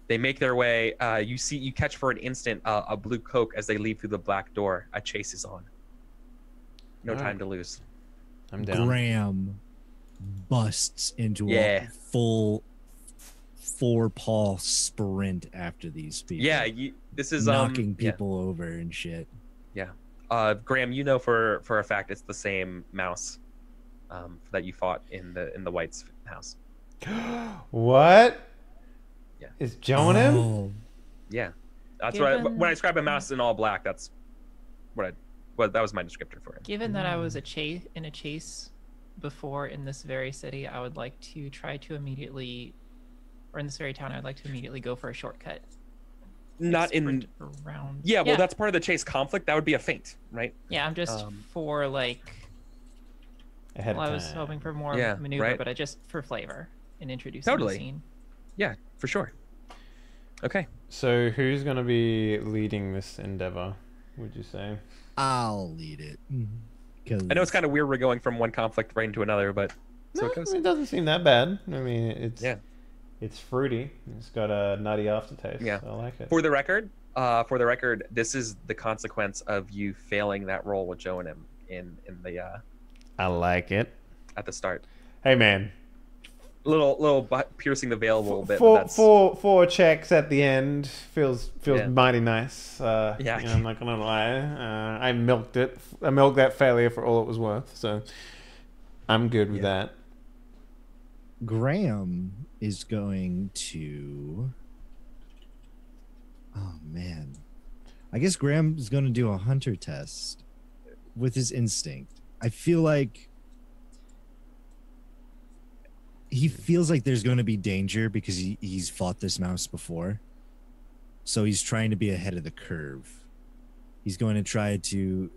Speaker 2: They make their way. You catch for an instant a blue cloak as they leave through the black door. A chase is on. No time to lose.
Speaker 1: I'm down.
Speaker 3: Graham busts into a full 4-paw sprint after these people.
Speaker 2: Yeah, this is
Speaker 3: knocking people over and shit.
Speaker 2: Yeah. Graham, you know for a fact it's the same mouse that you fought in the White's house.
Speaker 1: What?
Speaker 2: Yeah.
Speaker 1: Is Joe him?
Speaker 2: Yeah. That's when I describe a mouse in all black, that's that was my descriptor for it.
Speaker 4: Given that I was in a chase before in this very city, I would like to try to immediately, or in this very town, I'd like to immediately go for a shortcut
Speaker 2: Not in.
Speaker 4: sprint around.
Speaker 2: Yeah, well, that's part of the chase conflict. That would be a feint, right?
Speaker 4: Yeah, I'm just for like.
Speaker 1: Ahead
Speaker 4: Well,
Speaker 1: of
Speaker 4: I was
Speaker 1: time.
Speaker 4: hoping for more
Speaker 2: Yeah,
Speaker 4: maneuver,
Speaker 2: right.
Speaker 4: but I just for flavor and introducing
Speaker 2: Totally.
Speaker 4: the scene.
Speaker 2: Yeah, for sure. Okay.
Speaker 1: So who's going to be leading this endeavor, would you say?
Speaker 3: I'll lead it. Because
Speaker 2: I know it's kind of weird we're going from one conflict right into another, but so it goes.
Speaker 1: It doesn't seem that bad. I mean,
Speaker 2: Yeah.
Speaker 1: it's fruity. It's got a nutty aftertaste.
Speaker 2: Yeah.
Speaker 1: I like it.
Speaker 2: For the record, this is the consequence of you failing that roll with Joe and him in the
Speaker 1: I like it.
Speaker 2: at the start.
Speaker 1: Hey, man.
Speaker 2: Little piercing the veil a little bit. But that's,
Speaker 1: Four checks at the end feels
Speaker 2: Yeah.
Speaker 1: mighty nice.
Speaker 2: Yeah.
Speaker 1: You know, I'm not gonna lie. I milked it. I milked that failure for all it was worth. So I'm good with that.
Speaker 3: Graham is going to. Oh man, I guess Graham is going to do a hunter test with his instinct. I feel like he feels like there's going to be danger because he's fought this mouse before, so he's trying to be ahead of the curve. He's going to try to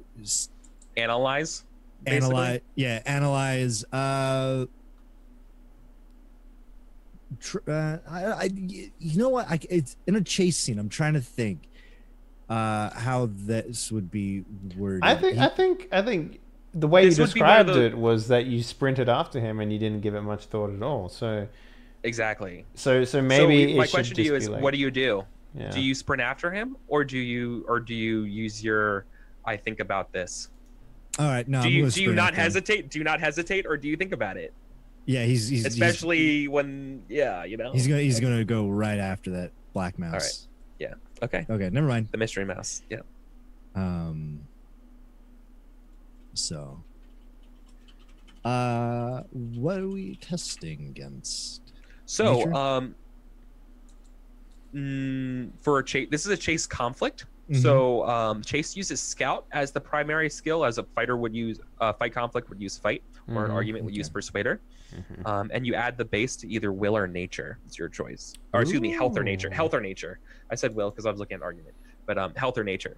Speaker 2: analyze. Basically.
Speaker 3: analyze. You know what? It's in a chase scene. I'm trying to think how this would be worded.
Speaker 1: I think the way you
Speaker 2: This would be one of
Speaker 1: described
Speaker 2: the-
Speaker 1: it was that you sprinted after him and you didn't give it much thought at all. So
Speaker 2: Exactly.
Speaker 1: so maybe
Speaker 2: my
Speaker 1: it should
Speaker 2: question to you
Speaker 1: just
Speaker 2: is,
Speaker 1: be like,
Speaker 2: what do you do?
Speaker 1: yeah.
Speaker 2: Do you sprint after him, or do you use your I think about this?
Speaker 3: All right, no.
Speaker 2: Do
Speaker 3: I'm
Speaker 2: you
Speaker 3: gonna
Speaker 2: do you
Speaker 3: sprint
Speaker 2: not
Speaker 3: after him.
Speaker 2: hesitate? Do you not hesitate, or do you think about it?
Speaker 3: Yeah, he's
Speaker 2: Especially when you know.
Speaker 3: he's gonna go right after that black mouse.
Speaker 2: right. Okay.
Speaker 3: Okay, never mind.
Speaker 2: The mystery mouse. Yeah.
Speaker 3: So, what are we testing against?
Speaker 2: So,
Speaker 3: Nature?
Speaker 2: for a chase, this is a chase conflict.
Speaker 3: Mhm.
Speaker 2: So, chase uses scout as the primary skill, as a fighter would use. Fight conflict would use fight, or an
Speaker 1: Mhm.
Speaker 2: argument would use persuader.
Speaker 1: Mhm.
Speaker 2: And you add the base to either will or nature. It's your choice. Or excuse me, health or nature.
Speaker 1: Ooh.
Speaker 2: Health or nature. I said will because I was looking at argument, but health or nature.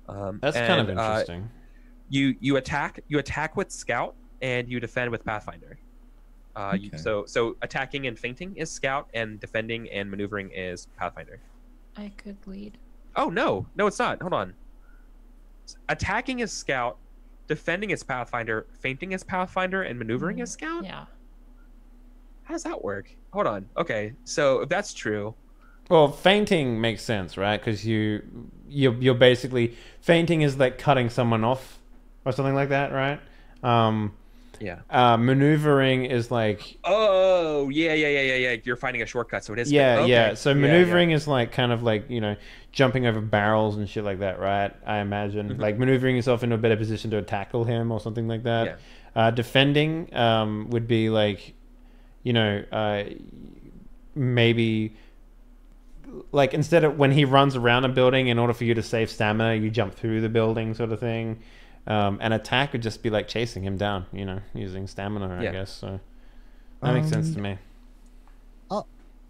Speaker 1: That's kind of interesting.
Speaker 2: You attack with scout and you defend with pathfinder.
Speaker 3: Okay.
Speaker 2: So attacking and feinting is scout, and defending and maneuvering is pathfinder.
Speaker 4: I could lead.
Speaker 2: Oh no, it's not. Hold on. Attacking is scout, defending is pathfinder, feinting is pathfinder, and maneuvering is scout.
Speaker 4: Yeah.
Speaker 2: How does that work? Hold on. Okay, so if that's true,
Speaker 1: Well, fainting makes sense, right? Because you're basically fainting is like cutting someone off or something like that, right?
Speaker 2: yeah.
Speaker 1: Maneuvering is like
Speaker 2: Oh yeah. You're finding a shortcut, so it is.
Speaker 1: yeah.
Speaker 2: Okay.
Speaker 1: So maneuvering is like kind of like jumping over barrels and shit like that, right? I imagine
Speaker 2: Mhm.
Speaker 1: like maneuvering yourself into a better position to tackle him or something like that. Defending would be like maybe like instead of when he runs around a building, in order for you to save stamina, you jump through the building, sort of thing. An attack would just be like chasing him down, using stamina, I guess. So that makes sense to me.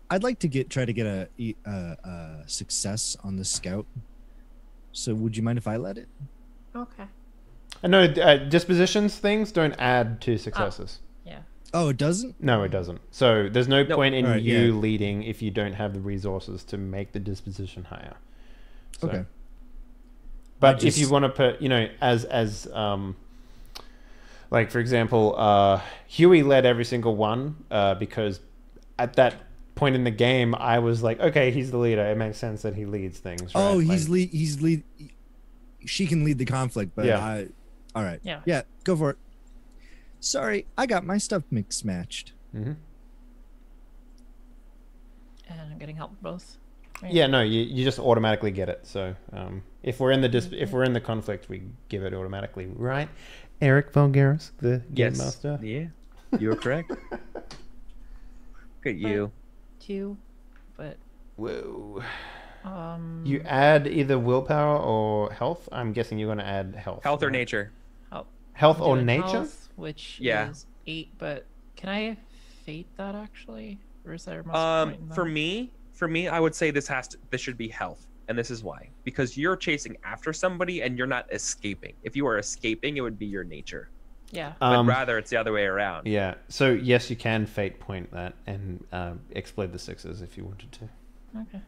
Speaker 3: I'd like to try to get a success on the scout. So would you mind if I let it?
Speaker 4: Okay.
Speaker 1: I know dispositions things don't add to successes.
Speaker 4: Yeah.
Speaker 3: Oh, it doesn't?
Speaker 1: No, it doesn't. So there's no point in
Speaker 3: Alright,
Speaker 1: you
Speaker 3: yeah.
Speaker 1: leading if you don't have the resources to make the disposition higher. So,
Speaker 3: Okay.
Speaker 1: But
Speaker 3: I
Speaker 1: if you
Speaker 3: just-
Speaker 1: want to put, as like for example, Huey led every single one because at that point in the game, I was like, okay, he's the leader. It makes sense that he leads things. Right?
Speaker 3: Oh,
Speaker 1: Like,
Speaker 3: he's lead. She can lead the conflict, but
Speaker 1: Yeah.
Speaker 3: all right.
Speaker 4: Yeah.
Speaker 3: Yeah, go for it. Sorry, I got my stuff mixed matched.
Speaker 1: mhm.
Speaker 4: And I'm getting help with both. Right?
Speaker 1: Yeah, no, you just automatically get it. So if we're in the if we're in the conflict, we give it automatically, right? Eric Vulgaris, the game
Speaker 2: Yes.
Speaker 1: master.
Speaker 2: Yeah. You are correct. Look at you.
Speaker 4: 2, but
Speaker 1: Whoa.
Speaker 4: um.
Speaker 1: You add either willpower or health. I'm guessing you're going to add health.
Speaker 2: Health or
Speaker 1: right?
Speaker 2: nature.
Speaker 4: help.
Speaker 1: Health
Speaker 4: I'm
Speaker 1: or
Speaker 4: doing
Speaker 1: nature?
Speaker 4: health, which
Speaker 2: Yeah.
Speaker 4: is 8, but can I fate that actually, or is there much point in
Speaker 2: For
Speaker 4: that?
Speaker 2: me, I would say this should be health. and this is why. Because you're chasing after somebody and you're not escaping. If you were escaping, it would be your nature.
Speaker 4: Yeah.
Speaker 2: But rather, it's the other way around.
Speaker 1: Yeah. So yes, you can fate point that and explode the sixes if you wanted to.
Speaker 4: Okay.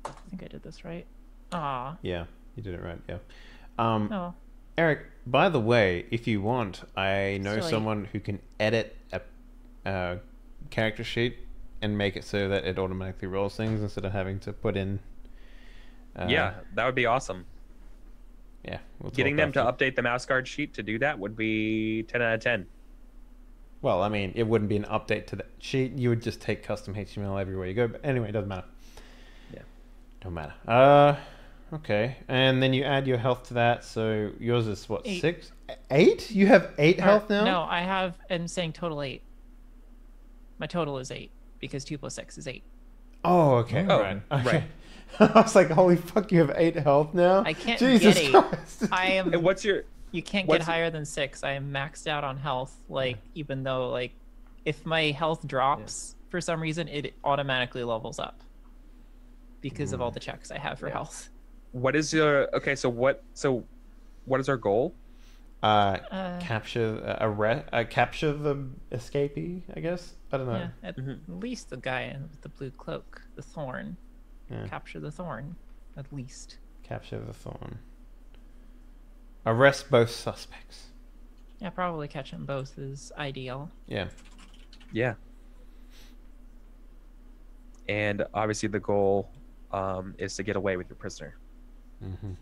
Speaker 4: I think I did this right. Ah.
Speaker 1: Yeah, you did it right. Yeah.
Speaker 4: Oh.
Speaker 1: Eric, by the way, if you want, I know
Speaker 4: Silly.
Speaker 1: someone who can edit a character sheet and make it so that it automatically rolls things instead of having to put in.
Speaker 2: Yeah, that would be awesome.
Speaker 1: Yeah, we'll
Speaker 2: Getting
Speaker 1: talk
Speaker 2: them to
Speaker 1: after.
Speaker 2: update the mouse guard sheet to do that would be 10 out of 10.
Speaker 1: Well, I mean, it wouldn't be an update to the sheet. You would just take custom HTML everywhere you go. But anyway, it doesn't matter.
Speaker 2: Yeah.
Speaker 1: Don't matter. Okay. And then you add your health to that. So yours is what,
Speaker 4: 8.
Speaker 1: 6? 8? You have 8 health now?
Speaker 4: No, I have. I'm saying total 8. My total is 8 because 2 plus 6 is 8.
Speaker 1: Oh, okay.
Speaker 2: Oh,
Speaker 1: right. Okay.
Speaker 2: right.
Speaker 1: I was like, holy fuck, you have 8 health now?
Speaker 4: I can't
Speaker 1: Jesus
Speaker 4: get 8.
Speaker 1: Christ.
Speaker 4: I am.
Speaker 2: And what's your...
Speaker 4: You can't
Speaker 2: what's-
Speaker 4: get higher than 6. I am maxed out on health. Like, even though, like, if my health drops for some reason, it automatically levels up because of all the checks I have for health.
Speaker 2: What is your... Okay, so what is our goal?
Speaker 1: Capture capture the escapee, I guess. I don't know.
Speaker 4: Yeah, at least the guy with the blue cloak, the thorn.
Speaker 1: Yeah.
Speaker 4: Capture the thorn, at least.
Speaker 1: Capture the thorn. Arrest both suspects.
Speaker 4: Yeah, probably catch them both is ideal.
Speaker 1: Yeah.
Speaker 2: Yeah. And obviously the goal is to get away with your prisoner.
Speaker 1: Mm-hmm.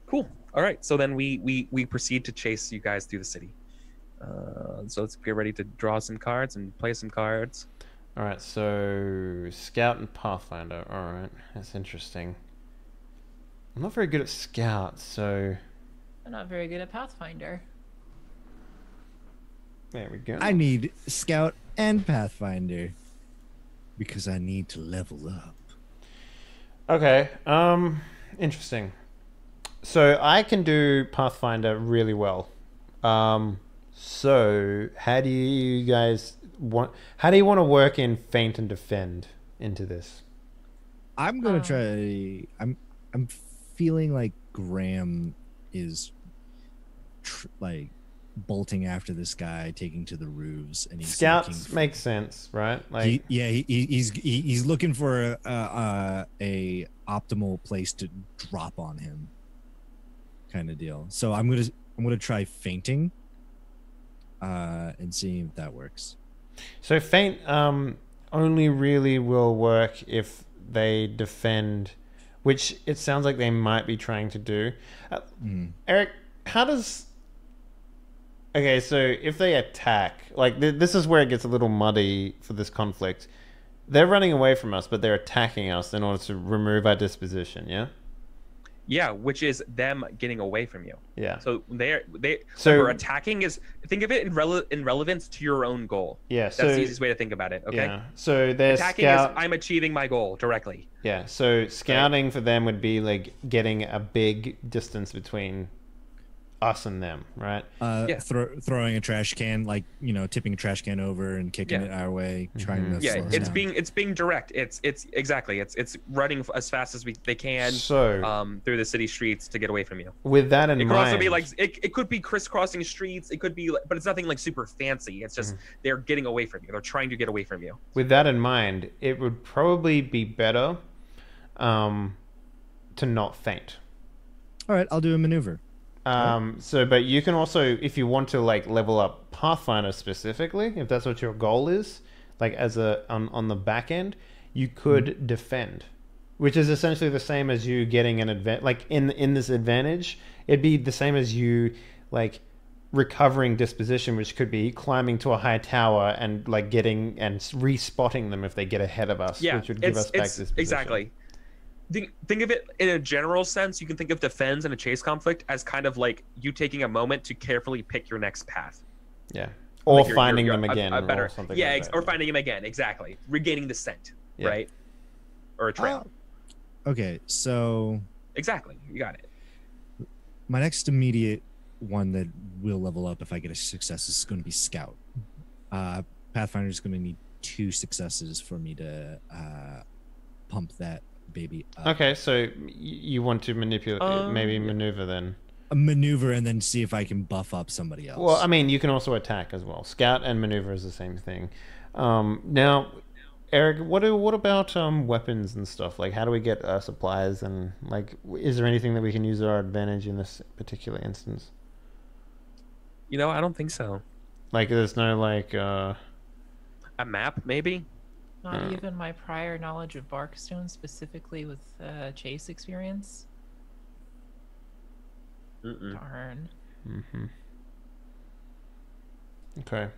Speaker 2: Cool. All right. So then we proceed to chase you guys through the city. So let's get ready to draw some cards and play some cards.
Speaker 1: All right. So Scout and Pathfinder. All right. That's interesting. I'm not very good at Scout, so
Speaker 4: I'm not very good at Pathfinder.
Speaker 1: there we go.
Speaker 3: I need Scout and Pathfinder because I need to level up.
Speaker 1: Okay. Interesting. So I can do Pathfinder really well. So how do you guys want? How do you want to work in feint and defend into this?
Speaker 3: I'm gonna try. I'm feeling like Graham is like bolting after this guy, taking to the roofs, and he's looking
Speaker 1: Scouts
Speaker 3: for-
Speaker 1: make sense, right? Like
Speaker 3: he's looking for a optimal place to drop on him, kind of deal. So I'm gonna try fainting, and see if that works.
Speaker 1: so feint only really will work if they defend, which it sounds like they might be trying to do. Eric, how does... Okay, so if they attack, like this is where it gets a little muddy for this conflict. They're running away from us, but they're attacking us in order to remove our disposition, yeah?
Speaker 2: Yeah, which is them getting away from you.
Speaker 1: Yeah.
Speaker 2: So
Speaker 1: So-
Speaker 2: remember, attacking is, think of it in relevance to your own goal.
Speaker 1: Yeah,
Speaker 2: That's
Speaker 1: so...
Speaker 2: the easiest way to think about it. Okay.
Speaker 1: Yeah, so they're
Speaker 2: Attacking is I'm achieving my goal directly.
Speaker 1: Yeah, so scouting for them would be like getting a big distance between us and them, right?
Speaker 2: Yeah.
Speaker 3: Throwing a trash can, like, tipping a trash can over and kicking
Speaker 2: Yeah.
Speaker 3: it our way, trying to
Speaker 2: Yeah,
Speaker 3: slow us down.
Speaker 2: it's being direct. It's exactly it's running as fast as they can
Speaker 1: So
Speaker 2: through the city streets to get away from you.
Speaker 1: with that in
Speaker 2: It could
Speaker 1: mind,
Speaker 2: also be like it could be crisscrossing streets. It could be, but it's nothing like super fancy. It's just they're getting away from you. They're trying to get away from you.
Speaker 1: with that in mind, it would probably be better to not faint.
Speaker 3: All right, I'll do a maneuver.
Speaker 1: So, but you can also, if you want to like level up Pathfinder specifically, if that's what your goal is, like as on the back end, you could defend, which is essentially the same as you getting an advantage. Like in this advantage, it'd be the same as you like recovering disposition, which could be climbing to a high tower and like getting and respotting them if they get ahead of us,
Speaker 2: Yeah,
Speaker 1: which would give us back disposition.
Speaker 2: exactly. Think of it in a general sense. You can think of defense and a chase conflict as kind of like you taking a moment to carefully pick your next path.
Speaker 1: Yeah. Or
Speaker 2: Like
Speaker 1: finding
Speaker 2: you're
Speaker 1: them again,
Speaker 2: a better,
Speaker 1: or something
Speaker 2: yeah,
Speaker 1: like that.
Speaker 2: or finding them again. Exactly, regaining the scent,
Speaker 1: Yeah.
Speaker 2: right? Or a trail.
Speaker 3: Okay, so
Speaker 2: Exactly, you got it.
Speaker 3: my next immediate one that will level up if I get a success is going to be Scout. Pathfinder is going to need 2 successes for me to pump that baby up.
Speaker 1: Okay, so you want to manipulate, maybe maneuver then.
Speaker 3: A maneuver and then see if I can buff up somebody else.
Speaker 1: Well, I mean, you can also attack as well. Scout and maneuver is the same thing. Now, Eric, what about weapons and stuff? Like, how do we get supplies, and like, is there anything that we can use to our advantage in this particular instance?
Speaker 2: I don't think so.
Speaker 1: Like, there's no like
Speaker 2: A map, maybe?
Speaker 4: Not even my prior knowledge of Barkstone, specifically with chase experience. Darn.
Speaker 1: Mm-hmm. Okay.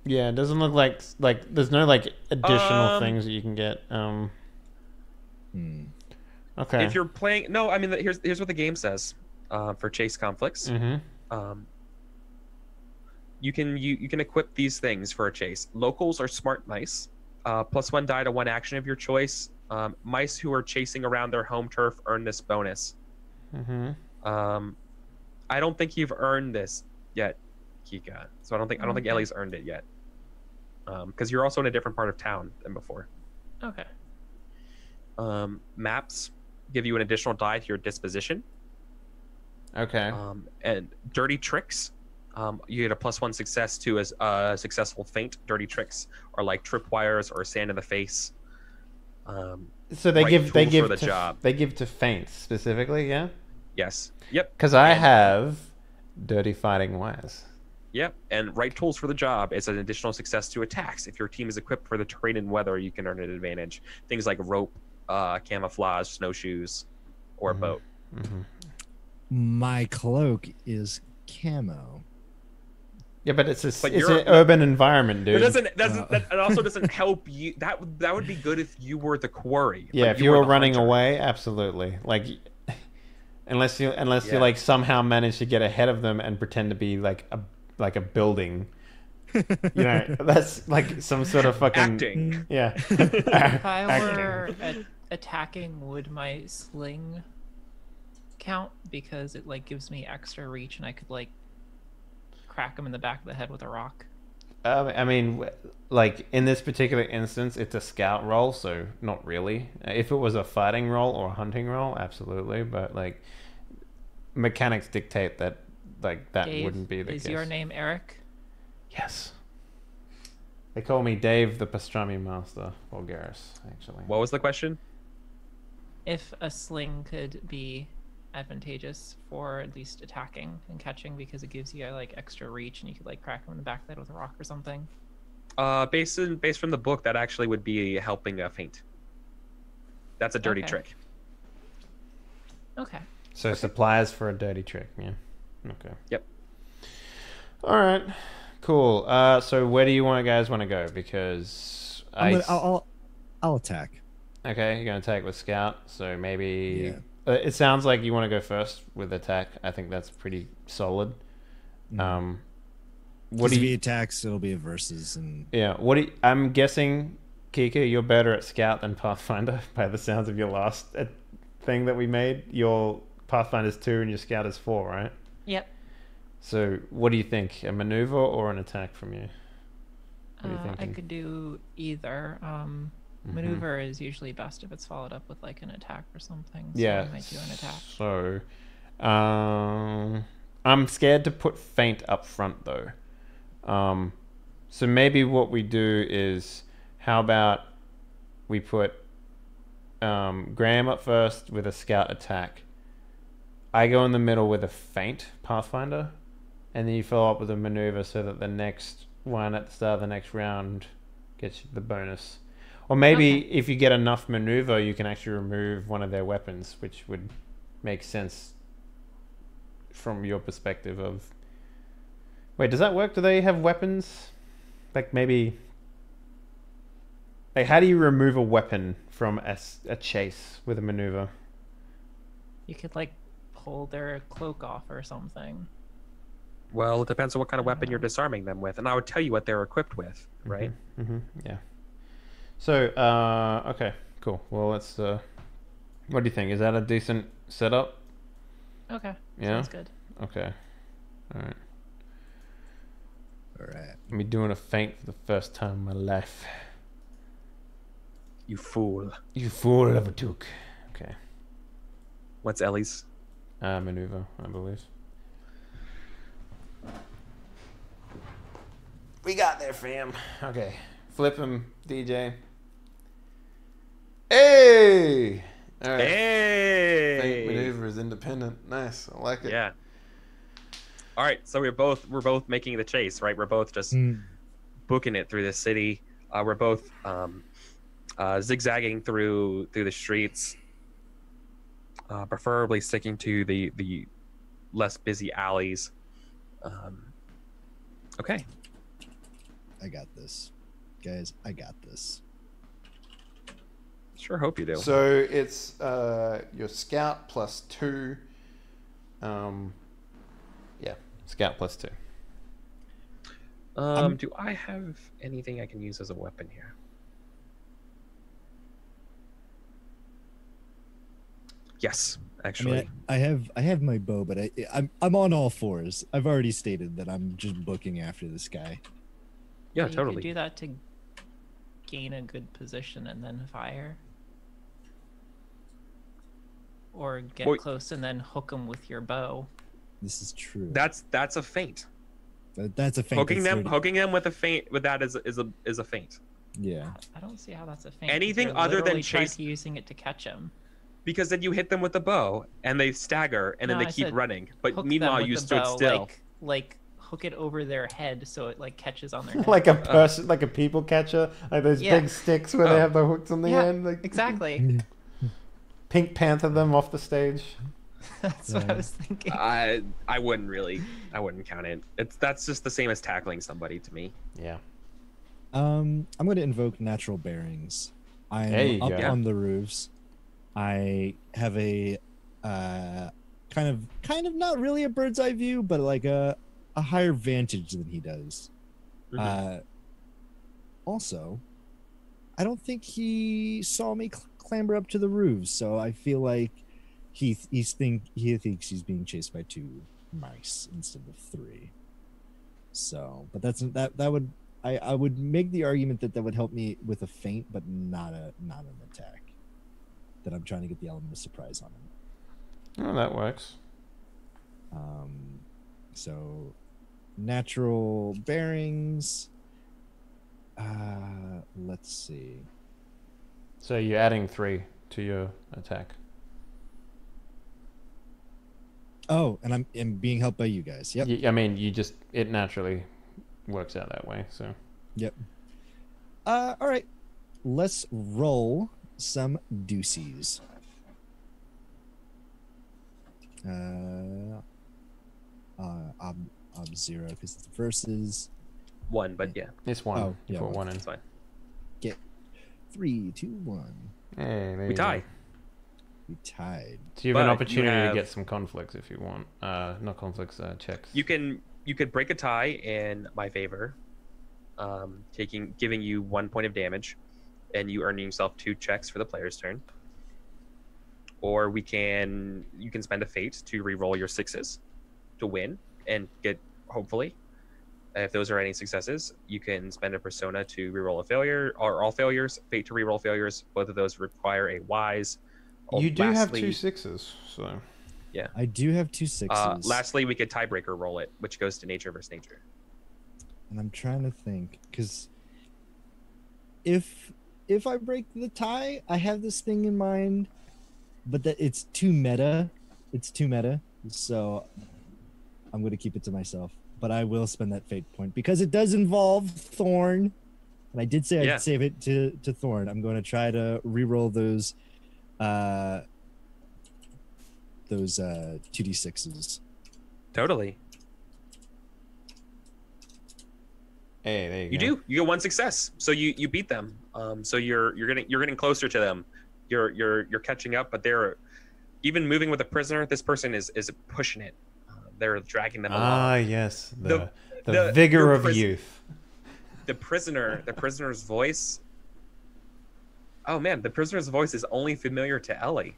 Speaker 1: Yeah, it doesn't look like there's no like additional things that you can get. Okay.
Speaker 2: If you're playing, no, I mean, here's what the game says for chase conflicts. You can equip these things for a chase. Locals are smart mice, +1 die to 1 action of your choice. Mice who are chasing around their home turf earn this bonus. I don't think you've earned this yet, Kika. So I don't think Ellie's earned it yet. Because you're also in a different part of town than before.
Speaker 4: Okay.
Speaker 2: Maps give you an additional die to your disposition.
Speaker 1: Okay.
Speaker 2: And dirty tricks, you get a +1 success to as a successful feint. Dirty tricks are like tripwires or sand in the face.
Speaker 1: So they give
Speaker 2: for the job.
Speaker 1: They give to feints specifically, yeah.
Speaker 2: Yes. Yep.
Speaker 1: Because I have dirty fighting wires.
Speaker 2: Yep. And right tools for the job is an additional success to attacks. If your team is equipped for the terrain and weather, you can earn an advantage. Things like rope, camouflage, snowshoes, or a boat.
Speaker 3: My cloak is camo.
Speaker 1: Yeah, but it's an urban environment, dude.
Speaker 2: It also doesn't help you. That would be good if you were the quarry.
Speaker 1: Yeah, if you were running away, absolutely. Like, unless you like somehow manage to get ahead of them and pretend to be like a building. That's like some sort of fucking
Speaker 2: acting.
Speaker 1: Yeah.
Speaker 4: If I were attacking, would my sling count? Because it like gives me extra reach, and I could like crack him in the back of the head with a rock.
Speaker 1: I mean, like in this particular instance, it's a scout roll, so not really. If it was a fighting roll or a hunting roll, absolutely. But like mechanics dictate that like that
Speaker 4: Dave,
Speaker 1: wouldn't be the case.
Speaker 4: Is your name Eric?
Speaker 1: Yes. They call me Dave the Pastrami Master, Vulgaris, actually.
Speaker 2: What was the question?
Speaker 4: If a sling could be advantageous for at least attacking and catching, because it gives you like extra reach and you could like crack him in the back of the head with a rock or something.
Speaker 2: Based from the book, that actually would be helping a feint. That's a dirty trick.
Speaker 4: Okay.
Speaker 1: So supplies for a dirty trick, yeah. Okay.
Speaker 2: Yep.
Speaker 1: All right. Cool. So where do you guys want to go? Because
Speaker 3: I'll attack.
Speaker 1: Okay, you're gonna attack with scout. So maybe it sounds like you want to go first with attack. I think that's pretty solid.
Speaker 3: What if he attacks? It'll be a versus, and
Speaker 1: I'm guessing, Kika, you're better at scout than Pathfinder by the sounds of your last thing that we made. Your Pathfinder's 2 and your scout is 4, right?
Speaker 4: Yep.
Speaker 1: So what do you think? A maneuver or an attack from you? What are you thinking?
Speaker 4: I could do either. Maneuver is usually best if it's followed up with like an attack or something. So I might do an attack.
Speaker 1: So I'm scared to put feint up front though. So maybe what we do is, how about we put Graham up first with a scout attack. I go in the middle with a feint Pathfinder, and then you follow up with a maneuver so that the next one at the start of the next round gets you the bonus. Or maybe if you get enough maneuver, you can actually remove one of their weapons, which would make sense from your perspective of... Wait, does that work? Do they have weapons? Like maybe... Like, how do you remove a weapon from a chase with a maneuver?
Speaker 4: You could like pull their cloak off or something.
Speaker 2: Well, it depends on what kind of weapon you're disarming them with, and I would tell you what they're equipped with, right?
Speaker 1: Yeah. So, okay, cool. Well, let's... what do you think? Is that a decent setup?
Speaker 4: Okay.
Speaker 1: Yeah?
Speaker 4: Sounds good.
Speaker 1: Okay. All right.
Speaker 3: All right.
Speaker 1: Me doing a feint for the first time in my life.
Speaker 2: You fool.
Speaker 1: You fool of a took. Okay.
Speaker 2: What's Ellie's?
Speaker 1: Maneuver, I believe. We got there, fam. Okay. Flip him, DJ. Hey! All right.
Speaker 2: Hey!
Speaker 1: Feint maneuver is independent. Nice. I like it.
Speaker 2: Yeah. All right, so we're both making the chase, right? We're both just booking it through the city. We're both zigzagging through the streets, preferably sticking to the less busy alleys. Okay.
Speaker 3: I got this, guys. I got this.
Speaker 2: Sure hope you do.
Speaker 1: So it's your scout plus 2. Yeah, scout plus 2.
Speaker 2: Do I have anything I can use as a weapon here? Yes, actually.
Speaker 3: I mean, I have my bow, but I'm on all fours. I've already stated that I'm just booking after this guy.
Speaker 2: Yeah,
Speaker 4: You
Speaker 2: totally.
Speaker 4: could do that to gain a good position and then fire. Or get
Speaker 2: Well,
Speaker 4: close and then hook them with your bow.
Speaker 3: This is true.
Speaker 2: That's a feint.
Speaker 3: That's a feint.
Speaker 2: Hooking
Speaker 3: that's
Speaker 2: them with a feint with that is a feint.
Speaker 3: Yeah.
Speaker 4: I don't see how that's a feint.
Speaker 2: Anything
Speaker 4: You're
Speaker 2: other than
Speaker 4: literally
Speaker 2: chase-
Speaker 4: using it to catch them.
Speaker 2: Because then you hit them with the bow and they stagger and then
Speaker 4: No,
Speaker 2: they
Speaker 4: I
Speaker 2: keep
Speaker 4: said
Speaker 2: running. But
Speaker 4: Hook them
Speaker 2: meanwhile,
Speaker 4: with
Speaker 2: you
Speaker 4: the
Speaker 2: stood
Speaker 4: bow,
Speaker 2: still.
Speaker 4: Like hook it over their head so it like catches on their head.
Speaker 1: Like a person, like a people catcher, like those
Speaker 4: Yeah.
Speaker 1: big sticks where they have the hooks on the
Speaker 4: Yeah,
Speaker 1: end. Like
Speaker 4: exactly.
Speaker 1: Pink Panther them off the stage.
Speaker 4: That's what I was thinking.
Speaker 2: I wouldn't count it. That's just the same as tackling somebody to me.
Speaker 1: Yeah.
Speaker 3: I'm going to invoke natural bearings.
Speaker 1: There you
Speaker 3: I'm up
Speaker 1: go.
Speaker 3: on the roofs. I have a kind of not really a bird's eye view, but like a higher vantage than he does.
Speaker 2: Mhm.
Speaker 3: Also, I don't think he saw me clamber up to the roofs, so I feel like he thinks he's being chased by 2 mice instead of 3. So, but that would I would make the argument that would help me with a feint, but not an attack. That I'm trying to get the element of surprise on him.
Speaker 1: Oh, that works.
Speaker 3: So natural bearings. Let's see.
Speaker 1: So you're adding 3 to your attack.
Speaker 3: Oh, and I'm being helped by you guys. Yep.
Speaker 1: I mean, it naturally works out that way. So.
Speaker 3: Yep. All right. Let's roll some deuces. I'm 0 because it's versus
Speaker 2: 1, but yeah,
Speaker 1: It's 1.
Speaker 3: Oh,
Speaker 1: You
Speaker 3: yeah,
Speaker 1: put
Speaker 3: one.
Speaker 1: 1 in.
Speaker 2: it's fine.
Speaker 3: 3, 2, 1.
Speaker 1: Hey, there
Speaker 2: We
Speaker 1: you
Speaker 2: tie.
Speaker 1: go.
Speaker 3: We tied.
Speaker 1: So you have an
Speaker 2: But you
Speaker 1: opportunity
Speaker 2: have-
Speaker 1: to get some conflicts if you want. Not conflicts, checks.
Speaker 2: You could break a tie in my favor, giving you 1 point of damage, and you earning yourself 2 checks for the player's turn. Or you can spend a fate to re-roll your 6s to win and get, hopefully, if those are any successes, you can spend a persona to re-roll a failure, or all failures, fate to re-roll failures. Both of those require a wise.
Speaker 1: You do have
Speaker 2: Lastly-
Speaker 1: 2 6s, so.
Speaker 3: I do have 2 6s.
Speaker 2: Lastly, we could tiebreaker roll it, which goes to nature versus nature.
Speaker 3: And I'm trying to think because if I break the tie, I have this thing in mind, but that it's too meta. It's too meta, so I'm going to keep it to myself. But I will spend that fate point because it does involve Thorn, and I did say
Speaker 2: Yeah.
Speaker 3: I'd save it to Thorn. I'm going to try to re-roll those 2d6s.
Speaker 2: Totally.
Speaker 1: Hey, there you
Speaker 2: You
Speaker 1: go.
Speaker 2: do. You get 1 success, so you beat them. So you're getting closer to them. You're catching up, but they're even moving with a prisoner. This person is pushing it. They're dragging them
Speaker 1: Ah,
Speaker 2: along.
Speaker 1: yes.
Speaker 2: The-
Speaker 1: The vigor
Speaker 2: your
Speaker 1: of
Speaker 2: pris-
Speaker 1: youth.
Speaker 2: The prisoner's voice. Oh man, the prisoner's voice is only familiar to Ellie.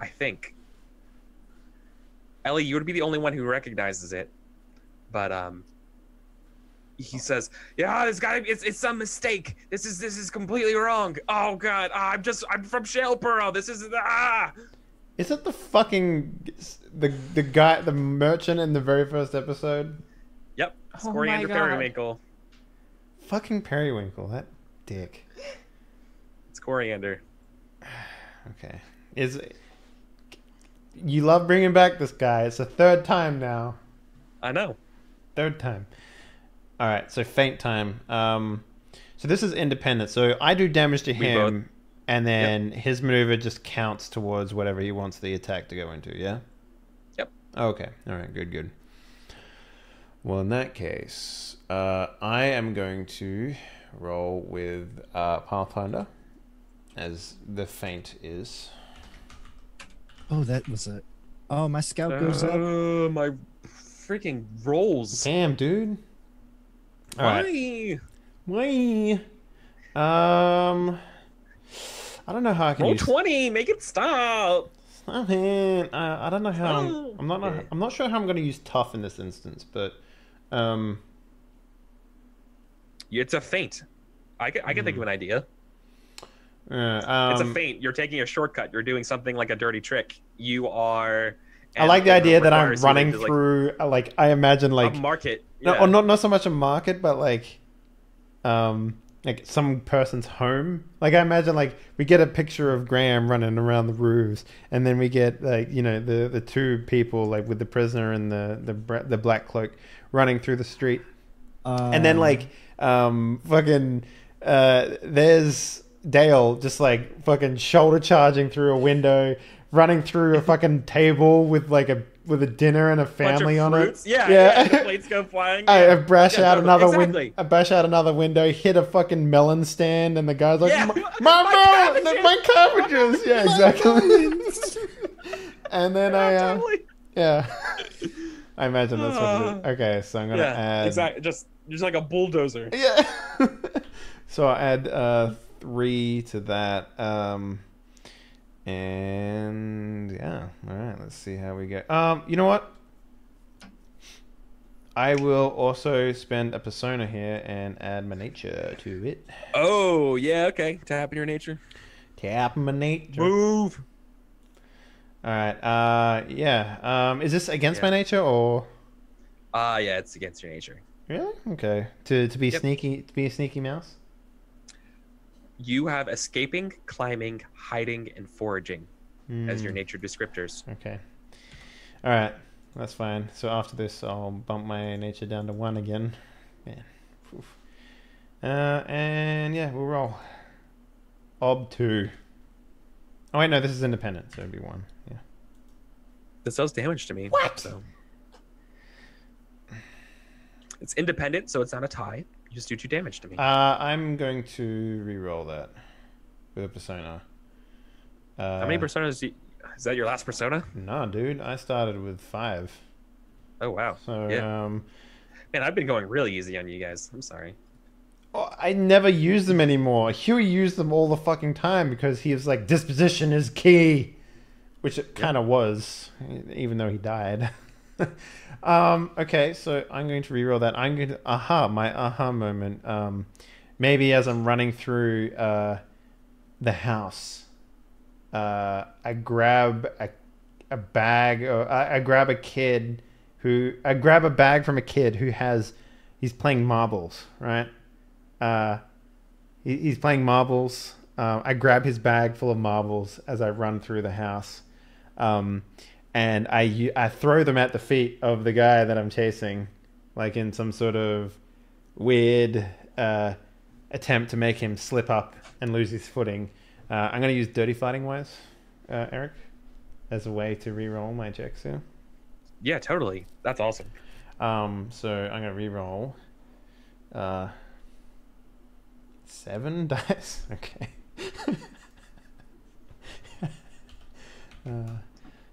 Speaker 2: I think. Ellie, you would be the only one who recognizes it. But he says, "Yeah, this guy, it's some mistake. This is completely wrong. Oh God, I'm from Shaleboro. This is
Speaker 1: Is it the fucking the guy, the merchant in the very first episode?
Speaker 2: Yep, it's
Speaker 4: Oh
Speaker 2: Coriander
Speaker 4: my God.
Speaker 2: Periwinkle.
Speaker 1: Fucking Periwinkle, that dick.
Speaker 2: It's Coriander.
Speaker 1: Okay. You love bringing back this guy. It's the third time now.
Speaker 2: I know.
Speaker 1: Third time. All right, so faint time. So this is independent. So I do damage to him, and then his maneuver just counts towards whatever he wants the attack to go into, yeah?
Speaker 2: Yep.
Speaker 1: Okay. All right, good. Well, in that case, I am going to roll with Pathfinder, as the feint is.
Speaker 3: Oh, that was a. Oh, my scout goes up.
Speaker 2: My freaking rolls.
Speaker 1: Damn, dude. All right.
Speaker 2: Why?
Speaker 1: Why? I don't know how I can
Speaker 2: Roll
Speaker 1: use
Speaker 2: 20. Make it stop.
Speaker 1: I don't know how.
Speaker 2: Oh, okay.
Speaker 1: I'm not sure how I'm going to use tough in this instance, but
Speaker 2: It's a feint. I can think of an idea.
Speaker 1: it's
Speaker 2: It's a feint. You're taking a shortcut. You're doing something like a dirty trick. You are.
Speaker 1: I like the
Speaker 2: and it
Speaker 1: idea that I'm
Speaker 2: requires you to
Speaker 1: running
Speaker 2: do,
Speaker 1: through. Like I imagine, like
Speaker 2: a market.
Speaker 1: no,
Speaker 2: Yeah.
Speaker 1: or not so much a market, but like some person's home. Like I imagine, like we get a picture of Graham running around the roofs, and then we get like the two people like with the prisoner and the black cloak running through the street, and then like fucking there's Dale just like fucking shoulder charging through a window, running through a fucking table with a dinner and a family on it.
Speaker 2: Yeah. The plates go flying.
Speaker 1: I bash out
Speaker 2: totally.
Speaker 1: another
Speaker 2: Exactly.
Speaker 1: window. I bash out another window, hit a fucking melon stand, and the guy's like,
Speaker 2: Yeah.
Speaker 1: my cabbages!" Yeah, exactly. And then
Speaker 2: Totally.
Speaker 1: yeah, I imagine that's what it is. Okay, so I'm gonna add
Speaker 2: exactly. Just like a bulldozer.
Speaker 1: Yeah. So I'll add 3 to that. And yeah, all right. Let's see how we go. You know what? I will also spend a persona here and add my nature to it.
Speaker 2: Oh yeah, okay. Tap in your nature.
Speaker 1: Tap my nature.
Speaker 2: Move.
Speaker 1: All right. Yeah. Is this against my nature or?
Speaker 2: Yeah, it's against your nature.
Speaker 1: Really? Okay. To be
Speaker 2: Yep.
Speaker 1: sneaky, to be a sneaky mouse.
Speaker 2: You have escaping, climbing, hiding, and foraging as your
Speaker 1: Hmm.
Speaker 2: nature descriptors.
Speaker 1: Okay. All right. That's fine. So after this, I'll bump my nature down to 1 again. Man. Oof. And yeah, we'll roll. Ob 2. Oh wait, no, this is independent, so it'd be 1. Yeah.
Speaker 2: This does damage to me.
Speaker 1: What?
Speaker 2: So. It's independent, so it's not a tie. You just do 2 damage to me.
Speaker 1: I'm going to re-roll that with a persona.
Speaker 2: How many personas is that your last persona?
Speaker 1: No, dude. I started with 5.
Speaker 2: Oh wow.
Speaker 1: So
Speaker 2: Yeah. Man, I've been going really easy on you guys. I'm sorry.
Speaker 1: I never use them anymore. Huey used them all the fucking time because he was like, disposition is key. Which it kind of was, even though he died. Okay, so I'm going to reroll that. I'm going to, my aha moment. Maybe as I'm running through the house, I grab a bag, or I grab a kid I grab a bag from a kid who he's playing marbles, right? He's playing marbles. I grab his bag full of marbles as I run through the house. And I throw them at the feet of the guy that I'm chasing, like in some sort of weird attempt to make him slip up and lose his footing. I'm going to use Dirty Fighting Wise, Eric, as a way to re-roll my checks here.
Speaker 2: Yeah, totally. That's awesome.
Speaker 1: So I'm going to re-roll 7 dice. Okay.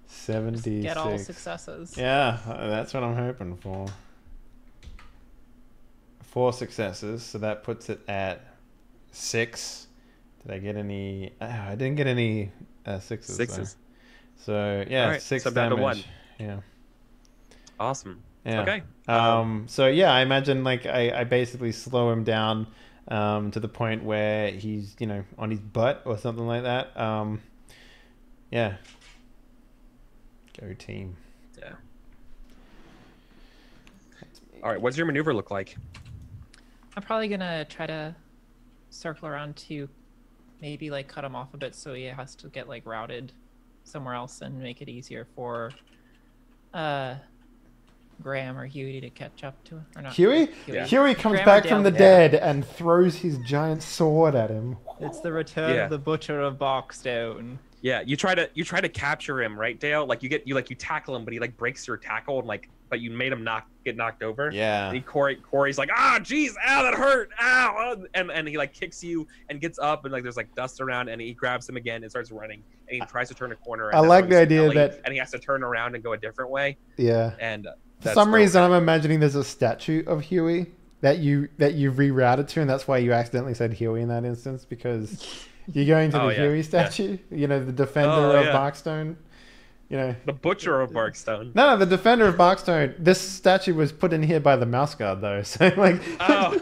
Speaker 1: 76.
Speaker 4: Get all successes.
Speaker 1: Yeah, that's what I'm hoping for. 4 successes, so that puts it at 6. Did I get any? I didn't get any 6s.
Speaker 2: Sixes.
Speaker 1: So yeah,
Speaker 2: All right,
Speaker 1: 6
Speaker 2: so down to
Speaker 1: damage.
Speaker 2: 1.
Speaker 1: Yeah.
Speaker 2: Awesome.
Speaker 1: Yeah.
Speaker 2: Okay.
Speaker 1: So yeah, I imagine like I basically slow him down to the point where he's, you know, on his butt or something like that. Yeah. Go team.
Speaker 2: Yeah. All right. What's your maneuver look like?
Speaker 4: I'm probably gonna try to circle around to maybe like cut him off a bit so he has to get like routed somewhere else and make it easier for Graham or Huey to catch up to him. Or not.
Speaker 1: Huey?
Speaker 2: Yeah.
Speaker 1: Huey comes
Speaker 4: Graham or
Speaker 1: back from the
Speaker 4: Dale.
Speaker 1: dead and throws his giant sword at him.
Speaker 4: It's the return
Speaker 2: Yeah.
Speaker 4: of the Butcher of Boxstone.
Speaker 2: Yeah, you try to capture him, right, Dale? Like you tackle him, but he like breaks your tackle and like, but you made him get knocked over.
Speaker 1: Yeah.
Speaker 2: And Corey's like, jeez, that hurt, and he like kicks you and gets up and like there's like dust around and he grabs him again and starts running and he tries to turn a corner. And
Speaker 1: I
Speaker 2: that's
Speaker 1: like
Speaker 2: when
Speaker 1: the
Speaker 2: he's
Speaker 1: idea
Speaker 2: smelly,
Speaker 1: that-
Speaker 2: and he has to turn around and go a different way.
Speaker 1: Yeah.
Speaker 2: And
Speaker 1: For
Speaker 2: that's
Speaker 1: some
Speaker 2: where
Speaker 1: reason,
Speaker 2: we're
Speaker 1: I'm imagining there's a statue of Huey that you rerouted to, and that's why you accidentally said Huey in that instance, because you're going to the
Speaker 2: Oh, yeah,
Speaker 1: Huey
Speaker 2: yeah.
Speaker 1: statue, you know, the defender
Speaker 2: Oh,
Speaker 1: of
Speaker 2: yeah.
Speaker 1: Barkstone. You know,
Speaker 2: the Butcher of Barkstone.
Speaker 1: no, the defender of Barkstone. This statue was put in here by the mouse guard, though. So like,
Speaker 4: God.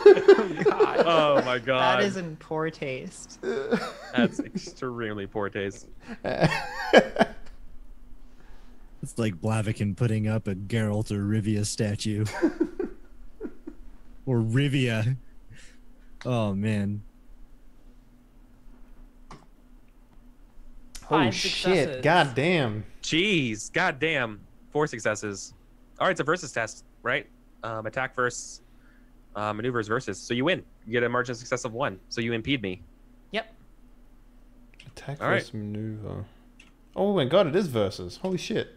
Speaker 2: Oh my god.
Speaker 4: That is in poor taste.
Speaker 2: That's extremely poor taste.
Speaker 3: It's like Blaviken putting up a Geralt or Rivia statue. Or Rivia. Oh, man.
Speaker 1: oh
Speaker 4: 5
Speaker 1: shit!
Speaker 4: successes.
Speaker 1: God damn!
Speaker 2: Jeez, goddamn, 4 successes. All right, it's a versus test, right? Attack versus maneuvers versus. So you win. You get a margin of success of 1. So you impede me.
Speaker 4: Yep.
Speaker 1: Attack
Speaker 2: All right.
Speaker 1: versus maneuver. Oh my god! It is versus. Holy shit!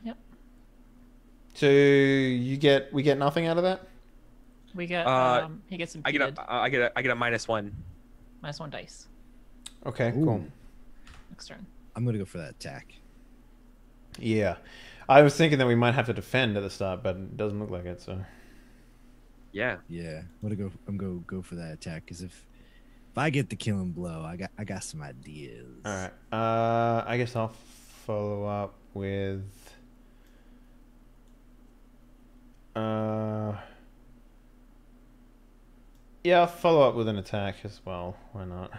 Speaker 4: Yep.
Speaker 1: So we get nothing out of that.
Speaker 4: We get he gets
Speaker 2: I
Speaker 4: impeded.
Speaker 2: get a -1.
Speaker 4: -1 dice
Speaker 1: Okay,
Speaker 3: Ooh.
Speaker 1: cool.
Speaker 4: next turn.
Speaker 3: I'm going to go for that attack.
Speaker 1: Yeah, I was thinking that we might have to defend at the start, but it doesn't look like it. So
Speaker 2: Yeah.
Speaker 3: Yeah, I'm gonna go for that attack because if I get the killing blow, I got some ideas.
Speaker 1: all right. I guess I'll follow up with. Yeah, I'll follow up with an attack as well. Why not?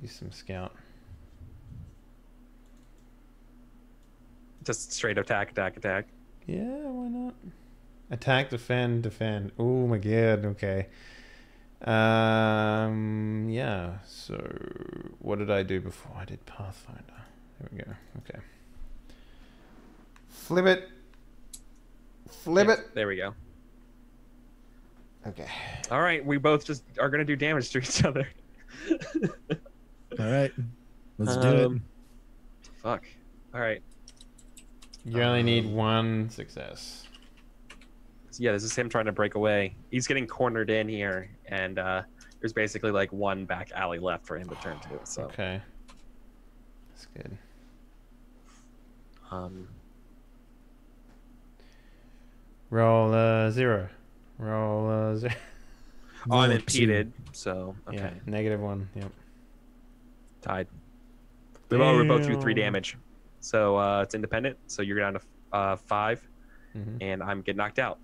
Speaker 1: Use some scout.
Speaker 2: Just straight attack.
Speaker 1: Yeah, why not? Attack, defend, defend. Oh my god. Okay. Yeah. So, what did I do before I did Pathfinder? There we go. Okay. Flip it. Flip it.
Speaker 2: There we go.
Speaker 1: Okay.
Speaker 2: All right, we both just are gonna do damage to each other.
Speaker 3: All right, let's do it.
Speaker 2: Fuck. All right.
Speaker 1: You only need one success.
Speaker 2: So yeah, this is him trying to break away. He's getting cornered in here, and there's basically like one back alley left for him to turn to. So
Speaker 1: Okay. That's good. Roll 0. Roll 0.
Speaker 2: Oh, I'm
Speaker 3: Roll
Speaker 2: impeded, so okay.
Speaker 1: Yeah, -1. Yep.
Speaker 2: Tied. We both do 3
Speaker 1: Damn.
Speaker 2: damage, so it's independent. So you're down to 5,
Speaker 1: Mhm.
Speaker 2: and I'm getting knocked out.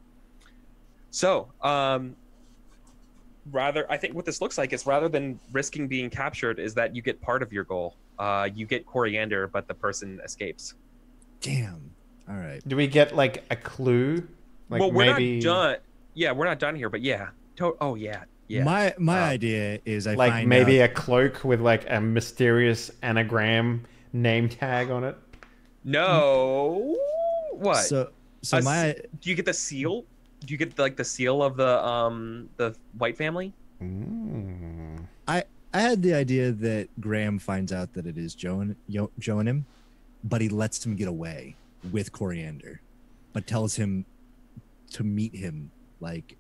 Speaker 2: So I think what this looks like is rather than risking being captured, is that you get part of your goal. You get Coriander, but the person escapes.
Speaker 3: Damn. All right.
Speaker 1: Do we get like a clue? Like
Speaker 2: well, we're
Speaker 1: maybe
Speaker 2: not done. Yeah, we're not done here, but yeah. Oh yeah, yeah.
Speaker 3: My idea is I
Speaker 1: like
Speaker 3: find
Speaker 1: maybe
Speaker 3: out,
Speaker 1: a cloak with like a mysterious anagram name tag on it.
Speaker 2: No. What?
Speaker 3: So
Speaker 2: A
Speaker 3: my
Speaker 2: Do you get the seal? Do you get like the seal of the White family?
Speaker 1: Mm.
Speaker 3: I had the idea that Graham finds out that it is Joe and him, but he lets him get away with Coriander, but tells him to meet him like.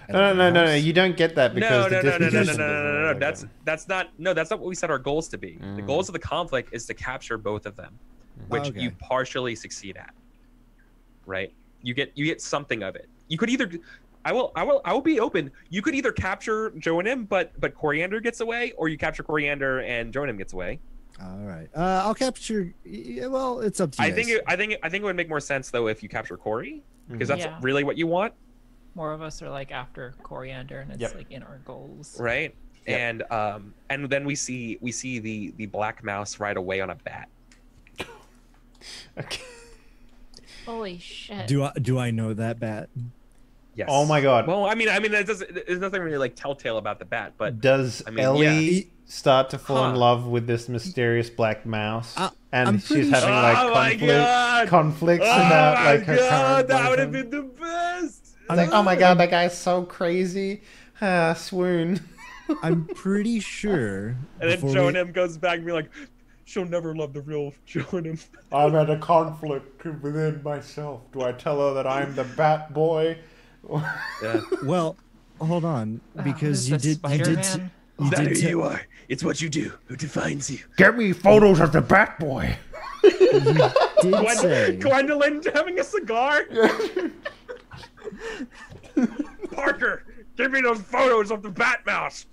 Speaker 3: at a
Speaker 1: No.
Speaker 3: house.
Speaker 1: You don't get that because
Speaker 2: No.
Speaker 1: the distribution doesn't
Speaker 2: No.
Speaker 1: work like
Speaker 2: That's not what we set our goals to be. The goals of the conflict is to capture both of them, which
Speaker 3: Okay.
Speaker 2: you partially succeed at. Right? You get something of it. You could either. I will be open. You could either capture Joe and him, but Coriander gets away, or you capture Coriander and Joe and him gets away.
Speaker 3: All right. I'll capture. Yeah, well, it's up to you.
Speaker 2: I think it would make more sense though if you capture Corey, because that's
Speaker 4: Yeah.
Speaker 2: really what you want,
Speaker 4: More of us are like after Coriander, and it's
Speaker 1: Yep.
Speaker 4: like in our goals.
Speaker 2: right?
Speaker 1: Yep.
Speaker 2: And then we see the black mouse ride away on a bat.
Speaker 1: Okay.
Speaker 4: Holy shit!
Speaker 3: Do I know that bat?
Speaker 2: Yes.
Speaker 1: Oh my God.
Speaker 2: Well, I mean, there's nothing really like telltale about the bat, but
Speaker 1: Does
Speaker 2: I mean,
Speaker 1: Ellie
Speaker 2: yeah.
Speaker 1: start to fall in
Speaker 2: Huh.
Speaker 1: love with this mysterious black mouse?
Speaker 3: I'm
Speaker 1: And
Speaker 3: pretty
Speaker 1: she's having
Speaker 3: sure-
Speaker 1: like
Speaker 2: Oh my God!
Speaker 1: conflicts about like her current
Speaker 2: that would have
Speaker 1: boyfriend.
Speaker 2: been the best.
Speaker 1: It's like, oh my God, that guy's so crazy. Ah, swoon.
Speaker 3: I'm pretty sure.
Speaker 2: And then
Speaker 3: before
Speaker 2: Joe
Speaker 3: we-
Speaker 2: and him goes back and be like, she'll never love the real Joe and him.
Speaker 1: I'm at a conflict within myself. Do I tell her that I'm the bat boy?
Speaker 2: Yeah.
Speaker 3: Well, hold on, because
Speaker 4: Is
Speaker 3: you
Speaker 4: this
Speaker 3: did. You did.
Speaker 4: Spider-Man?
Speaker 3: You did. te-
Speaker 2: are. It's what you do who defines you.
Speaker 1: Get me photos of the bat boy.
Speaker 3: You did say.
Speaker 2: Gwendolyn having a cigar? Parker, give me those photos of the bat mouse.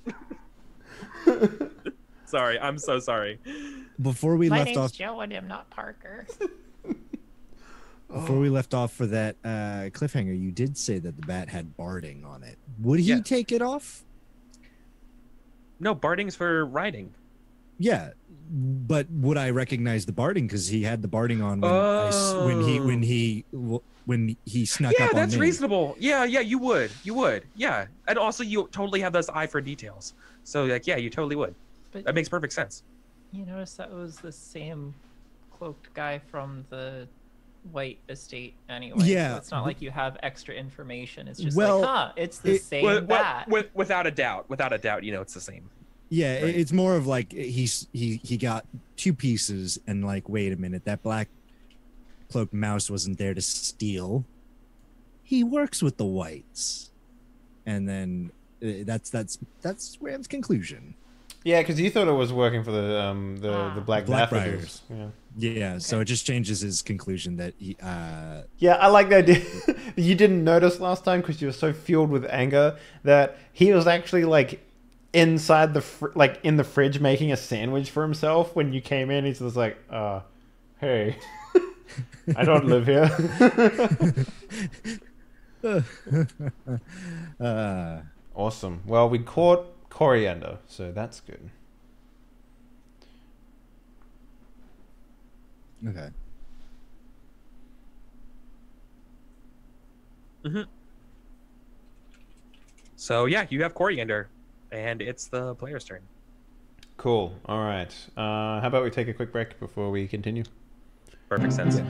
Speaker 2: Sorry, I'm so sorry.
Speaker 3: Before we
Speaker 4: My
Speaker 3: left
Speaker 4: name's
Speaker 3: off.
Speaker 4: Joe, and I'm not Parker.
Speaker 3: Before we left off for that cliffhanger, you did say that the bat had barding on it. Would he
Speaker 2: Yeah.
Speaker 3: take it off?
Speaker 2: No, barding's for riding.
Speaker 3: Yeah, but would I recognize the barding because he had the barding on when he snuck
Speaker 2: Yeah,
Speaker 3: up on
Speaker 2: that's
Speaker 3: me?
Speaker 2: reasonable. Yeah, you would. Yeah. And also you totally have this eye for details. So like, yeah, you totally would.
Speaker 4: But
Speaker 2: That makes perfect sense.
Speaker 4: you notice that was the same cloaked guy from the White Estate anyway.
Speaker 3: Yeah.
Speaker 4: So it's not like you have extra information. It's just
Speaker 3: Well,
Speaker 4: like, it's the same
Speaker 2: Well,
Speaker 4: bat.
Speaker 2: without a doubt, it's the same.
Speaker 3: Yeah,
Speaker 2: Right.
Speaker 3: it's more of like he got two pieces and like, wait a minute, that black cloaked mouse wasn't there to steal. He works with the whites, and then that's Graham's conclusion.
Speaker 1: Yeah, because you thought it was working for the Black
Speaker 3: Blackbriars.
Speaker 1: Yeah.
Speaker 3: Yeah, so it just changes his conclusion that he.
Speaker 1: Yeah, I like the idea. You didn't notice last time because you were so fueled with anger that he was actually like inside the in the fridge making a sandwich for himself when you came in. He's just like, hey, I don't live here. Awesome. Well, we caught Coriander, so that's good.
Speaker 3: Okay.
Speaker 2: So yeah, you have Coriander, and it's the player's turn.
Speaker 1: Cool. All right. How about we take a quick break before we continue?
Speaker 2: Perfect sense.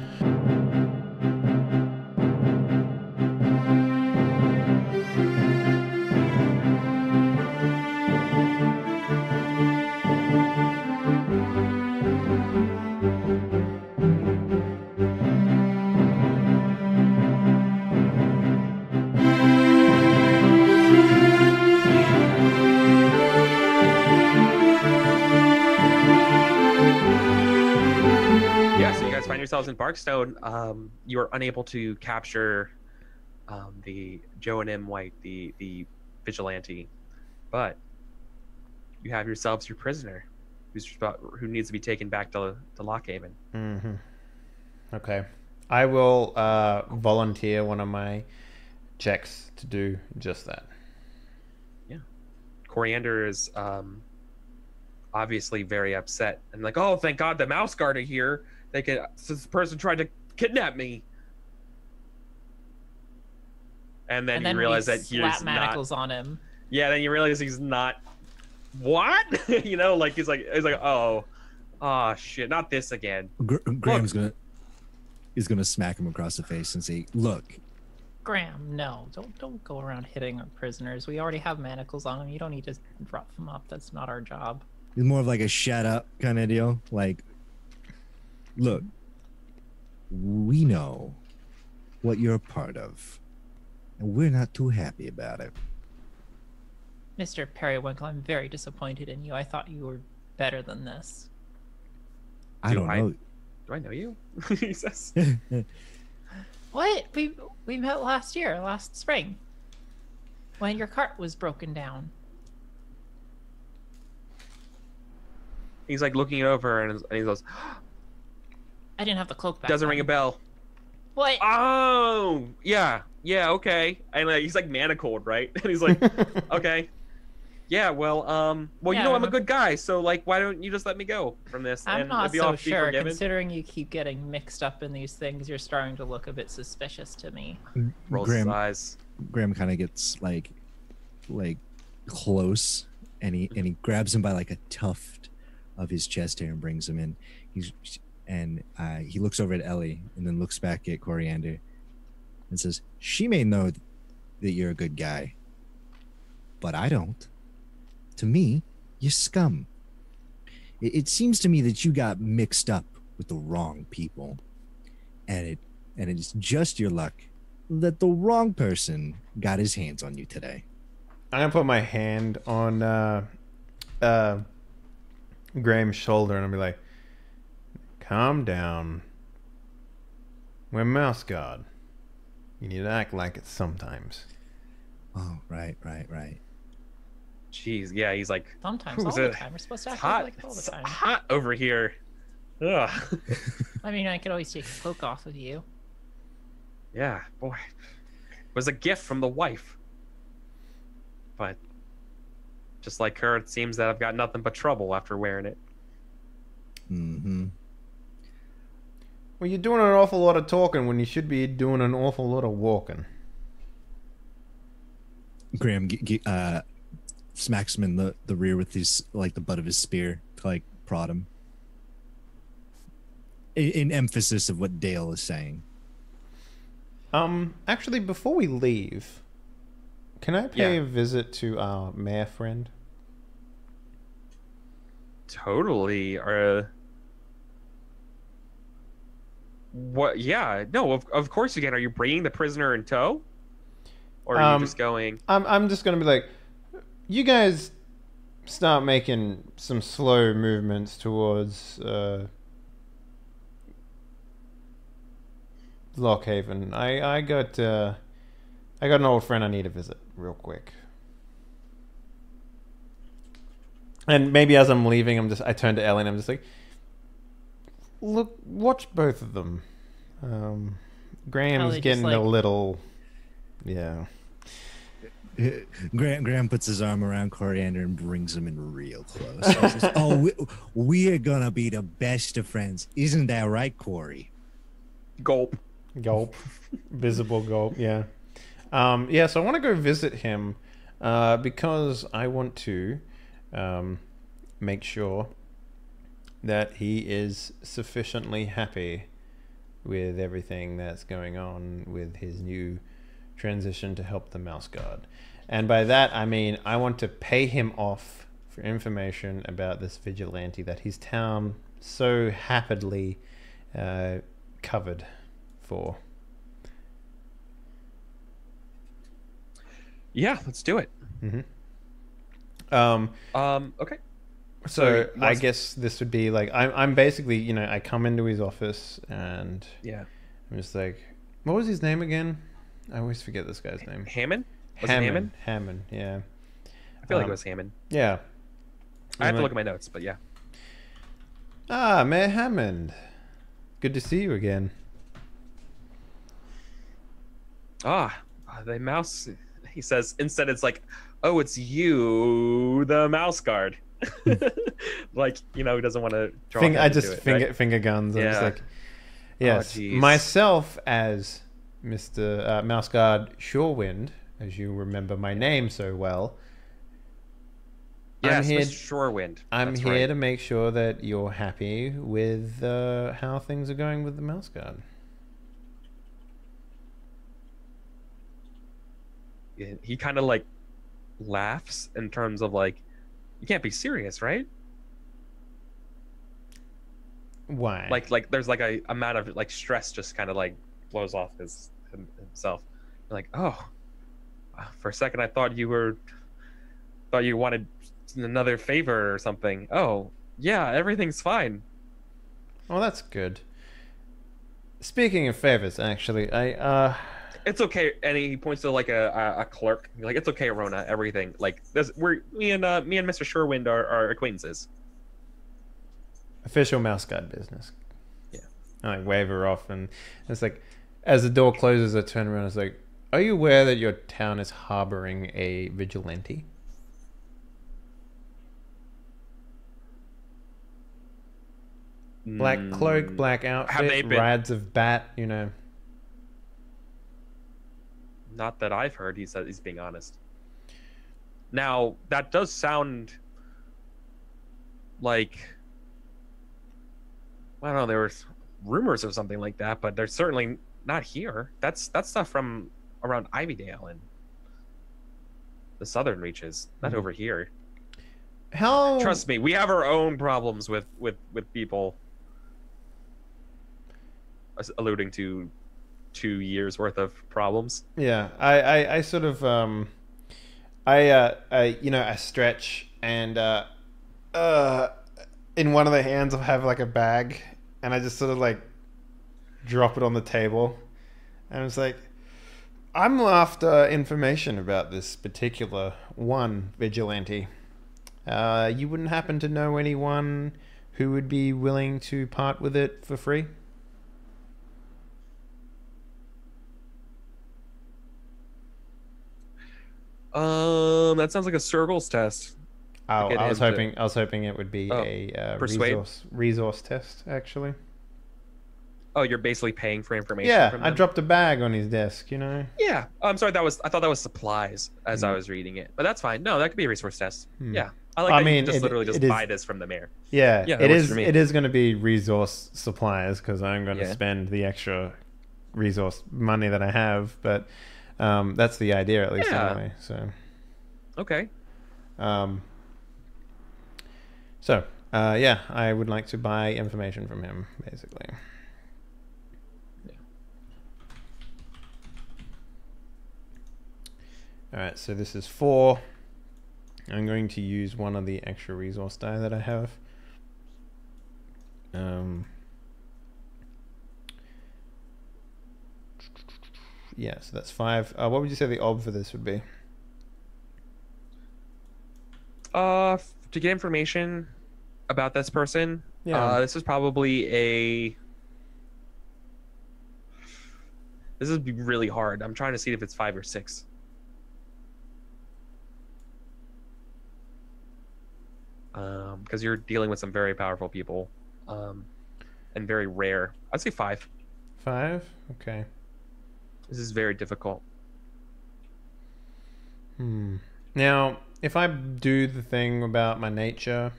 Speaker 2: Yeah, so you guys find yourselves in Barkstone. You are unable to capture the Joe and M. White, the vigilante, but you have yourselves your prisoner, who needs to be taken back to Lockhaven.
Speaker 1: Mm-hmm. Okay. I will volunteer one of my checks to do just that.
Speaker 2: Yeah, Coriander is obviously very upset and like, oh, thank God the mouse guard are here. This person tried to kidnap me. And then you realize that
Speaker 4: slap
Speaker 2: he's
Speaker 4: manacles
Speaker 2: not.
Speaker 4: on him.
Speaker 2: Yeah, then you realize he's not. What? You know, like he's like, oh shit, not this again.
Speaker 3: Graham's gonna smack him across the face and say, "Look,
Speaker 4: Graham, no, don't go around hitting our prisoners. We already have manacles on them. You don't need to rough them up. That's not our job."
Speaker 3: it's more of like a shut up kind of deal. Like, look, we know what you're a part of, and we're not too happy about it."
Speaker 4: Mr. Periwinkle, I'm very disappointed in you. I thought you were better than this.
Speaker 3: I don't know.
Speaker 2: Do I know you? He says.
Speaker 4: What? We met last spring, when your cart was broken down.
Speaker 2: He's like looking it over, and he goes,
Speaker 4: I didn't have the cloak back
Speaker 2: doesn't
Speaker 4: then.
Speaker 2: ring a bell.
Speaker 4: What?
Speaker 2: Oh, yeah, okay. And he's like manacled, right? And he's like, okay, yeah, well,
Speaker 4: Yeah,
Speaker 2: you know, I'm a good guy, so like, why don't you just let me go from this?
Speaker 4: I'm
Speaker 2: and
Speaker 4: not
Speaker 2: be
Speaker 4: so
Speaker 2: off, be
Speaker 4: sure.
Speaker 2: forgiven?
Speaker 4: Considering you keep getting mixed up in these things, you're starting to look a bit suspicious to me.
Speaker 2: Rolls his eyes.
Speaker 3: Graham kind of gets like close, and he grabs him by like a tuft of his chest hair and brings him in. He looks over at Ellie and then looks back at Coriander and says, "She may know that you're a good guy, but I don't. To me, you're scum. It seems to me that you got mixed up with the wrong people, and it's just your luck that the wrong person got his hands on you today."
Speaker 1: I'm gonna put my hand on Graham's shoulder and I'll be like, calm down. We're mouse guard. You need to act like it sometimes.
Speaker 3: Oh, right.
Speaker 2: Jeez, yeah, he's like,
Speaker 4: Sometimes, all the time. We're supposed to act
Speaker 2: hot.
Speaker 4: like it all the
Speaker 2: It's
Speaker 4: time.
Speaker 2: hot over here. Ugh.
Speaker 4: I mean, I could always take the cloak off of you.
Speaker 2: Yeah, boy. It was a gift from the wife. But just like her, it seems that I've got nothing but trouble after wearing it.
Speaker 3: Mm-hmm.
Speaker 1: Well, you're doing an awful lot of talking when you should be doing an awful lot of walking.
Speaker 3: Graham smacks him in the rear with his like the butt of his spear to like prod him. In emphasis of what Dale is saying.
Speaker 1: Actually, before we leave, can I pay a visit to our mayor friend?
Speaker 2: Totally. What? Yeah. No. Of course you can. Are you bringing the prisoner in tow, or are you just going?
Speaker 1: I'm just gonna be like, you guys start making some slow movements towards Lockhaven. I got an old friend I need to visit real quick. And maybe as I'm leaving, I turn to Ellie and I'm just like, look, watch both of them. Graham's
Speaker 4: Ellie just,
Speaker 1: getting
Speaker 4: like-
Speaker 1: a little, yeah.
Speaker 3: Graham puts his arm around Coriander and brings him in real close. He says, "Oh, we are gonna be the best of friends, isn't that right, Corey?"
Speaker 2: Gulp.
Speaker 1: Gulp. Visible gulp, yeah. Yeah, so I want to go visit him because I want to make sure that he is sufficiently happy with everything that's going on with his new transition to help the Mouse Guard. And by that, I mean I want to pay him off for information about this vigilante that his town so happily covered for.
Speaker 2: Yeah, let's do it. Okay.
Speaker 1: So I guess this would be like I'm basically, you know, I come into his office and
Speaker 2: Yeah.
Speaker 1: I'm just like, what was his name again? I always forget this guy's name.
Speaker 2: Hammond? Was it Hammond?
Speaker 1: Hammond, yeah.
Speaker 2: I feel like it was Hammond.
Speaker 1: Yeah.
Speaker 2: I have to look at my notes, but yeah.
Speaker 1: Ah, Mayor Hammond. Good to see you again.
Speaker 2: The mouse. He says instead it's like, oh, it's you, the mouse guard. Like, you know, he doesn't want to draw.
Speaker 1: Finger guns. I'm just
Speaker 2: Yeah.
Speaker 1: like, yes,
Speaker 2: geez.
Speaker 1: myself as Mr. Mouse Guard Shorewind, as you remember my name so well.
Speaker 2: Yes,
Speaker 1: I'm here,
Speaker 2: Mr. Shorewind.
Speaker 1: I'm
Speaker 2: That's
Speaker 1: here
Speaker 2: right.
Speaker 1: to make sure that you're happy with how things are going with the Mouse Guard.
Speaker 2: He kind of like laughs in terms of like, you can't be serious, right?
Speaker 1: Why?
Speaker 2: Like there's like a amount of like stress just kind of like blows off himself. Like, oh, for a second I thought you wanted another favor or something. Oh, yeah, everything's fine.
Speaker 1: Oh, that's good. Speaking of favors, actually,
Speaker 2: It's okay. And he points to like a clerk. He's like, it's okay, Rona. Everything like this. Me and Mr. Sherwind are acquaintances.
Speaker 1: official mouse guard business.
Speaker 2: Yeah.
Speaker 1: I like wave her off, and it's like, as the door closes, I turn around. It's like, are you aware that your town is harboring a vigilante? Black cloak, black outfit, rides of bat. You know.
Speaker 2: Not that I've heard. He said he's being honest. Now that does sound like, I don't know. There was rumors of something like that, but they're certainly not here. That's stuff from around Ivydale and the southern reaches, not over here.
Speaker 1: How?
Speaker 2: Trust me, we have our own problems with people alluding to 2 years worth of problems.
Speaker 1: Yeah, I sort of I stretch, and in one of the hands I have like a bag, and I just sort of like drop it on the table, and it's like, I'm after information about this particular one vigilante. You wouldn't happen to know anyone who would be willing to part with it for free?
Speaker 2: That sounds like a circles test.
Speaker 1: Oh, I was hoping it would be a resource test, actually.
Speaker 2: Oh, you're basically paying for information.
Speaker 1: Yeah,
Speaker 2: from
Speaker 1: I
Speaker 2: them?
Speaker 1: dropped a bag on his desk, you know.
Speaker 2: Yeah, I'm sorry. I thought that was supplies as I was reading it, but that's fine. No, that could be a resource test. Yeah, I mean, you can just buy this from the mayor.
Speaker 1: Yeah,
Speaker 2: Yeah,
Speaker 1: it is. It is going to be resource supplies because I'm going to spend the extra resource money that I have, but that's the idea, at least, anyway. So.
Speaker 2: Okay.
Speaker 1: Yeah, I would like to buy information from him, basically.
Speaker 2: Yeah.
Speaker 1: All right, so this is 4. I'm going to use one of the extra resource die that I have. Yeah, so that's 5. What would you say the ob for this would be?
Speaker 2: To get information about this person, this is probably this is really hard. I'm trying to see if it's 5 or 6. Because you're dealing with some very powerful people, and very rare. I'd say 5.
Speaker 1: 5? Okay.
Speaker 2: This is very difficult.
Speaker 1: Now, if I do the thing about my nature,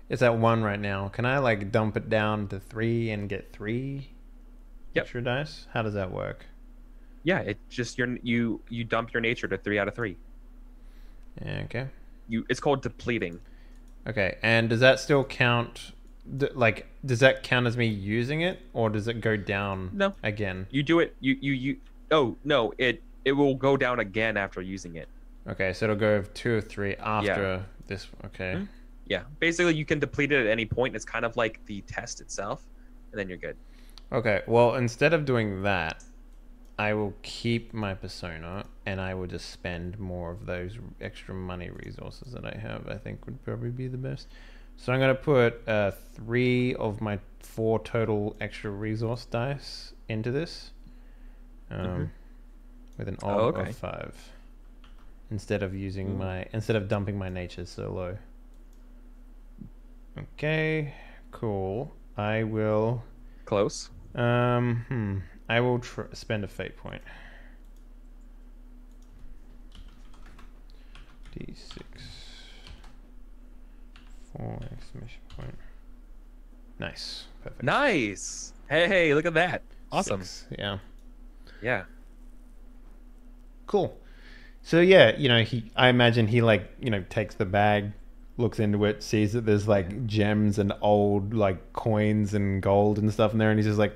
Speaker 1: it's at 1 right now. Can I like dump it down to 3 and get 3 extra dice? How does that work?
Speaker 2: Yeah, it just you dump your nature to 3 out of 3.
Speaker 1: Yeah, okay.
Speaker 2: It's called depleting.
Speaker 1: Okay, and does that still count? Does that count as me using it, or does it go down?
Speaker 2: No.
Speaker 1: Again.
Speaker 2: You do it. Oh no! It will go down again after using it.
Speaker 1: Okay, so it'll go 2 or 3 after this. Okay.
Speaker 2: Mm-hmm. Yeah, basically you can deplete it at any point. It's kind of like the test itself, and then you're good.
Speaker 1: Okay, well, instead of doing that, I will keep my persona, and I will just spend more of those extra money resources that I have. I think would probably be the best. So I'm going to put 3 of my 4 total extra resource dice into this, with an ob of 5, instead of using instead of dumping my nature so low. Okay, cool. I will.
Speaker 2: Close.
Speaker 1: I will spend a fate point. D6. 4 exclamation point. Nice. Perfect.
Speaker 2: Nice. Hey, look at that. Awesome.
Speaker 1: 6, yeah.
Speaker 2: Yeah.
Speaker 1: Cool. So yeah, I imagine he takes the bag, looks into it, sees that there's like gems and old like coins and gold and stuff in there, and he's just like,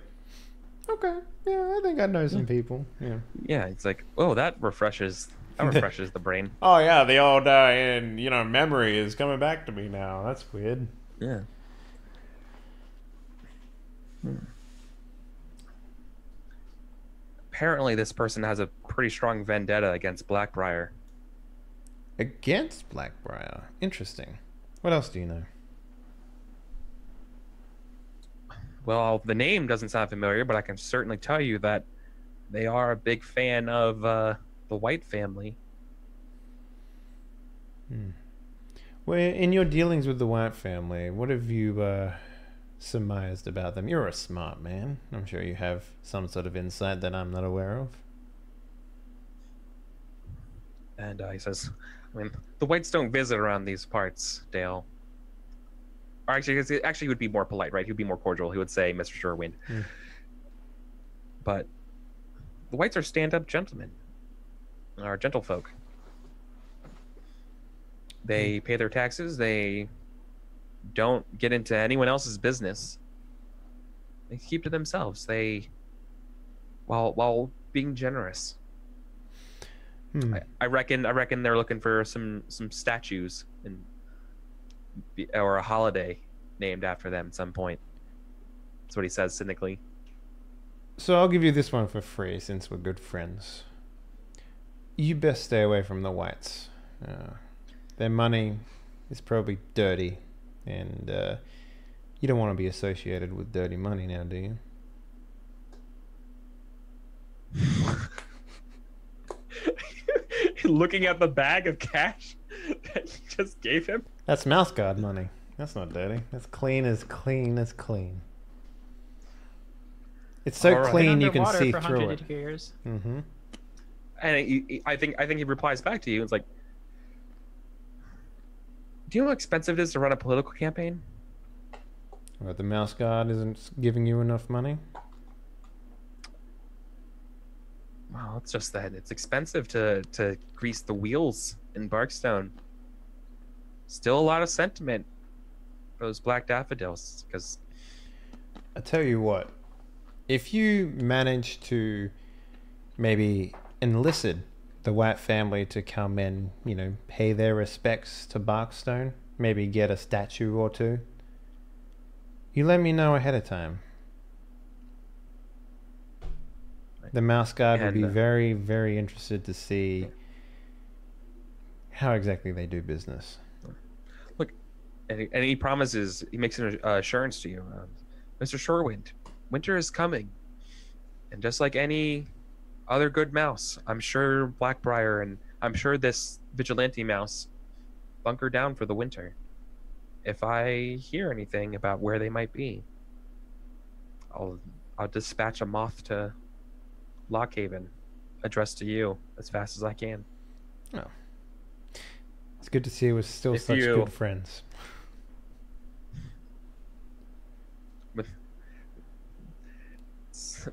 Speaker 1: okay, yeah, I think I know some people. Yeah.
Speaker 2: Yeah, it's like, oh, that refreshes the brain.
Speaker 1: Oh yeah, the old memory is coming back to me now. That's weird.
Speaker 2: Yeah. Apparently, this person has a pretty strong vendetta against Blackbriar.
Speaker 1: Against Blackbriar. Interesting. What else do you know?
Speaker 2: Well, the name doesn't sound familiar, but I can certainly tell you that they are a big fan of the White family.
Speaker 1: Well, in your dealings with the White family, what have you surmised about them? You're a smart man. I'm sure you have some sort of insight that I'm not aware of.
Speaker 2: And he says, I mean, the Whites don't visit around these parts, Dale. Or actually, he would be more polite, right? He would be more cordial. He would say, Mr. Shorewind. But the Whites are stand-up gentlemen, are gentlefolk. They pay their taxes. They don't get into anyone else's business. They keep to themselves. While being generous. I reckon they're looking for some statues or a holiday named after them at some point. That's what he says cynically.
Speaker 1: So I'll give you this one for free since we're good friends. You best stay away from the Whites. Their money is probably dirty, and you don't want to be associated with dirty money now, do you?
Speaker 2: Looking at the bag of cash that you just gave him.
Speaker 1: That's mouse guard money. That's not dirty. That's clean as clean as clean. It's so clean you can see through it.
Speaker 4: Years.
Speaker 1: Mm-hmm.
Speaker 2: And I think he replies back to you. It's like, do you know how expensive it is to run a political campaign?
Speaker 1: Well, the mouse guard isn't giving you enough money.
Speaker 2: Well, it's just that it's expensive to grease the wheels in Barkstone. Still a lot of sentiment for those black daffodils, because
Speaker 1: I tell you what, if you manage to maybe enlist the White family to come and, pay their respects to Barkstone, maybe get a statue or two, you let me know ahead of time. The mouse guard would be very, very interested to see how exactly they do business.
Speaker 2: Look, and he promises, he makes an assurance to you, Mr. Shorewind, winter is coming, and just like any other good mouse, I'm sure Blackbriar and I'm sure this vigilante mouse bunker down for the winter. If I hear anything about where they might be, I'll dispatch a moth to Lockhaven, addressed to you as fast as I can.
Speaker 1: Oh, it's good to see we're still such good friends.
Speaker 2: With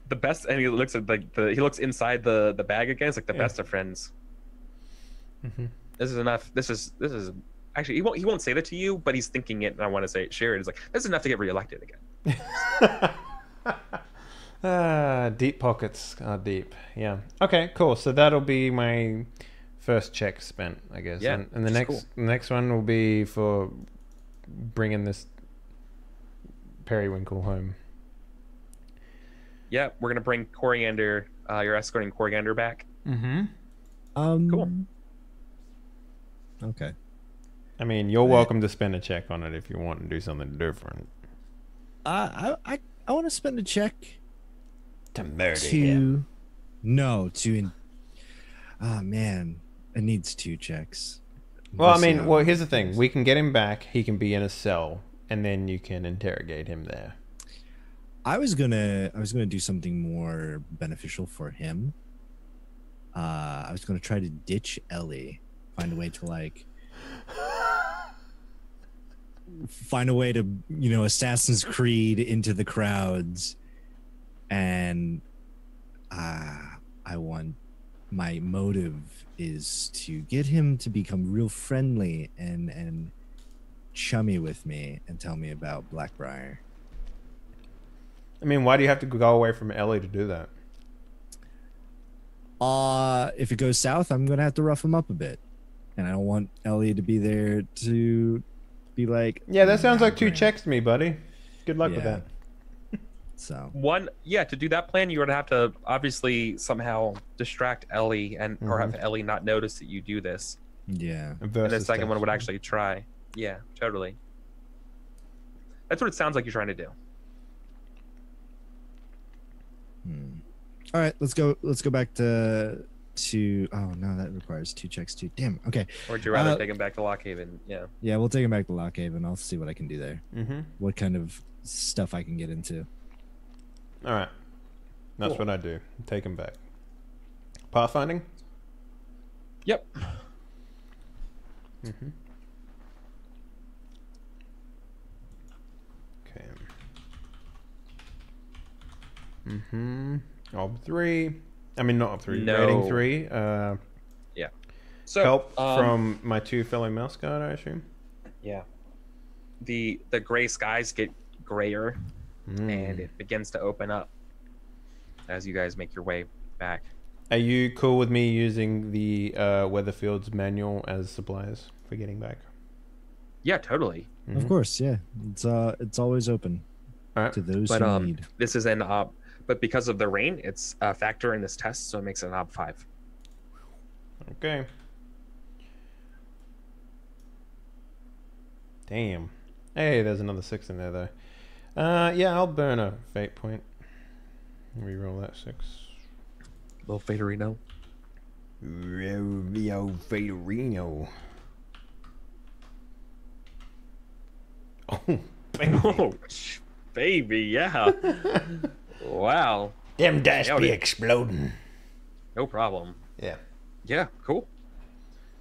Speaker 2: the best, and he looks at he looks inside the bag again. It's like the best of friends.
Speaker 1: Mm-hmm.
Speaker 2: This is enough. This is actually he won't say that to you, but he's thinking it, and I want to share it. It's like this is enough to get reelected again.
Speaker 1: Deep pockets are deep. Yeah. Okay, cool. So that'll be my first check spent, I guess.
Speaker 2: Yeah.
Speaker 1: And the next one will be for bringing this periwinkle home.
Speaker 2: Yeah, we're gonna bring Coriander. You're escorting Coriander back.
Speaker 1: Mm-hmm.
Speaker 2: Cool.
Speaker 3: Okay.
Speaker 1: I mean, you're welcome to spend a check on it if you want to do something different.
Speaker 3: I want to spend a check
Speaker 1: to murder him.
Speaker 3: Oh man, it needs 2 checks.
Speaker 1: Well, here's the thing. We can get him back. He can be in a cell, and then you can interrogate him there.
Speaker 3: I was gonna do something more beneficial for him. I was gonna try to ditch Ellie, find a way to Assassin's Creed into the crowds, and my motive is to get him to become real friendly and chummy with me and tell me about Blackbriar.
Speaker 1: I mean, why do you have to go away from Ellie to do that?
Speaker 3: If it goes south, I'm gonna have to rough him up a bit, and I don't want Ellie to be there to be like,
Speaker 1: yeah, that sounds like 2 checks to me, buddy. Good luck with that.
Speaker 3: So
Speaker 2: to do that plan, you would have to obviously somehow distract Ellie or have Ellie not notice that you do this.
Speaker 3: Yeah.
Speaker 2: And the second one would actually try. Yeah, totally. That's what it sounds like you're trying to do.
Speaker 3: All right, let's go back to. Oh no, that requires 2 checks too. Damn. Okay.
Speaker 2: Or would you rather take him back to Lockhaven? Yeah.
Speaker 3: Yeah, we'll take him back to Lockhaven. I'll see what I can do there.
Speaker 1: Mm-hmm.
Speaker 3: What kind of stuff I can get into.
Speaker 1: All right. That's
Speaker 2: Cool.
Speaker 1: what I do. Take him back. Pathfinding?
Speaker 2: Yep.
Speaker 1: Mm-hmm. Okay. Mm-hmm. Ob 3. I mean, not Ob 3.
Speaker 2: No.
Speaker 1: Rating 3.
Speaker 2: Yeah. So
Speaker 1: Help from my 2 fellow mouse guard, I assume.
Speaker 2: Yeah. The gray skies get grayer, and it begins to open up as you guys make your way back.
Speaker 1: Are you cool with me using the Weatherfield's manual as supplies for getting back?
Speaker 2: Yeah, totally.
Speaker 1: Mhm.
Speaker 3: Of course, yeah. It's always open
Speaker 1: All right.
Speaker 3: to those
Speaker 2: But
Speaker 3: who need.
Speaker 2: this is an ob, but because of the rain, it's a factor in this test, so it makes it an ob 5.
Speaker 1: Okay. Damn. Hey, there's another 6 in there, though. Yeah, I'll burn a fate point. Reroll that 6.
Speaker 2: Little Faderino.
Speaker 1: Rio Faderino. Oh, baby.
Speaker 2: Oh, baby, yeah. Wow.
Speaker 1: Them dice
Speaker 2: Nailed
Speaker 1: be
Speaker 2: it.
Speaker 1: exploding.
Speaker 2: No problem.
Speaker 1: Yeah.
Speaker 2: Yeah, cool.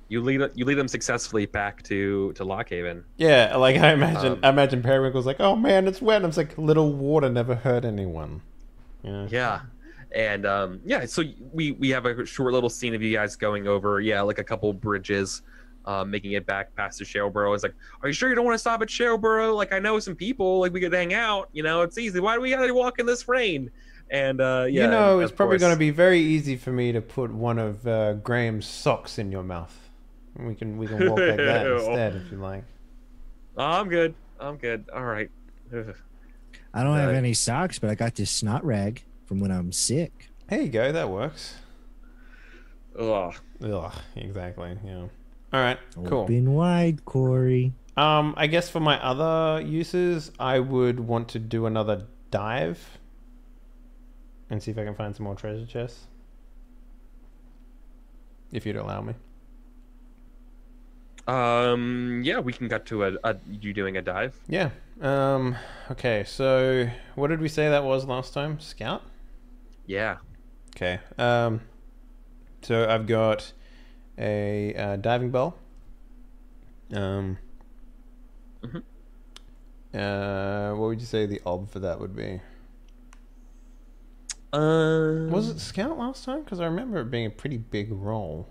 Speaker 2: You lead them successfully back to Lockhaven.
Speaker 1: Yeah, like I imagine Periwinkle's like, oh man, it's wet. And it's like, little water never hurt anyone. Yeah.
Speaker 2: Yeah. And yeah, so we have a short little scene of you guys going over, like a couple bridges, making it back past the Shaleboro. It's like, are you sure you don't want to stop at Shaleboro? Like, I know some people, like we could hang out, it's easy. Why do we gotta walk in this rain? And
Speaker 1: You know,
Speaker 2: and
Speaker 1: it's
Speaker 2: of
Speaker 1: probably
Speaker 2: course-
Speaker 1: going to be very easy for me to put one of Graham's socks in your mouth. We can walk like that instead if you like.
Speaker 2: Oh, I'm good. All right. Ugh.
Speaker 3: I don't have
Speaker 2: uh,
Speaker 3: any socks, but I got this snot rag from when I'm sick.
Speaker 1: There you go. That works.
Speaker 2: Ugh.
Speaker 1: Ugh, exactly. Yeah. All right. Cool.
Speaker 3: Open wide, Corey.
Speaker 1: I guess for my other uses, I would want to do another dive and see if I can find some more treasure chests. If you'd allow me.
Speaker 2: Yeah, we can cut to you doing a dive.
Speaker 1: Yeah. Okay. So, what did we say that was last time? Scout.
Speaker 2: Yeah.
Speaker 1: Okay. So I've got a diving bell.
Speaker 2: Mhm.
Speaker 1: What would you say the ob for that would be?
Speaker 2: Was
Speaker 1: Was it scout last time? Because I remember it being a pretty big roll.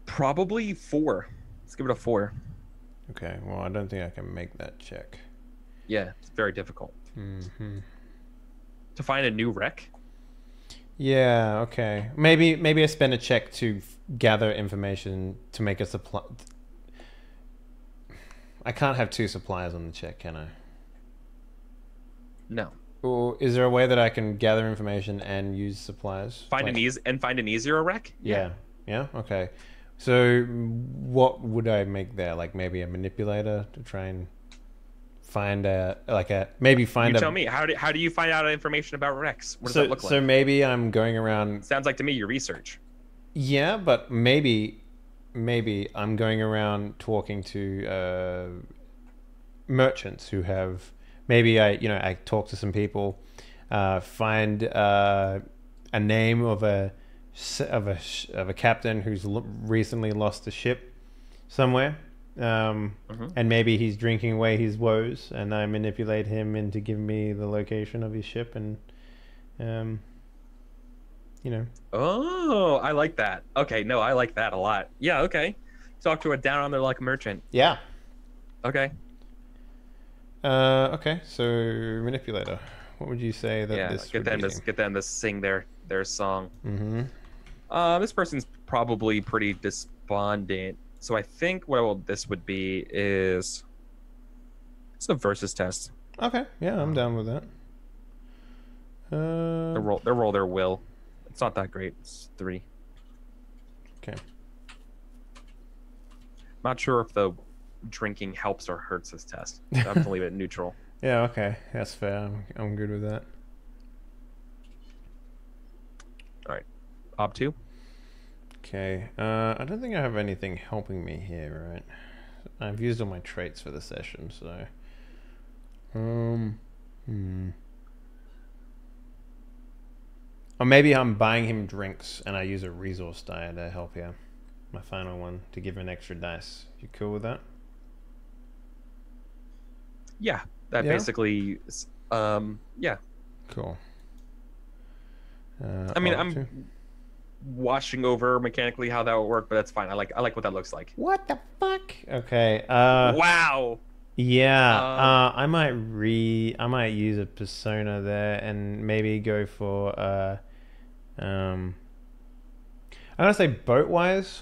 Speaker 2: probably 4? Let's give it a 4.
Speaker 1: Okay. Well, I don't think I can make that check.
Speaker 2: Yeah, it's very difficult
Speaker 1: Mm-hmm.
Speaker 2: to find a new wreck.
Speaker 1: Yeah. Okay. Maybe I spend a check to gather information to make a supply. I can't have 2 suppliers on the check, can I?
Speaker 2: No.
Speaker 1: Or is there a way that I can gather information and use supplies?
Speaker 2: Find
Speaker 1: Like-
Speaker 2: an easier wreck.
Speaker 1: Yeah. Yeah. Okay. So, what would I make there? Like maybe a manipulator to try and find
Speaker 2: You tell me. How do you find out information about wrecks? What does that look like?
Speaker 1: So maybe I'm going around.
Speaker 2: Sounds like to me your research.
Speaker 1: Yeah, but maybe I'm going around talking to merchants who have. Maybe I talk to some people, find a name of a captain who's recently lost a ship somewhere, and maybe he's drinking away his woes, and I manipulate him into giving me the location of his ship, and
Speaker 2: Oh, I like that. Okay, no, I like that a lot. Yeah, okay. Talk to a down on their luck merchant.
Speaker 1: yeah.
Speaker 2: Okay.
Speaker 1: Okay, so manipulator. What would you say that this
Speaker 2: get
Speaker 1: would
Speaker 2: them
Speaker 1: be?
Speaker 2: to get them to sing their song.
Speaker 1: Mm-hmm.
Speaker 2: This person's probably pretty despondent. So I think this would be is it's a versus test.
Speaker 1: Okay, yeah, I'm down with that.
Speaker 2: They roll their will. It's not that great. It's 3.
Speaker 1: Okay.
Speaker 2: Not sure if the drinking helps or hurts this test. I have to leave it neutral.
Speaker 1: Yeah, okay. That's fair. I'm good with that.
Speaker 2: All right. Op 2.
Speaker 1: Okay. I don't think I have anything helping me here, right? I've used all my traits for the session, so... Or maybe I'm buying him drinks and I use a resource die to help here. My final one, to give him an extra dice. You cool with that?
Speaker 2: Yeah. That
Speaker 1: Yeah?
Speaker 2: basically... yeah.
Speaker 1: Cool.
Speaker 2: I mean,
Speaker 1: Op 2.
Speaker 2: I'm watching over mechanically how that would work, but that's fine. I like what that looks like.
Speaker 1: What the fuck? Okay.
Speaker 2: Wow.
Speaker 1: Yeah. I might use a persona there and maybe go for I'm gonna say boat-wise.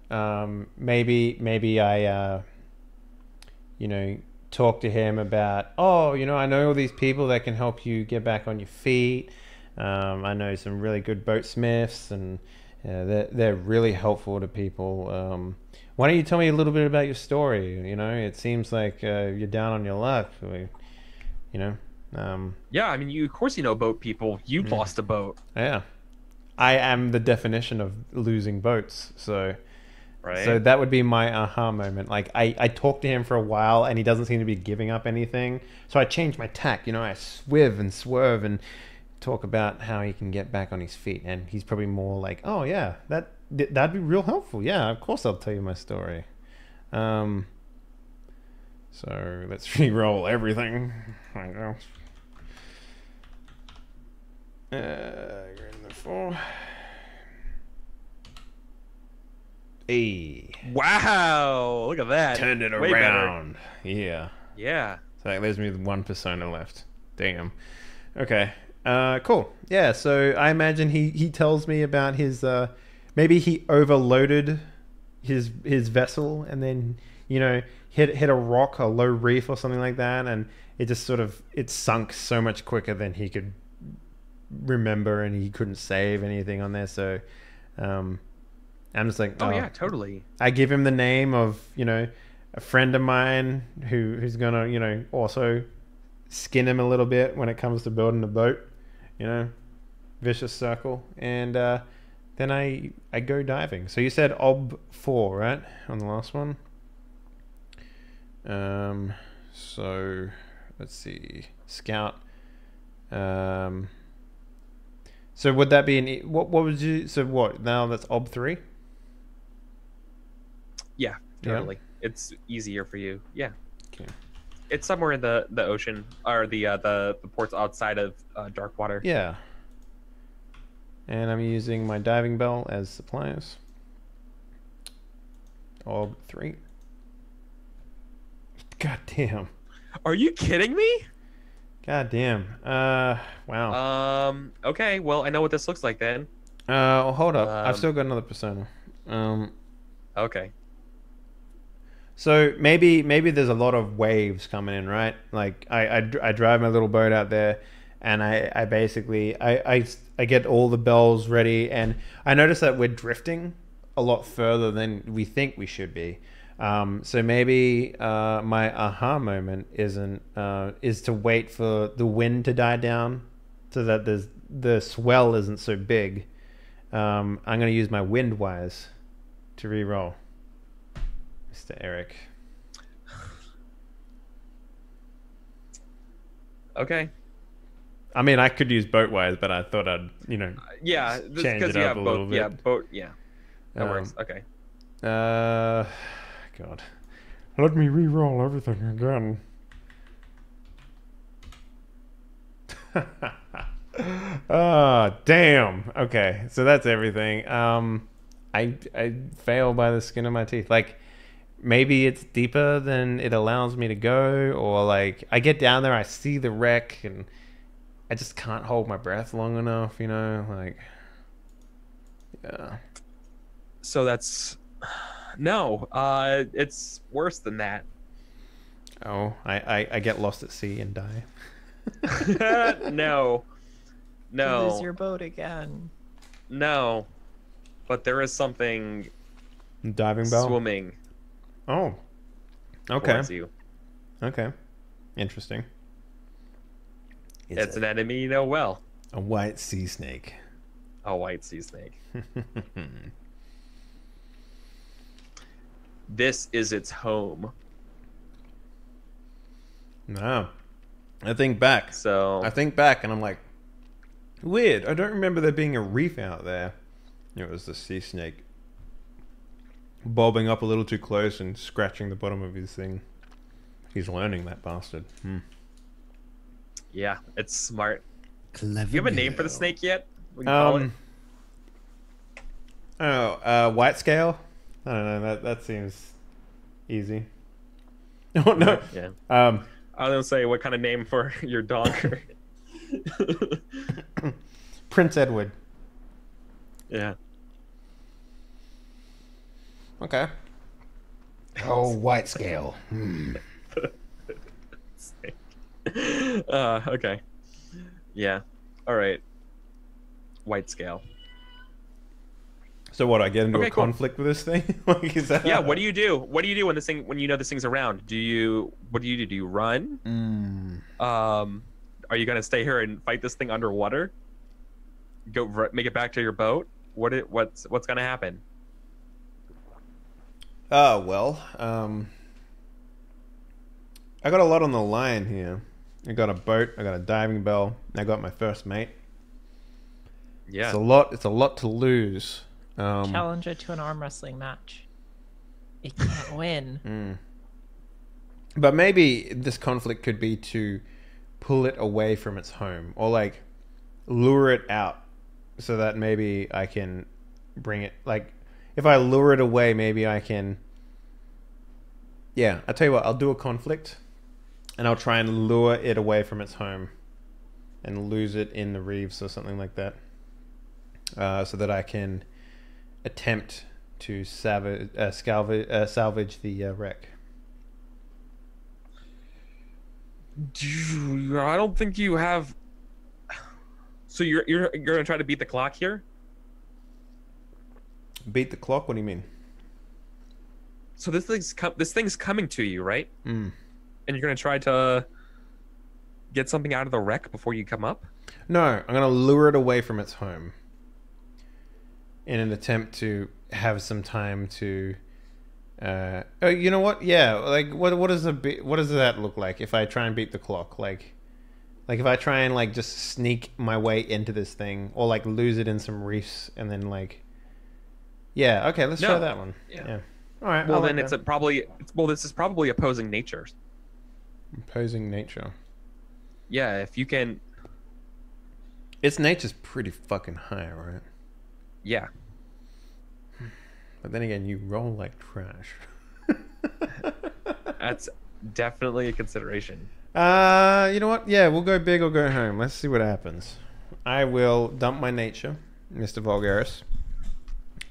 Speaker 1: Maybe I talk to him about, I know all these people that can help you get back on your feet. I know some really good boatsmiths, and they're really helpful to people. Why don't you tell me a little bit about your story? It seems like you're down on your luck.
Speaker 2: Yeah, I mean, of course you know boat people. You lost a boat.
Speaker 1: Yeah. I am the definition of losing boats, so...
Speaker 2: Right.
Speaker 1: So that would be my aha moment. Like, I talked to him for a while and he doesn't seem to be giving up anything. So I changed my tack, I swiv and swerve and talk about how he can get back on his feet. And he's probably more like, oh yeah, that'd be real helpful. Yeah, of course I'll tell you my story. So let's re-roll everything. I go. You're in the 4. Hey.
Speaker 2: Wow, look at that.
Speaker 1: Turned it
Speaker 2: Way
Speaker 1: around.
Speaker 2: better.
Speaker 1: Yeah.
Speaker 2: Yeah.
Speaker 1: So that leaves me with one persona left. Damn. Okay. Cool. Yeah, so I imagine he tells me about his maybe he overloaded his vessel and then, hit a rock, a low reef or something like that, and it just it sunk so much quicker than he could remember, and he couldn't save anything on there, so I'm just like,
Speaker 2: oh yeah, totally.
Speaker 1: I give him the name of, a friend of mine who's gonna, also skin him a little bit when it comes to building a boat, vicious circle. And then I go diving. So you said Ob 4, right? On the last one. So let's see. Scout. So would that be what would you, so what, now that's Ob 3?
Speaker 2: Yeah, totally. Yeah. It's easier for you. Yeah.
Speaker 1: Okay.
Speaker 2: It's somewhere in the ocean, or the ports outside of dark water.
Speaker 1: Yeah. And I'm using my diving bell as supplies. Ob 3. God damn.
Speaker 2: Are you kidding me?
Speaker 1: God damn. Wow.
Speaker 2: Okay, well, I know what this looks like then.
Speaker 1: Hold up. I've still got another persona.
Speaker 2: Okay.
Speaker 1: So maybe there's a lot of waves coming in, right? Like I drive my little boat out there, and I basically I get all the bells ready, and I notice that we're drifting a lot further than we think we should be. So maybe my aha moment is to wait for the wind to die down, so that the swell isn't so big. I'm gonna use my wind wise to re-roll. Mr. Eric.
Speaker 2: Okay.
Speaker 1: I mean, I could use boatwise, but I thought I'd,
Speaker 2: yeah,
Speaker 1: change it up a little bit.
Speaker 2: Yeah, boat. Yeah, that works. Okay.
Speaker 1: God, let me re-roll everything again. Damn. Okay, so that's everything. I fail by the skin of my teeth. Like, maybe it's deeper than it allows me to go, or like I get down there, I see the wreck, and I just can't hold my breath long enough, like, yeah.
Speaker 2: So that's no, it's worse than that.
Speaker 1: Oh, I get lost at sea and die.
Speaker 2: No.
Speaker 4: You lose your boat again.
Speaker 2: No, but there is something
Speaker 1: diving bell
Speaker 2: swimming.
Speaker 1: Oh, okay.
Speaker 2: Towards you.
Speaker 1: Okay. Interesting.
Speaker 2: It's an enemy you know well.
Speaker 1: a white sea snake.
Speaker 2: A white sea snake. This is its home.
Speaker 1: No. I think back and I'm like, weird. I don't remember there being a reef out there. It was the sea snake bobbing up a little too close and scratching the bottom of his thing. He's learning, that bastard.
Speaker 2: Yeah, it's smart.
Speaker 3: Clever.
Speaker 2: Do you have a name for the snake yet? We can call it.
Speaker 1: White scale? I don't know. That seems easy. Oh no.
Speaker 2: Yeah. I was gonna say, what kind of name for your dog?
Speaker 1: Prince Edward.
Speaker 2: Yeah.
Speaker 1: Okay. Oh, white scale.
Speaker 2: Okay. Yeah. All right. White scale.
Speaker 1: So what? I get into
Speaker 2: Okay,
Speaker 1: a
Speaker 2: cool.
Speaker 1: conflict with this thing? Like, is that?
Speaker 2: Yeah. What do you do? What do you do when you know this thing's around? What do you do? Do you run? Are you gonna stay here and fight this thing underwater? Make it back to your boat? What's gonna happen?
Speaker 1: Oh well. I got a lot on the line here. I got a boat. I got a diving bell. I got my first mate.
Speaker 2: Yeah.
Speaker 1: It's a lot to lose.
Speaker 4: Challenge it to an arm wrestling match. It can't win.
Speaker 1: But maybe this conflict could be to pull it away from its home, or like lure it out, so that maybe I can bring it. Like, if I lure it away, maybe I can. Yeah, I'll tell you what. I'll do a conflict, and I'll try and lure it away from its home, and lose it in the reefs or something like that, so that I can attempt to salvage the wreck.
Speaker 2: I don't think you have. So you're gonna try to beat the clock here?
Speaker 1: Beat the clock? What do you mean?
Speaker 2: So this thing's coming to you, right?
Speaker 1: Mm.
Speaker 2: And you're gonna try to get something out of the wreck before you come up?
Speaker 1: No, I'm gonna lure it away from its home in an attempt to have some time to. Oh, you know what? Yeah, like what does that look like if I try and beat the clock? Like if I try and like just sneak my way into this thing, or like lose it in some reefs and then like. Yeah. Okay. Let's try that one. Yeah. All right.
Speaker 2: Well, then this is probably opposing nature.
Speaker 1: Opposing nature.
Speaker 2: Yeah, if you can.
Speaker 1: Its nature's pretty fucking high, right?
Speaker 2: Yeah.
Speaker 1: But then again, you roll like trash.
Speaker 2: That's definitely a consideration.
Speaker 1: You know what? Yeah, we'll go big or go home. Let's see what happens. I will dump my nature, Mr. Vulgaris,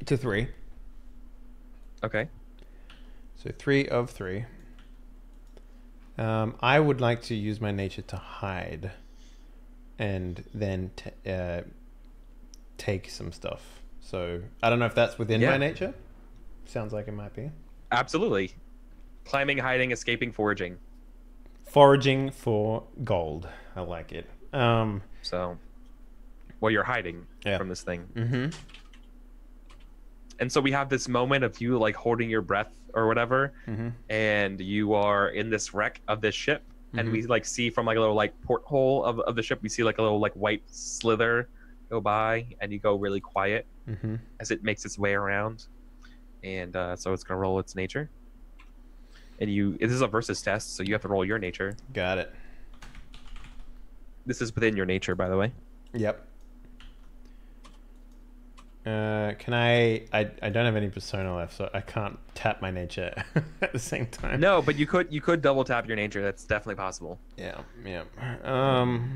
Speaker 1: to 3.
Speaker 2: Okay.
Speaker 1: So 3 of 3. I would like to use my nature to hide, and then take some stuff. So I don't know if that's within my nature. Sounds like it might be.
Speaker 2: Absolutely. Climbing, hiding, escaping, foraging.
Speaker 1: Foraging for gold. I like it.
Speaker 2: So, well, you're hiding from this thing.
Speaker 1: Mm-hmm.
Speaker 2: And so we have this moment of you like holding your breath or whatever, and you are in this wreck of this ship, and we like see from like a little like porthole of the ship, we see like a little like white slither go by, and you go really quiet as it makes its way around, and so it's gonna roll its nature, and this is a versus test, so you have to roll your nature.
Speaker 1: Got it.
Speaker 2: This is within your nature, by the way.
Speaker 1: Yep. Can I don't have any persona left, so I can't tap my nature at the same time.
Speaker 2: No, but you could double tap your nature. That's definitely possible.
Speaker 1: Yeah.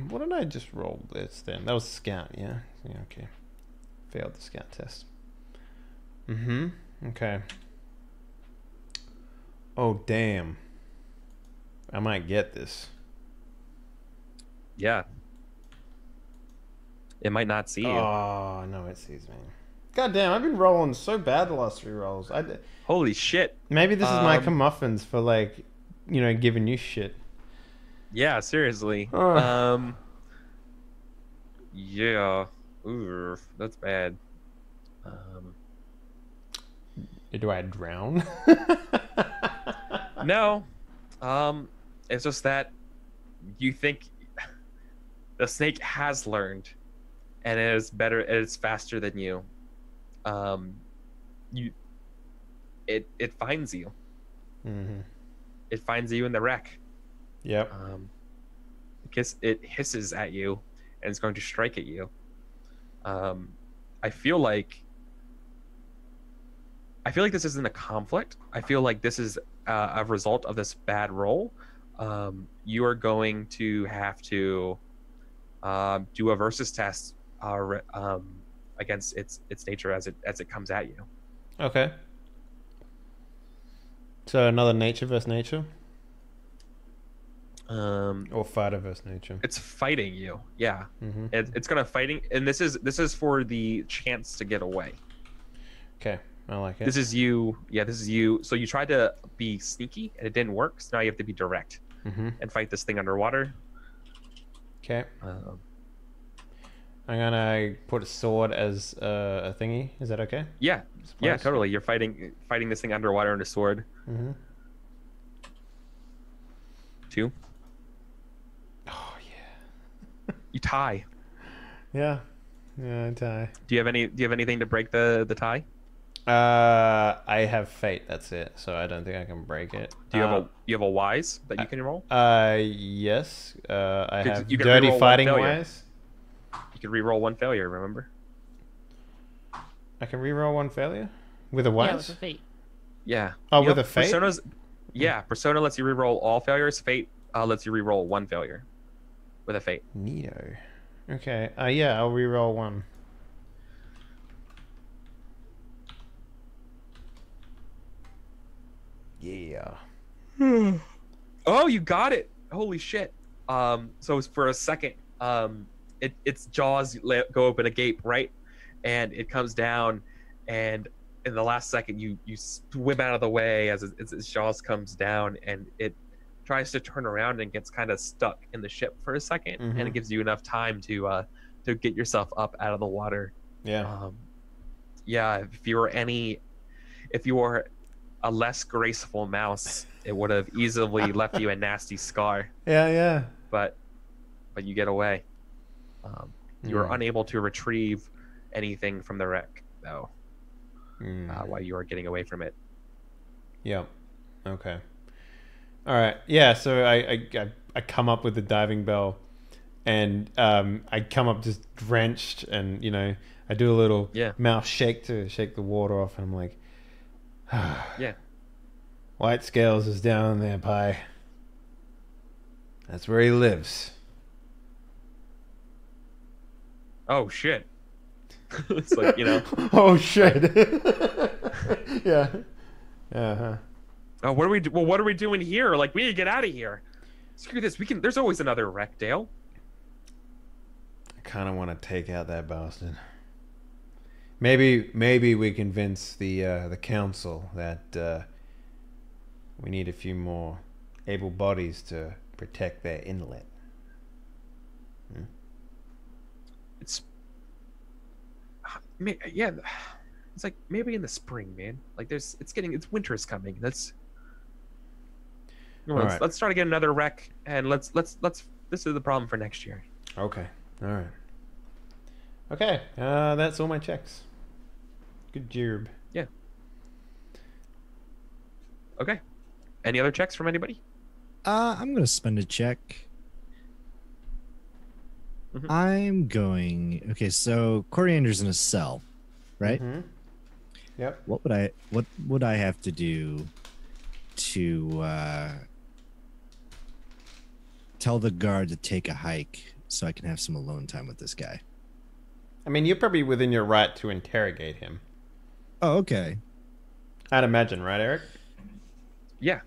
Speaker 1: What did I just roll this then? That was scout, yeah? Yeah, okay. Failed the scout test. Okay. Oh, damn. I might get this.
Speaker 2: Yeah. It might not see you.
Speaker 1: Oh, no, it sees me. God damn, I've been rolling so bad the last 3 rolls.
Speaker 2: Holy shit.
Speaker 1: Maybe this is my comeuppance for, like, giving you shit.
Speaker 2: Yeah, seriously.
Speaker 1: Oh.
Speaker 2: Yeah. Ooh, that's bad.
Speaker 1: Do I drown?
Speaker 2: No. It's just that you think the snake has learned and it is better, it's faster than you. Um, you it finds you.
Speaker 1: Mm-hmm.
Speaker 2: It finds you in the wreck.
Speaker 1: Yep.
Speaker 2: Because it hisses at you and it's going to strike at you. I feel like this isn't a conflict. I feel like this is a result of this bad roll. You are going to have to do a versus test against its nature as it comes at you.
Speaker 1: Okay. So another nature versus nature, or fighter versus nature.
Speaker 2: It's fighting you. Yeah,
Speaker 1: Mm-hmm.
Speaker 2: it's gonna fighting, and this is for the chance to get away.
Speaker 1: Okay, I like it.
Speaker 2: This is you. Yeah, this is you. So you tried to be sneaky and it didn't work. So now you have to be direct and fight this thing underwater.
Speaker 1: Okay. I'm gonna put a sword as a thingy. Is that okay?
Speaker 2: Yeah, yeah,
Speaker 1: Suppose?
Speaker 2: totally. You're fighting this thing underwater on a sword.
Speaker 1: Mm-hmm.
Speaker 2: 2.
Speaker 1: Oh yeah.
Speaker 2: You tie.
Speaker 1: Yeah. Yeah, I die.
Speaker 2: Do you have anything to break the tie?
Speaker 1: I have fate. That's it. So I don't think I can break it.
Speaker 2: Do you have a wise that you can roll?
Speaker 1: Yes. I have
Speaker 2: you can
Speaker 1: dirty
Speaker 2: reroll one
Speaker 1: fighting
Speaker 2: failure.
Speaker 1: wise.
Speaker 2: You can re-roll 1 failure. Remember?
Speaker 1: I can reroll 1 failure with a
Speaker 4: Yeah,
Speaker 1: wise.
Speaker 4: with a fate.
Speaker 2: Yeah.
Speaker 1: Oh,
Speaker 2: You
Speaker 1: with
Speaker 2: know,
Speaker 1: a fate?
Speaker 2: Persona lets you re-roll all failures. Fate lets you re-roll 1 failure with a fate.
Speaker 1: Neato. Okay. Yeah, I'll reroll 1. Yeah.
Speaker 2: Oh, you got it! Holy shit! So it's for a second, its jaws go open a gape, right, and it comes down, and in the last second, you swim out of the way as its jaws comes down, and it tries to turn around and gets kind of stuck in the ship for a 2nd, and it gives you enough time to get yourself up out of the water.
Speaker 1: Yeah.
Speaker 2: Yeah. If you were a less graceful mouse, it would have easily left you a nasty scar.
Speaker 1: Yeah.
Speaker 2: But you get away. You are unable to retrieve anything from the wreck, though, while you are getting away from it.
Speaker 1: Yep. Okay. All right. Yeah. So I come up with the diving bell, and I come up just drenched, and I do a little mouth shake to shake the water off, and I'm like,
Speaker 2: yeah.
Speaker 1: White Scales is down there, Pi. That's where he lives.
Speaker 2: Oh shit. It's like,
Speaker 1: Oh shit. Yeah. Uh-huh.
Speaker 2: Oh, what are we doing here? Like, we need to get out of here. Screw this. There's always another wreck, Dale.
Speaker 1: I kind of want to take out that bastard. Maybe we convince the council that we need a few more able bodies to protect their inlet.
Speaker 2: It's like maybe in the spring, man. Like it's winter is coming. Let's try to get another wreck, and let's this is the problem for next year.
Speaker 1: Okay. All right. Okay. That's all my checks. Good job.
Speaker 2: Yeah. Okay. Any other checks from anybody?
Speaker 3: I'm gonna spend a check.
Speaker 2: Mhm.
Speaker 3: I'm going. Okay, so Coriander's in a cell, right?
Speaker 1: Mm-hmm. Yep.
Speaker 3: What would I have to do to tell the guard to take a hike so I can have some alone time with this guy?
Speaker 1: I mean, you're probably within your right to interrogate him.
Speaker 3: Oh, okay.
Speaker 1: I'd imagine, right, Eric?
Speaker 2: Yeah.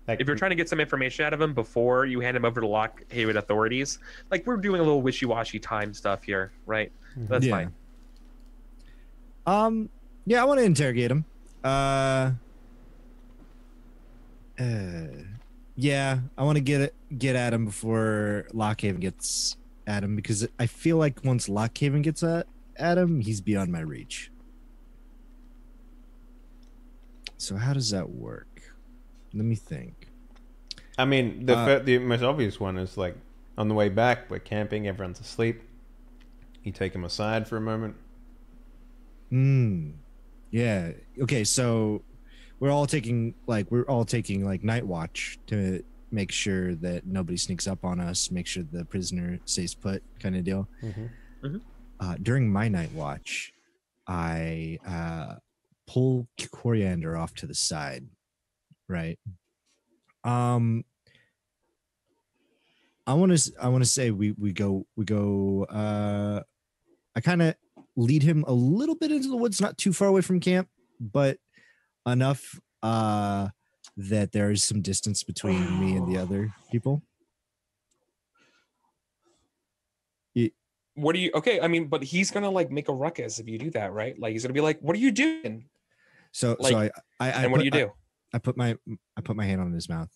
Speaker 1: Like,
Speaker 2: If you're trying to get some information out of him before you hand him over to Lockhaven authorities, like, we're doing a little wishy-washy time stuff here, right? That's fine.
Speaker 3: Yeah, I want to interrogate him. Yeah, I want to get at him before Lockhaven gets at him, because I feel like once Lockhaven gets at him, he's beyond my reach. So how does that work? Let me think.
Speaker 1: I mean, the most obvious one is like on the way back, we're camping, everyone's asleep. You take him aside for a moment.
Speaker 3: Yeah. Okay, so we're all taking like night watch to make sure that nobody sneaks up on us, make sure the prisoner stays put, kind of deal. During my night watch, I pull Coriander off to the side, right? I want to say we go I kind of lead him a little bit into the woods, not too far away from camp, but enough that there is some distance between me and the other people.
Speaker 2: What do you? Okay, I mean, but he's gonna like make a ruckus if you do that, right? Like he's gonna be like, "What are you doing?"
Speaker 3: So
Speaker 2: Like,
Speaker 3: I
Speaker 2: and what do you do?
Speaker 3: I put my hand on his mouth,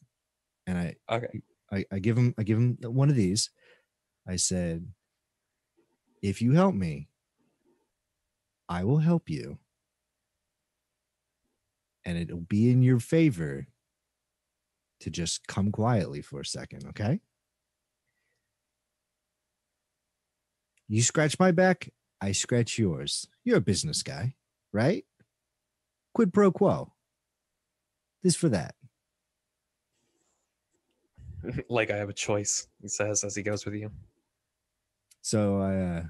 Speaker 3: and
Speaker 2: Okay.
Speaker 3: I give him one of these. I said, "If you help me, I will help you, and it'll be in your favor to just come quietly for a second, okay? You scratch my back, I scratch yours. You're a business guy, right? Quid pro quo. This for that."
Speaker 2: Like I have a choice, he says as he goes with you.
Speaker 3: So I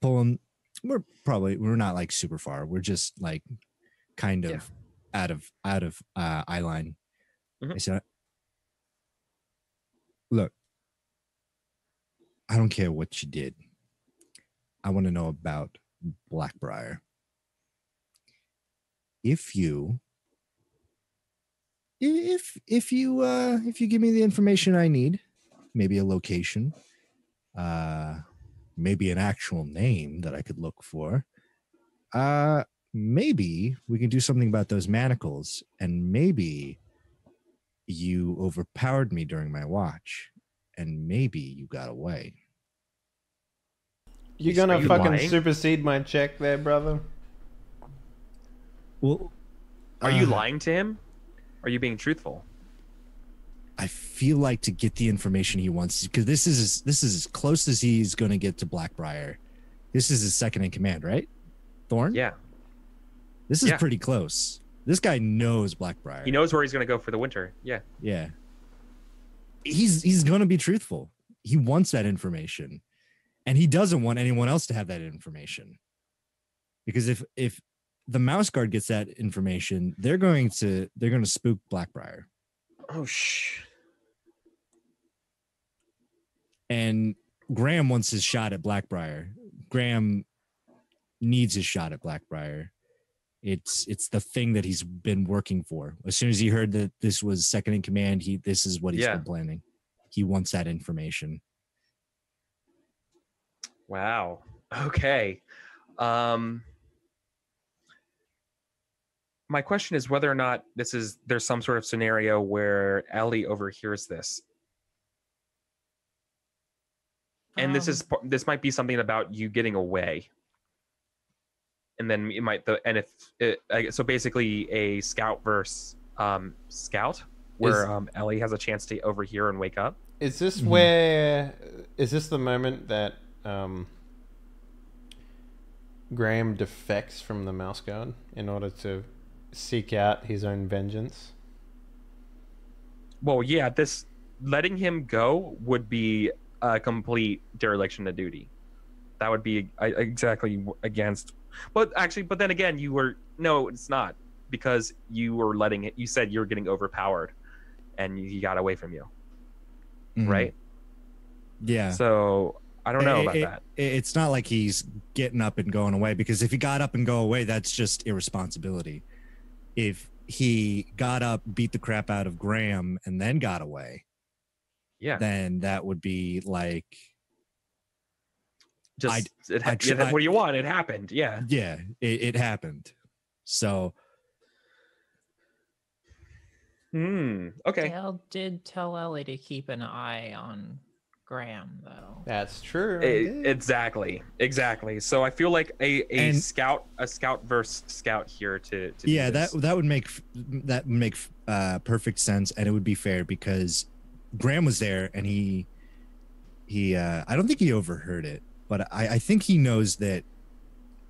Speaker 3: pull him. We're not like super far. We're just like kind of out of eye line. I said, "Look, I don't care what you did. I want to know about Blackbriar. If you give me the information I need, maybe a location, maybe an actual name that I could look for, maybe we can do something about those manacles, and maybe you overpowered me during my watch, and maybe you got away."
Speaker 1: You're gonna fucking
Speaker 2: lying?
Speaker 1: supersede my check there, brother?
Speaker 3: Well,
Speaker 2: Are you lying to him? Are you being truthful?
Speaker 3: I feel like to get the information he wants, because this is as close as he's going to get to Blackbriar. This is his second in command, right? Thorn?
Speaker 2: Yeah.
Speaker 3: This is pretty close. This guy knows Blackbriar.
Speaker 2: He knows where he's going to go for the winter. Yeah.
Speaker 3: Yeah. He's going to be truthful. He wants that information, and he doesn't want anyone else to have that information. Because if the Mouse Guard gets that information, they're going to spook Blackbriar.
Speaker 2: Oh
Speaker 3: And Graham wants his shot at Blackbriar. Graham needs his shot at Blackbriar. It's the thing that he's been working for. As soon as he heard that this was second in command, this is what he's been planning. He wants that information.
Speaker 2: Wow. Okay. My question is whether or not there's some sort of scenario where Ellie overhears this. And this might be something about you getting away. And then it might so basically a scout versus scout where Ellie has a chance to overhear and wake up.
Speaker 1: Is this is this the moment that Graham defects from the Mouse Guard in order to seek out his own vengeance?
Speaker 2: Well, yeah, letting him go would be a complete dereliction of duty. That would be exactly against. But then again, no, it's not, because you were letting it. You said you were getting overpowered, and he got away from you, right?
Speaker 3: Yeah.
Speaker 2: So I don't know about that.
Speaker 3: It's not like he's getting up and going away, because if he got up and go away, that's just irresponsibility. If he got up, beat the crap out of Graham, and then got away, then that would be like,
Speaker 2: what do you want? It happened. Yeah.
Speaker 3: It happened. So
Speaker 2: Okay.
Speaker 4: Dale did tell Ellie to keep an eye on Graham, though.
Speaker 1: That's true. I did.
Speaker 2: Exactly. So I feel like a
Speaker 3: And-
Speaker 2: scout versus scout here to
Speaker 3: Yeah,
Speaker 2: do this.
Speaker 3: that would make perfect sense, and it would be fair because Graham was there, and he I don't think he overheard it, but I think he knows that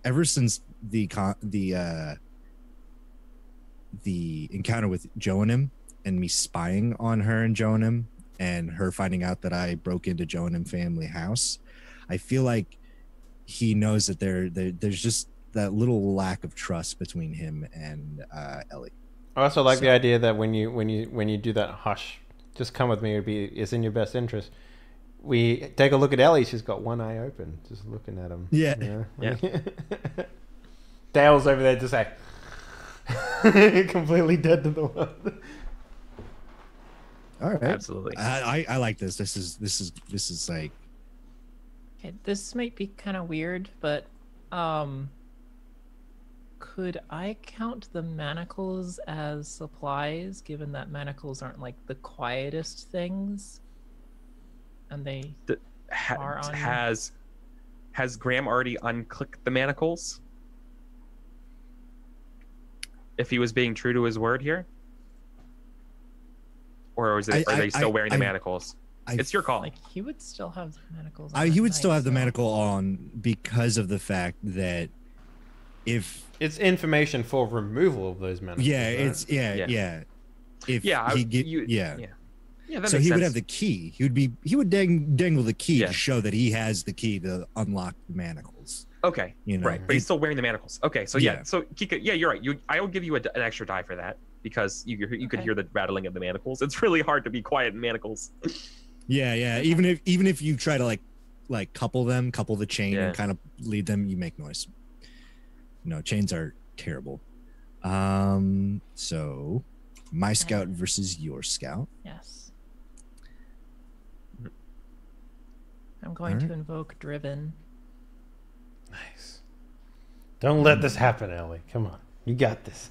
Speaker 3: ever since the encounter with Joannim and me spying on her and Joannim and her finding out that I broke into Joannim family house, I feel like he knows that there's just that little lack of trust between him and Ellie.
Speaker 1: I also like the idea that when you do that hush, just come with me. It's in your best interest. We take a look at Ellie. She's got one eye open, just looking at him.
Speaker 3: Yeah.
Speaker 2: Yeah.
Speaker 1: Dale's over there, just like completely dead to the world.
Speaker 3: All right.
Speaker 2: Absolutely.
Speaker 3: I like this. This is like,
Speaker 4: Okay, this might be kind of weird, but could I count the manacles as supplies, given that manacles aren't like the quietest things? And they are on...
Speaker 2: Has Graham already unclicked the manacles? If he was being true to his word here? Or are they still wearing the manacles? It's your call.
Speaker 4: Like, he would still have the manacles.
Speaker 3: he would still have the manacle on because of the fact that if
Speaker 1: it's information for removal of those manacles.
Speaker 3: yeah,
Speaker 1: right?
Speaker 3: it's yeah. If
Speaker 2: Yeah, that
Speaker 3: so
Speaker 2: makes
Speaker 3: he would
Speaker 2: sense.
Speaker 3: have the key. He would dangle the key
Speaker 2: Yeah.
Speaker 3: to show that he has the key to unlock the manacles.
Speaker 2: Okay,
Speaker 3: You know,
Speaker 2: right, but he's still wearing the manacles. Okay, so
Speaker 3: Yeah.
Speaker 2: so Kika, you're right. I will give you an extra die for that because you could
Speaker 4: Okay.
Speaker 2: hear the rattling of the manacles. It's really hard to be quiet in manacles.
Speaker 3: Yeah. Even if you try to like couple the chain
Speaker 2: Yeah.
Speaker 3: and kind of lead them, you make noise. No, chains are terrible. So my scout versus your scout.
Speaker 4: Yes. I'm going to invoke Driven.
Speaker 1: Nice. Don't let this happen, Ellie. Come on, you got this.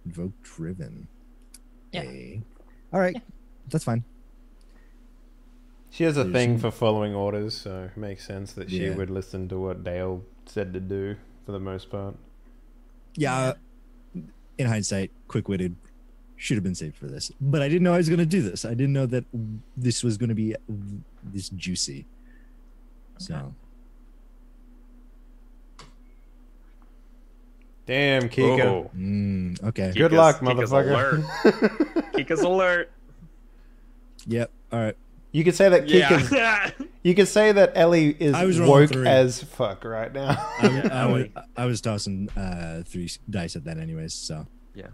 Speaker 3: Invoke driven.
Speaker 4: Yeah.
Speaker 3: All right, that's fine.
Speaker 1: She has a
Speaker 3: There's
Speaker 1: thing
Speaker 3: some-
Speaker 1: for following orders, so it makes sense that she
Speaker 3: Yeah.
Speaker 1: would listen to what Dale said to do for the most part.
Speaker 3: Yeah. In hindsight, quick-witted, should have been saved for this, but I didn't know I was going to do this. I didn't know that this was going to be this juicy. So
Speaker 1: Damn, Kika.
Speaker 2: Oh.
Speaker 3: okay.
Speaker 1: Good
Speaker 2: Kika's-
Speaker 1: luck,
Speaker 2: Kika's
Speaker 1: motherfucker.
Speaker 2: Kika's alert.
Speaker 3: Yep. All right.
Speaker 1: You could say that Kika's.
Speaker 2: Yeah.
Speaker 1: You could say that Ellie is
Speaker 3: I was rolling
Speaker 1: woke
Speaker 3: 3.
Speaker 1: as fuck right now.
Speaker 3: I was tossing 3 dice at that anyways. So
Speaker 2: Yeah,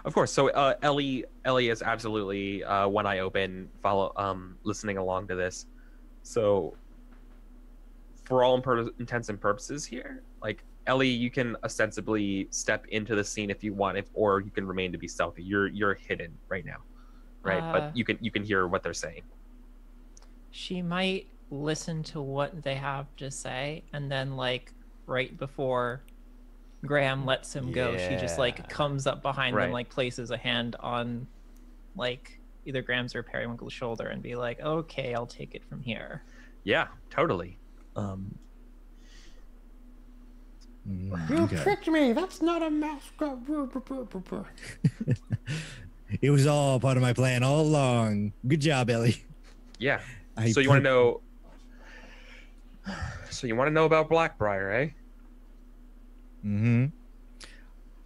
Speaker 2: of course. So Ellie is absolutely one eye open, listening along to this. So for all intents and purposes here, like Ellie, you can ostensibly step into the scene if you want, or you can remain to be stealthy. You're hidden right now, right? But you can hear what they're saying.
Speaker 4: She might listen to what they have to say, and then like right before Graham lets him go, she just like
Speaker 1: Yeah.
Speaker 4: comes up behind
Speaker 2: Right.
Speaker 4: them, like places a hand on like either Graham's or Periwinkle's shoulder and be like, okay, I'll take it from here.
Speaker 2: Yeah, totally.
Speaker 3: okay.
Speaker 1: tricked me. That's not a mouse.
Speaker 3: It was all part of my plan all along. Good job, Ellie.
Speaker 2: Yeah. So you want to know? So you want to know about Blackbriar, eh?
Speaker 3: Mm-hmm.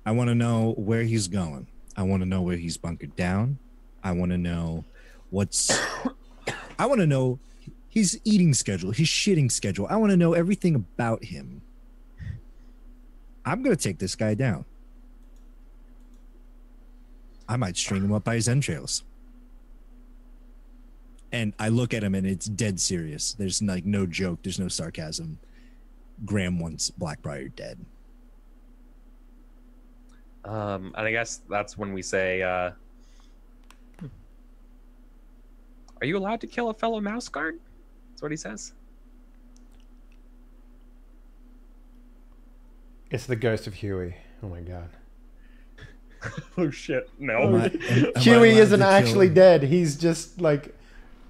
Speaker 3: I want to know where he's going. I want to know where he's bunkered down. I want to know I want to know his eating schedule, his shitting schedule. I want to know everything about him. I'm going to take this guy down. I might string him up by his entrails. And I look at him and it's dead serious. There's like no joke. There's no sarcasm. Graham wants Blackbriar dead.
Speaker 2: And I guess that's when we say, are you allowed to kill a fellow mouse guard? That's what he says.
Speaker 1: It's the ghost of Huey. Oh my god.
Speaker 2: Oh shit! No,
Speaker 3: Am I
Speaker 1: Huey
Speaker 3: allowed
Speaker 1: isn't
Speaker 3: to
Speaker 1: actually
Speaker 3: kill-
Speaker 1: dead. He's just like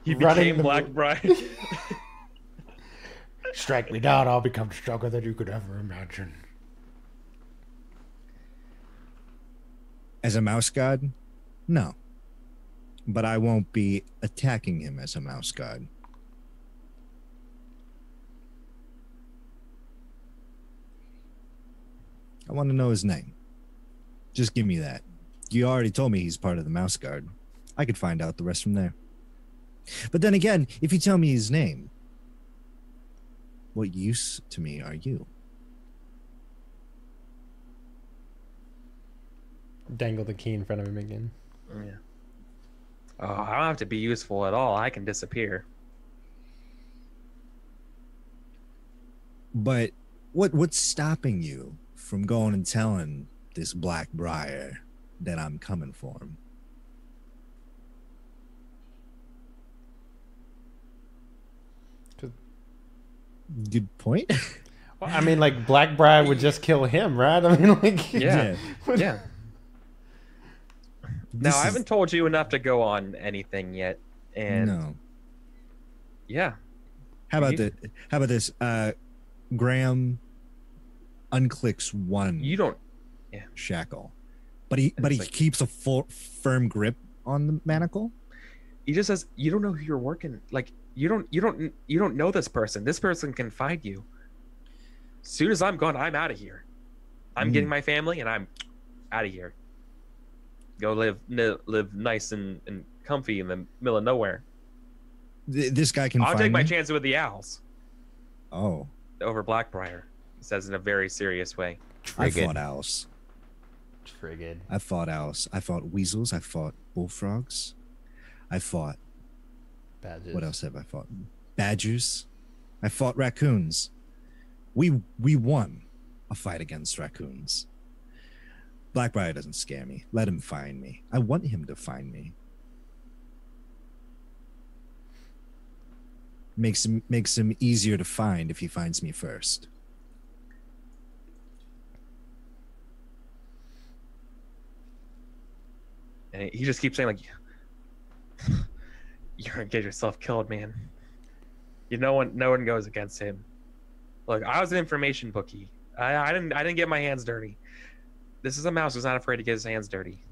Speaker 2: he
Speaker 1: running
Speaker 2: became
Speaker 1: the-
Speaker 2: Blackbriar.
Speaker 1: strike me down, I'll become stronger than you could ever imagine.
Speaker 3: As a mouse god? No. But I won't be attacking him as a mouse god. I want to know his name. Just give me that. You already told me he's part of the mouse guard. I could find out the rest from there. But then again, if you tell me his name, what use to me are you?
Speaker 1: Dangle the key in front of him again.
Speaker 2: Yeah. Oh, I don't have to be useful at all. I can disappear.
Speaker 3: But what's stopping you from going and telling this Blackbriar that I'm coming for him? Good point.
Speaker 1: Well, I mean, like Blackbriar would just kill him, right? I mean, like
Speaker 2: Yeah. Yeah.
Speaker 3: This
Speaker 2: Now, I
Speaker 3: is-
Speaker 2: haven't told you enough to go on anything yet. And
Speaker 3: No.
Speaker 2: yeah.
Speaker 3: How about this? Graham unclicks one
Speaker 2: You don't.
Speaker 3: shackle, but he
Speaker 2: And it's like-
Speaker 3: keeps a firm grip on the manacle.
Speaker 2: He just says, you don't know who you're working. Like, you don't know this person. This person can find you. As soon as I'm gone, I'm out of here. I'm getting my family and I'm out of here. Go live nice and comfy in the middle of nowhere.
Speaker 3: This guy can
Speaker 2: I'll
Speaker 3: find
Speaker 2: take my
Speaker 3: me?
Speaker 2: chance with the owls
Speaker 3: Oh,
Speaker 2: over Blackbriar. He says in a very serious way.
Speaker 3: I fought owls.
Speaker 1: Triggered.
Speaker 3: I fought owls. I fought weasels. I fought bullfrogs. I fought.
Speaker 1: Badges.
Speaker 3: What else have I fought? Badgers. I fought raccoons. We won a fight against raccoons. Blackbriar doesn't scare me. Let him find me. I want him to find me. Makes him easier to find if he finds me first.
Speaker 2: And he just keeps saying, like, you're gonna get yourself killed, man. No one goes against him. Look, I was an information bookie. I didn't get my hands dirty. This is a mouse who's not afraid to get his hands dirty.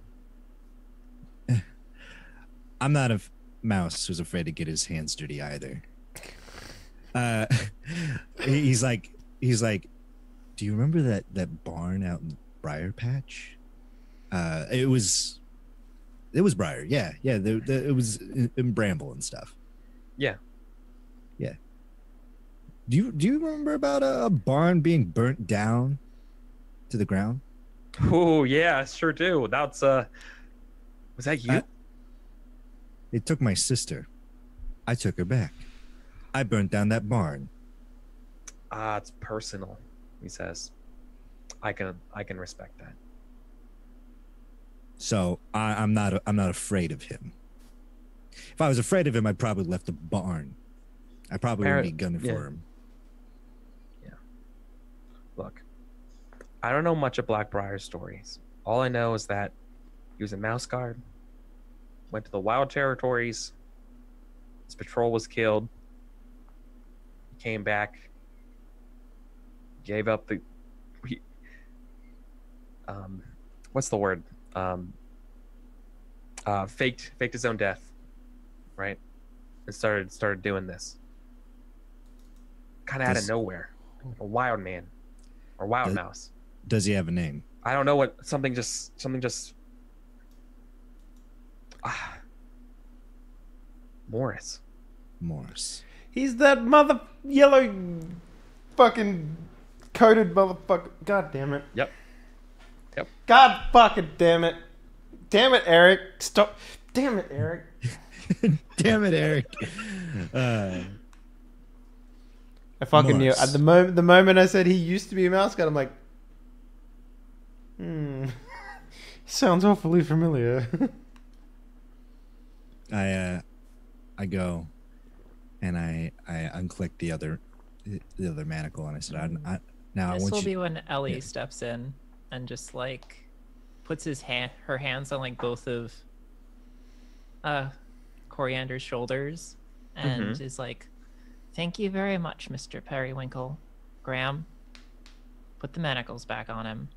Speaker 3: I'm not a mouse who's afraid to get his hands dirty either. He's like, do you remember that barn out in Briar Patch? It was Briar. Yeah. It was in Bramble and stuff.
Speaker 2: Yeah.
Speaker 3: Do you remember about a barn being burnt down to the ground?
Speaker 2: Oh yeah, sure do. That's was that you?
Speaker 3: They took my sister. I took her back. I burnt down that barn.
Speaker 2: It's personal, he says. I can respect that.
Speaker 3: So I'm not afraid of him. If I was afraid of him, I'd probably left the barn. I probably wouldn't be gunning for him.
Speaker 2: Look, I don't know much of Blackbriar's stories. All I know is that he was a mouse guard, went to the wild territories, his patrol was killed, he came back, gave up the what's the word? Faked his own death, right? And started doing this. Kind of out of nowhere. A wild man. Or wild mouse.
Speaker 3: Does he have a name?
Speaker 2: I don't know what something just Morris.
Speaker 1: He's that mother yellow fucking coated motherfucker. God damn it.
Speaker 2: Yep.
Speaker 1: God fucking damn it. Damn it, Eric. Stop. Damn it, Eric.
Speaker 3: Damn it, Eric.
Speaker 1: I fucking knew.
Speaker 3: Morris.
Speaker 1: At the moment I said he used to be a mouse guard, I'm like, sounds awfully familiar.
Speaker 3: I go and I unclick the other manacle and I said, I
Speaker 4: This
Speaker 3: want
Speaker 4: will
Speaker 3: you.
Speaker 4: be when Ellie
Speaker 3: Yeah.
Speaker 4: steps in and just like puts her hands on like both of Coriander's shoulders and is like, "Thank you very much, Mr. Periwinkle. Graham, put the manacles back on him."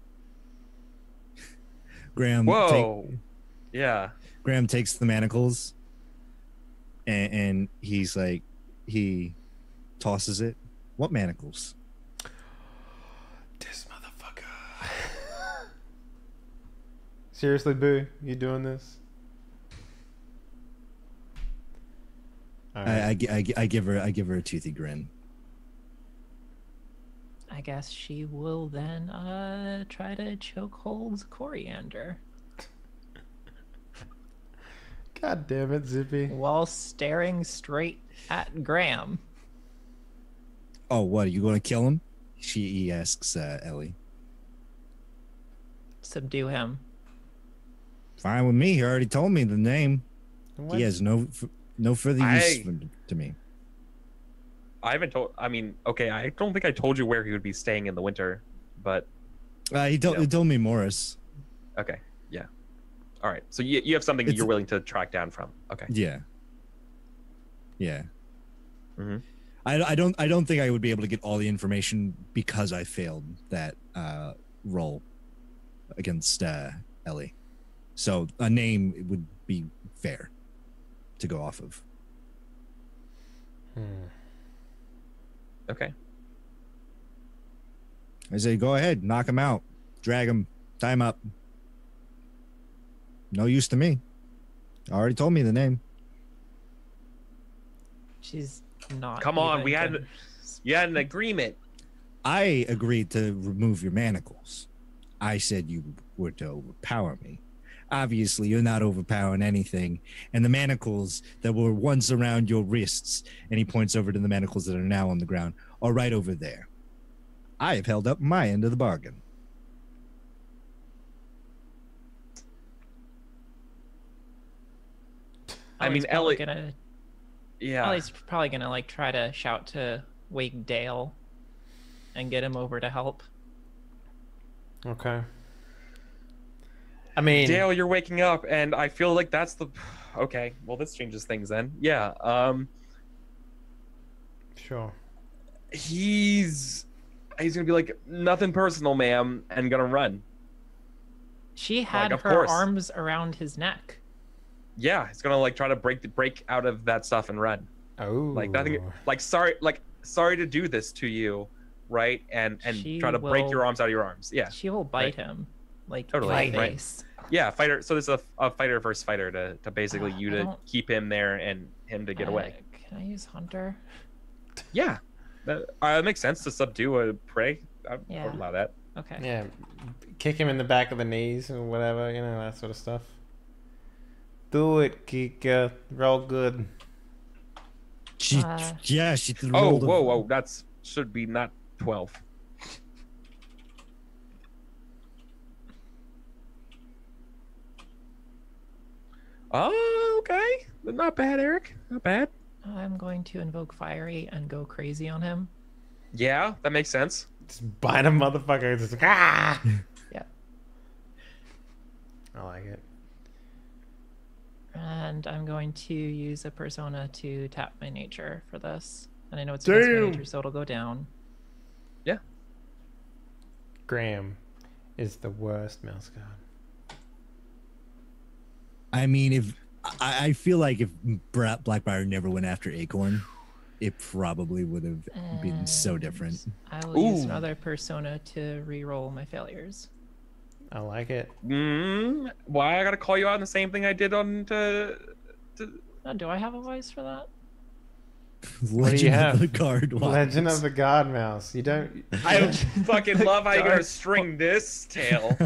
Speaker 3: Graham.
Speaker 2: Whoa. Yeah.
Speaker 3: Graham takes the manacles, and he's like, he tosses it. What manacles?
Speaker 1: This motherfucker. Seriously, Boo, you doing this? All right.
Speaker 3: I give her a toothy grin.
Speaker 4: I guess she will then try to chokehold Coriander
Speaker 1: God damn it, Zippy.
Speaker 4: while staring straight at Graham.
Speaker 3: Oh, what? Are you going to kill him? He asks Ellie.
Speaker 4: Subdue him.
Speaker 3: Fine with me. He already told me the name.
Speaker 1: What?
Speaker 3: He has no further use to me.
Speaker 2: I haven't told. I mean, okay, I don't think I told you where he would be staying in the winter, but
Speaker 3: He told me Morris.
Speaker 2: okay, yeah. All right, so you have something you're willing to track down from. Okay.
Speaker 3: Yeah.
Speaker 2: Mm-hmm.
Speaker 3: I don't think I would be able to get all the information because I failed that roll against Ellie. So a name would be fair to go off of.
Speaker 2: Okay.
Speaker 3: I say, go ahead, knock him out, drag him, tie him up. No use to me. Already told me the name.
Speaker 4: She's not.
Speaker 2: Come on,
Speaker 4: even
Speaker 2: we had
Speaker 4: gonna-
Speaker 2: you had an agreement.
Speaker 3: I agreed to remove your manacles. I said you were to overpower me. Obviously, you're not overpowering anything. And the manacles that were once around your wrists, and he points over to the manacles that are now on the ground, are right over there. I have held up my end of the bargain.
Speaker 2: I mean,
Speaker 4: probably
Speaker 2: Ellie-
Speaker 4: gonna
Speaker 2: Yeah.
Speaker 4: Ellie's probably gonna like try to shout to wake Dale and get him over to help.
Speaker 1: Okay. I mean,
Speaker 2: Dale, you're waking up, and I feel like that's the. Okay, well, this changes things then. Yeah.
Speaker 1: Sure.
Speaker 2: He's gonna be like, nothing personal, ma'am, and gonna run.
Speaker 4: She had
Speaker 2: of
Speaker 4: her
Speaker 2: course.
Speaker 4: arms around his neck.
Speaker 2: Yeah, he's gonna like try to break out of that stuff and run.
Speaker 1: Oh.
Speaker 2: Like nothing. Like sorry to do this to you, right? And
Speaker 4: She
Speaker 2: try to break
Speaker 4: will-
Speaker 2: your arms out of your arms. Yeah.
Speaker 4: She will bite him, like
Speaker 2: Totally,
Speaker 4: in the
Speaker 2: right.
Speaker 4: face.
Speaker 2: Yeah, fighter. So this is a fighter versus fighter to basically you
Speaker 4: I
Speaker 2: to
Speaker 4: don't-
Speaker 2: keep him there and him to get away.
Speaker 4: Can I use Hunter?
Speaker 2: Yeah, that makes sense to subdue a prey. I
Speaker 4: Yeah.
Speaker 2: would allow that.
Speaker 4: Okay.
Speaker 1: Yeah. Kick him in the back of the knees or whatever, you know, that sort of stuff. Do it, Kika. Roll good.
Speaker 3: She
Speaker 4: Uh,
Speaker 3: she
Speaker 2: Oh,
Speaker 3: rolled a-
Speaker 2: whoa! That's should be not 12. Oh, okay. Not bad, Eric. Not bad.
Speaker 4: I'm going to invoke Fiery and go crazy on him.
Speaker 2: Yeah, that makes sense.
Speaker 1: Just bite a motherfucker. Just like, ah!
Speaker 4: Yeah.
Speaker 1: I like it.
Speaker 4: And I'm going to use a persona to tap my nature for this. And I know it's against my
Speaker 1: Damn.
Speaker 4: nature, so it'll go down.
Speaker 2: Yeah.
Speaker 1: Graham is the worst mouse guard.
Speaker 3: I mean, if I feel like if Blackbriar never went after Acorn, it probably would have been so different.
Speaker 4: I will use
Speaker 2: Ooh.
Speaker 4: another persona to re-roll my failures.
Speaker 1: I like it.
Speaker 2: Why I gotta call you out on the same thing I did on to
Speaker 4: Oh, do I have a voice for that?
Speaker 3: Legend
Speaker 1: have?
Speaker 3: of the Guard.
Speaker 1: Legend of the God Mouse. You don't.
Speaker 2: I fucking love how you're gonna string this tale.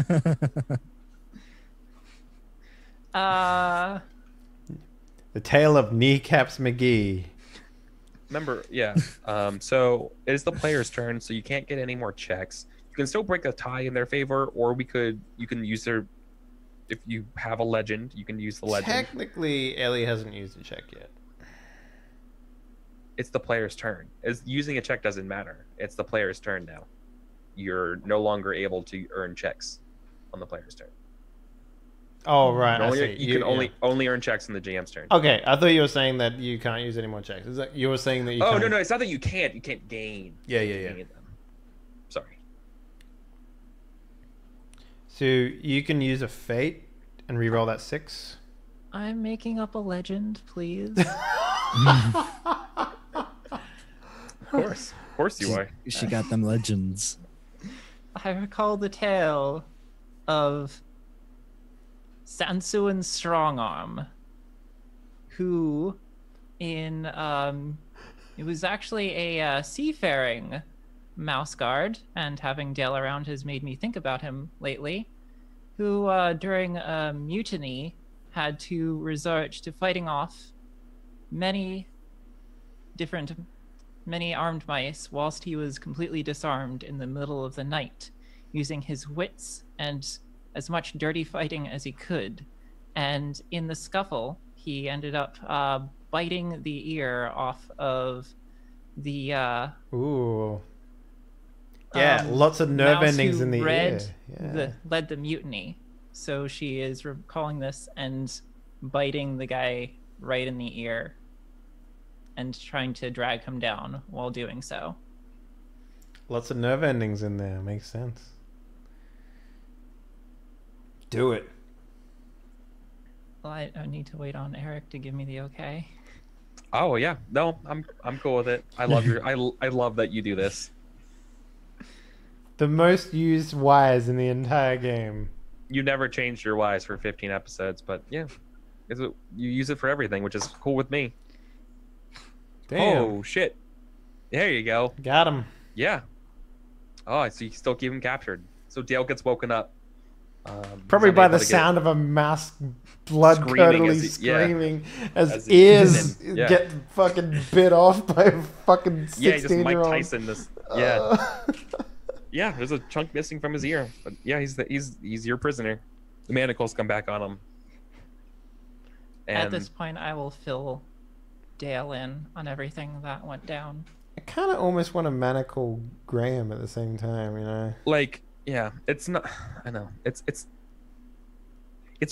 Speaker 1: The Tale of Kneecaps McGee.
Speaker 2: Remember, yeah. So it is the player's turn, so you can't get any more checks. You can still break a tie in their favor, or you can use their. If you have a legend, you can use the legend.
Speaker 1: Technically, Ellie hasn't used a check yet.
Speaker 2: It's the player's turn. Using a check doesn't matter. It's the player's turn now. You're no longer able to earn checks on the player's turn.
Speaker 1: Oh, right. I
Speaker 2: You
Speaker 1: see.
Speaker 2: you can only earn checks in the GM's turn.
Speaker 1: Okay, I thought you were saying that you can't use any more checks. Is that you were saying that you
Speaker 2: Oh
Speaker 1: can't?
Speaker 2: no, it's not that you can't. You can't gain.
Speaker 1: Yeah.
Speaker 2: Gain them. Sorry.
Speaker 1: So you can use a fate and reroll that 6.
Speaker 4: I'm making up a legend, please.
Speaker 2: Of course you are.
Speaker 3: She got them legends.
Speaker 4: I recall the tale of Sansu and Strongarm, who in it was actually a seafaring mouse guard, and having Dale around has made me think about him lately, who during a mutiny had to resort to fighting off many armed mice whilst he was completely disarmed in the middle of the night, using his wits and as much dirty fighting as he could. And in the scuffle, he ended up biting the ear off of the
Speaker 1: Ooh. Yeah, lots of nerve
Speaker 4: mouse
Speaker 1: endings
Speaker 4: who
Speaker 1: in the ear. Yeah.
Speaker 4: led the mutiny. So she is recalling this and biting the guy right in the ear and trying to drag him down while doing so.
Speaker 1: Lots of nerve endings in there. Makes sense. Do it.
Speaker 4: Well, I need to wait on Eric to give me the okay.
Speaker 2: Oh yeah, no, I'm cool with it. I love I love that you do this.
Speaker 1: The most used Ys in the entire game.
Speaker 2: You never changed your Ys for 15 episodes, but yeah, you use it for everything, which is cool with me.
Speaker 1: Damn.
Speaker 2: Oh shit! There you go.
Speaker 1: Got him.
Speaker 2: Yeah. Oh, so you still keep him captured. So Dale gets woken up.
Speaker 1: Probably by the sound of a mouse blood-curdling screaming as ears get fucking bit off by a fucking 16-year-old.
Speaker 2: Yeah, he just Mike Tyson this. Yeah. Yeah, there's a chunk missing from his ear. But yeah, he's your prisoner. The manacles come back on him. And
Speaker 4: At this point, I will fill Dale in on everything that went down.
Speaker 1: I kind of almost want to manacle Graham at the same time, you know?
Speaker 2: like, yeah, it's not. I know it's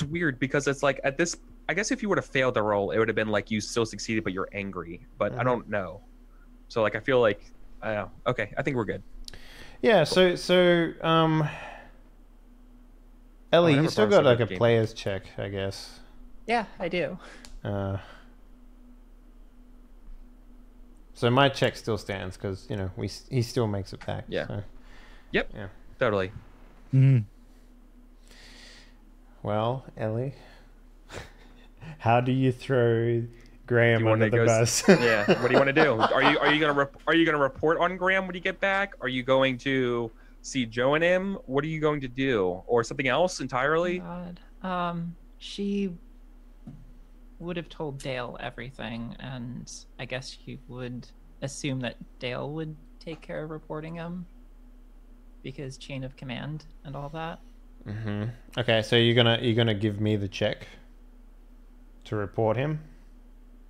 Speaker 2: weird because it's like at this. I guess if you would have failed the roll, it would have been like you still succeeded, but you're angry. But I don't know. So like, I feel like I don't know. Okay, I think we're good.
Speaker 1: Yeah. So Ellie, you still got like a player's check, I guess.
Speaker 4: Yeah, I do.
Speaker 1: So my check still stands because you know he still makes it back.
Speaker 2: Yeah.
Speaker 1: So.
Speaker 2: Yep.
Speaker 1: Yeah.
Speaker 2: Totally.
Speaker 1: Well, Ellie, how do you throw Graham under the bus?
Speaker 2: Yeah. What do you want to do? Are you gonna report on Graham when you get back? Are you going to see Joe and him? What are you going to do, or something else entirely?
Speaker 4: God. She would have told Dale everything, and I guess she would assume that Dale would take care of reporting him because chain of command and all that.
Speaker 1: Mm-hmm. Okay, so you're gonna give me the check to report him,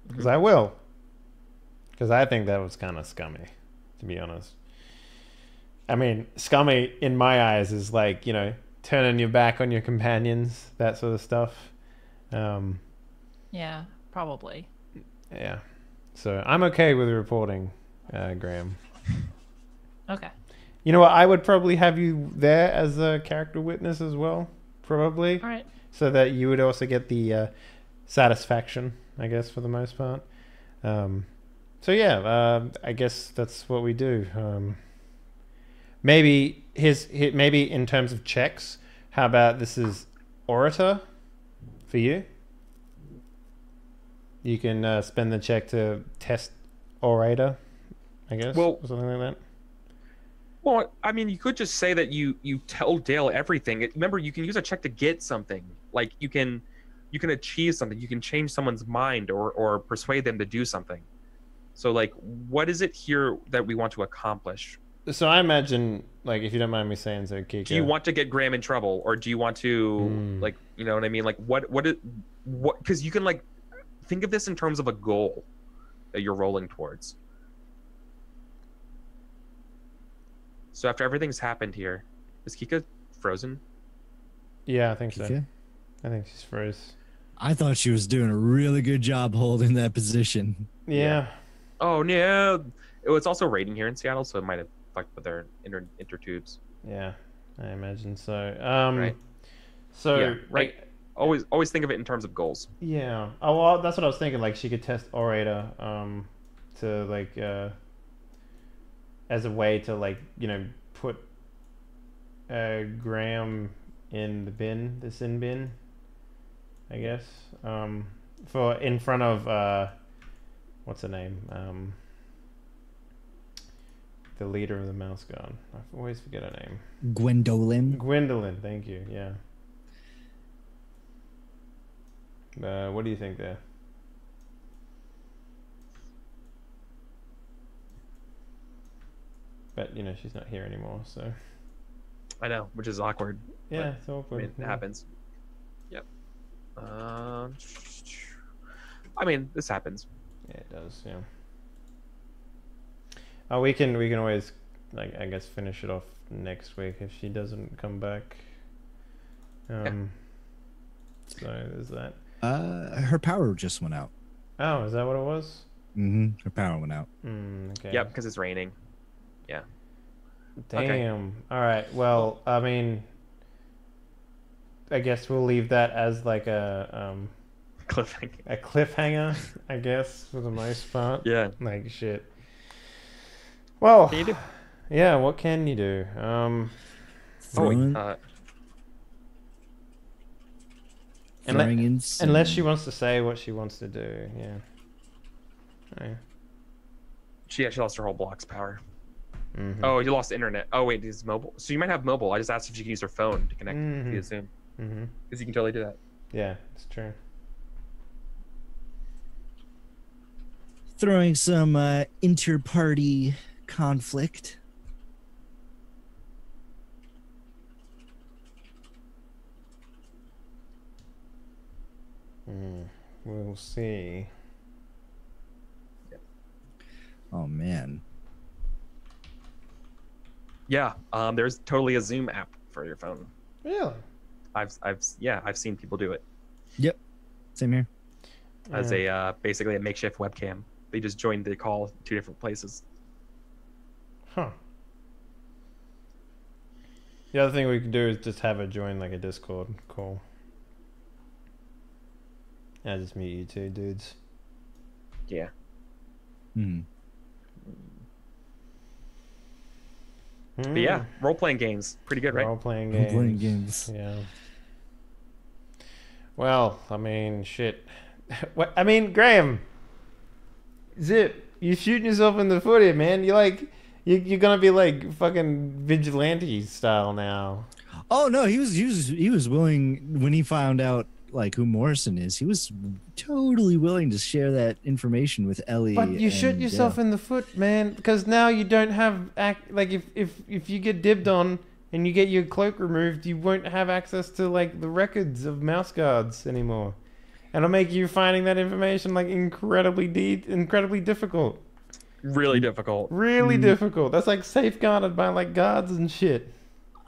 Speaker 1: because I will, because I think that was kind of scummy, to be honest. I mean, scummy in my eyes is like, you know, turning your back on your companions, that sort of stuff.
Speaker 4: Yeah, probably.
Speaker 1: Yeah, so I'm okay with reporting Graham.
Speaker 4: Okay.
Speaker 1: You know what? I would probably have you there as a character witness as well, probably.
Speaker 4: All right.
Speaker 1: So that you would also get the satisfaction, I guess, for the most part. So yeah, I guess that's what we do. Maybe maybe in terms of checks, how about this is orator for you? You can spend the check to test orator, I guess, or something like that.
Speaker 2: Well, I mean, you could just say that you tell Dale everything. Remember, you can use a check to get something. Like you can achieve something. You can change someone's mind or persuade them to do something. So like, what is it here that we want to accomplish?
Speaker 1: So I imagine, like, if you don't mind me saying so, Kiko.
Speaker 2: Do you want to get Graham in trouble, or do you want to like, you know what I mean? Like, what? Because you can like think of this in terms of a goal that you're rolling towards. So after everything's happened here, is Kika frozen?
Speaker 1: Yeah, I think so. I think she's froze.
Speaker 3: I thought she was doing a really good job holding that position.
Speaker 1: Yeah.
Speaker 2: Oh no! It's also raining here in Seattle, so it might have fucked with their intertubes.
Speaker 1: Yeah, I imagine so.
Speaker 2: Right.
Speaker 1: So
Speaker 2: Yeah, right. Always think of it in terms of goals.
Speaker 1: Yeah. Oh, well, that's what I was thinking. Like, she could test orator, to like, as a way to like, put Graham in the sin bin, I guess. For in front of what's her name? The leader of the Mouse Guard. I always forget her name.
Speaker 3: Gwendolyn.
Speaker 1: Thank you. Yeah. What do you think there? But she's not here anymore, so
Speaker 2: I know, which is awkward.
Speaker 1: yeah,
Speaker 2: but,
Speaker 1: it's awkward.
Speaker 2: I mean, it
Speaker 1: Yeah.
Speaker 2: happens. Yep. I mean, this happens.
Speaker 1: Yeah, it does. Yeah. Oh, we can always, like, I guess, finish it off next week if she doesn't come back. So there's that.
Speaker 3: Her power just went out.
Speaker 1: Oh, is that what it was?
Speaker 3: Mm-hmm. Her power went out.
Speaker 1: Okay.
Speaker 2: Yep, because it's raining. Yeah.
Speaker 1: Damn.
Speaker 2: Okay.
Speaker 1: All right. Well, I mean, I guess we'll leave that as like a cliffhanger, I guess, for the most part.
Speaker 2: Yeah.
Speaker 1: Like, shit. Well,
Speaker 2: What can you do?
Speaker 1: yeah, what can you do?
Speaker 3: Throwing in some-
Speaker 1: Unless she wants to say what she wants to do, yeah.
Speaker 2: She lost her whole block's power.
Speaker 1: Mhm.
Speaker 2: Oh, you lost internet. Oh wait, it's mobile. So you might have mobile. I just asked if she can use her phone to connect via Zoom. Because you can totally do that.
Speaker 1: Yeah, it's true.
Speaker 3: throwing some inter-party conflict.
Speaker 1: We'll see.
Speaker 3: Oh man.
Speaker 2: Yeah, there's totally a Zoom app for your phone.
Speaker 1: Really?
Speaker 2: I've seen people do it
Speaker 3: Yep. Same here.
Speaker 2: as a basically a makeshift webcam. They just joined the call two different places.
Speaker 1: Huh. The other thing we can do is just have her join like a Discord call. I just meet you two dudes.
Speaker 2: Yeah.
Speaker 3: Hmm.
Speaker 2: But yeah, role-playing games, pretty good, right?
Speaker 1: Role-playing games.
Speaker 3: Role-playing games.
Speaker 1: Yeah. Well, I mean, shit. What? I mean, Graham. Zip, you're shooting yourself in the foot here, man. You're like, you're gonna be like fucking vigilante style now.
Speaker 3: Oh no, he was willing when he found out like who Morrison is. He was totally willing to share that information with Ellie.
Speaker 1: But you shoot yourself in the foot, man, because now you don't have like if you get dibbed on and you get your cloak removed, you won't have access to like the records of mouse guards anymore, and it'll make you finding that information like incredibly difficult.
Speaker 2: Really difficult.
Speaker 1: Really difficult. That's like safeguarded by like guards and shit.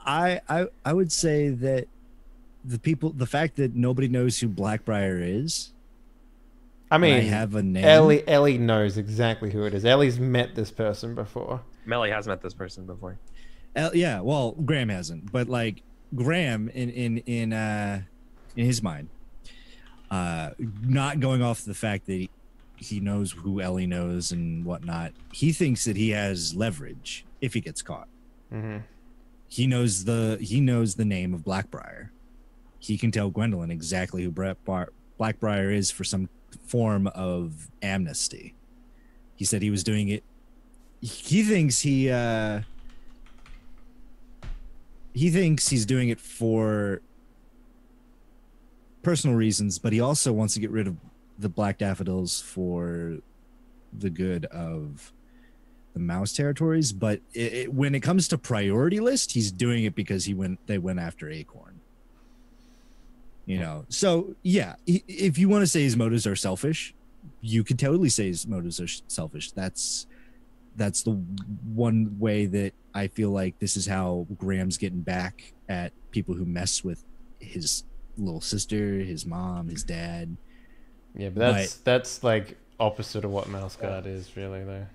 Speaker 3: I would say that the fact that nobody knows who Blackbriar is.
Speaker 1: I mean,
Speaker 3: I have a name.
Speaker 1: Ellie knows exactly who it is. Ellie's met this person before.
Speaker 2: Melly has met this person before.
Speaker 3: Yeah, well, Graham hasn't, but like Graham in his mind, not going off the fact that he knows who Ellie knows and whatnot, he thinks that he has leverage if he gets caught.
Speaker 1: Mm-hmm.
Speaker 3: He knows the name of Blackbriar. He can tell Gwendolyn exactly who Blackbriar is for some form of amnesty. He said he was doing it. He thinks he's doing it for personal reasons, but he also wants to get rid of the Black Daffodils for the good of the mouse territories. But when it comes to priority list, he's doing it because they went after Acorn. You know, so yeah, if you want to say his motives are selfish, you could totally say his motives are selfish. That's the one way that I feel like this is how Graham's getting back at people who mess with his little sister, his mom, his dad.
Speaker 1: Yeah, but that's like opposite of what Mouse Guard is, really, though.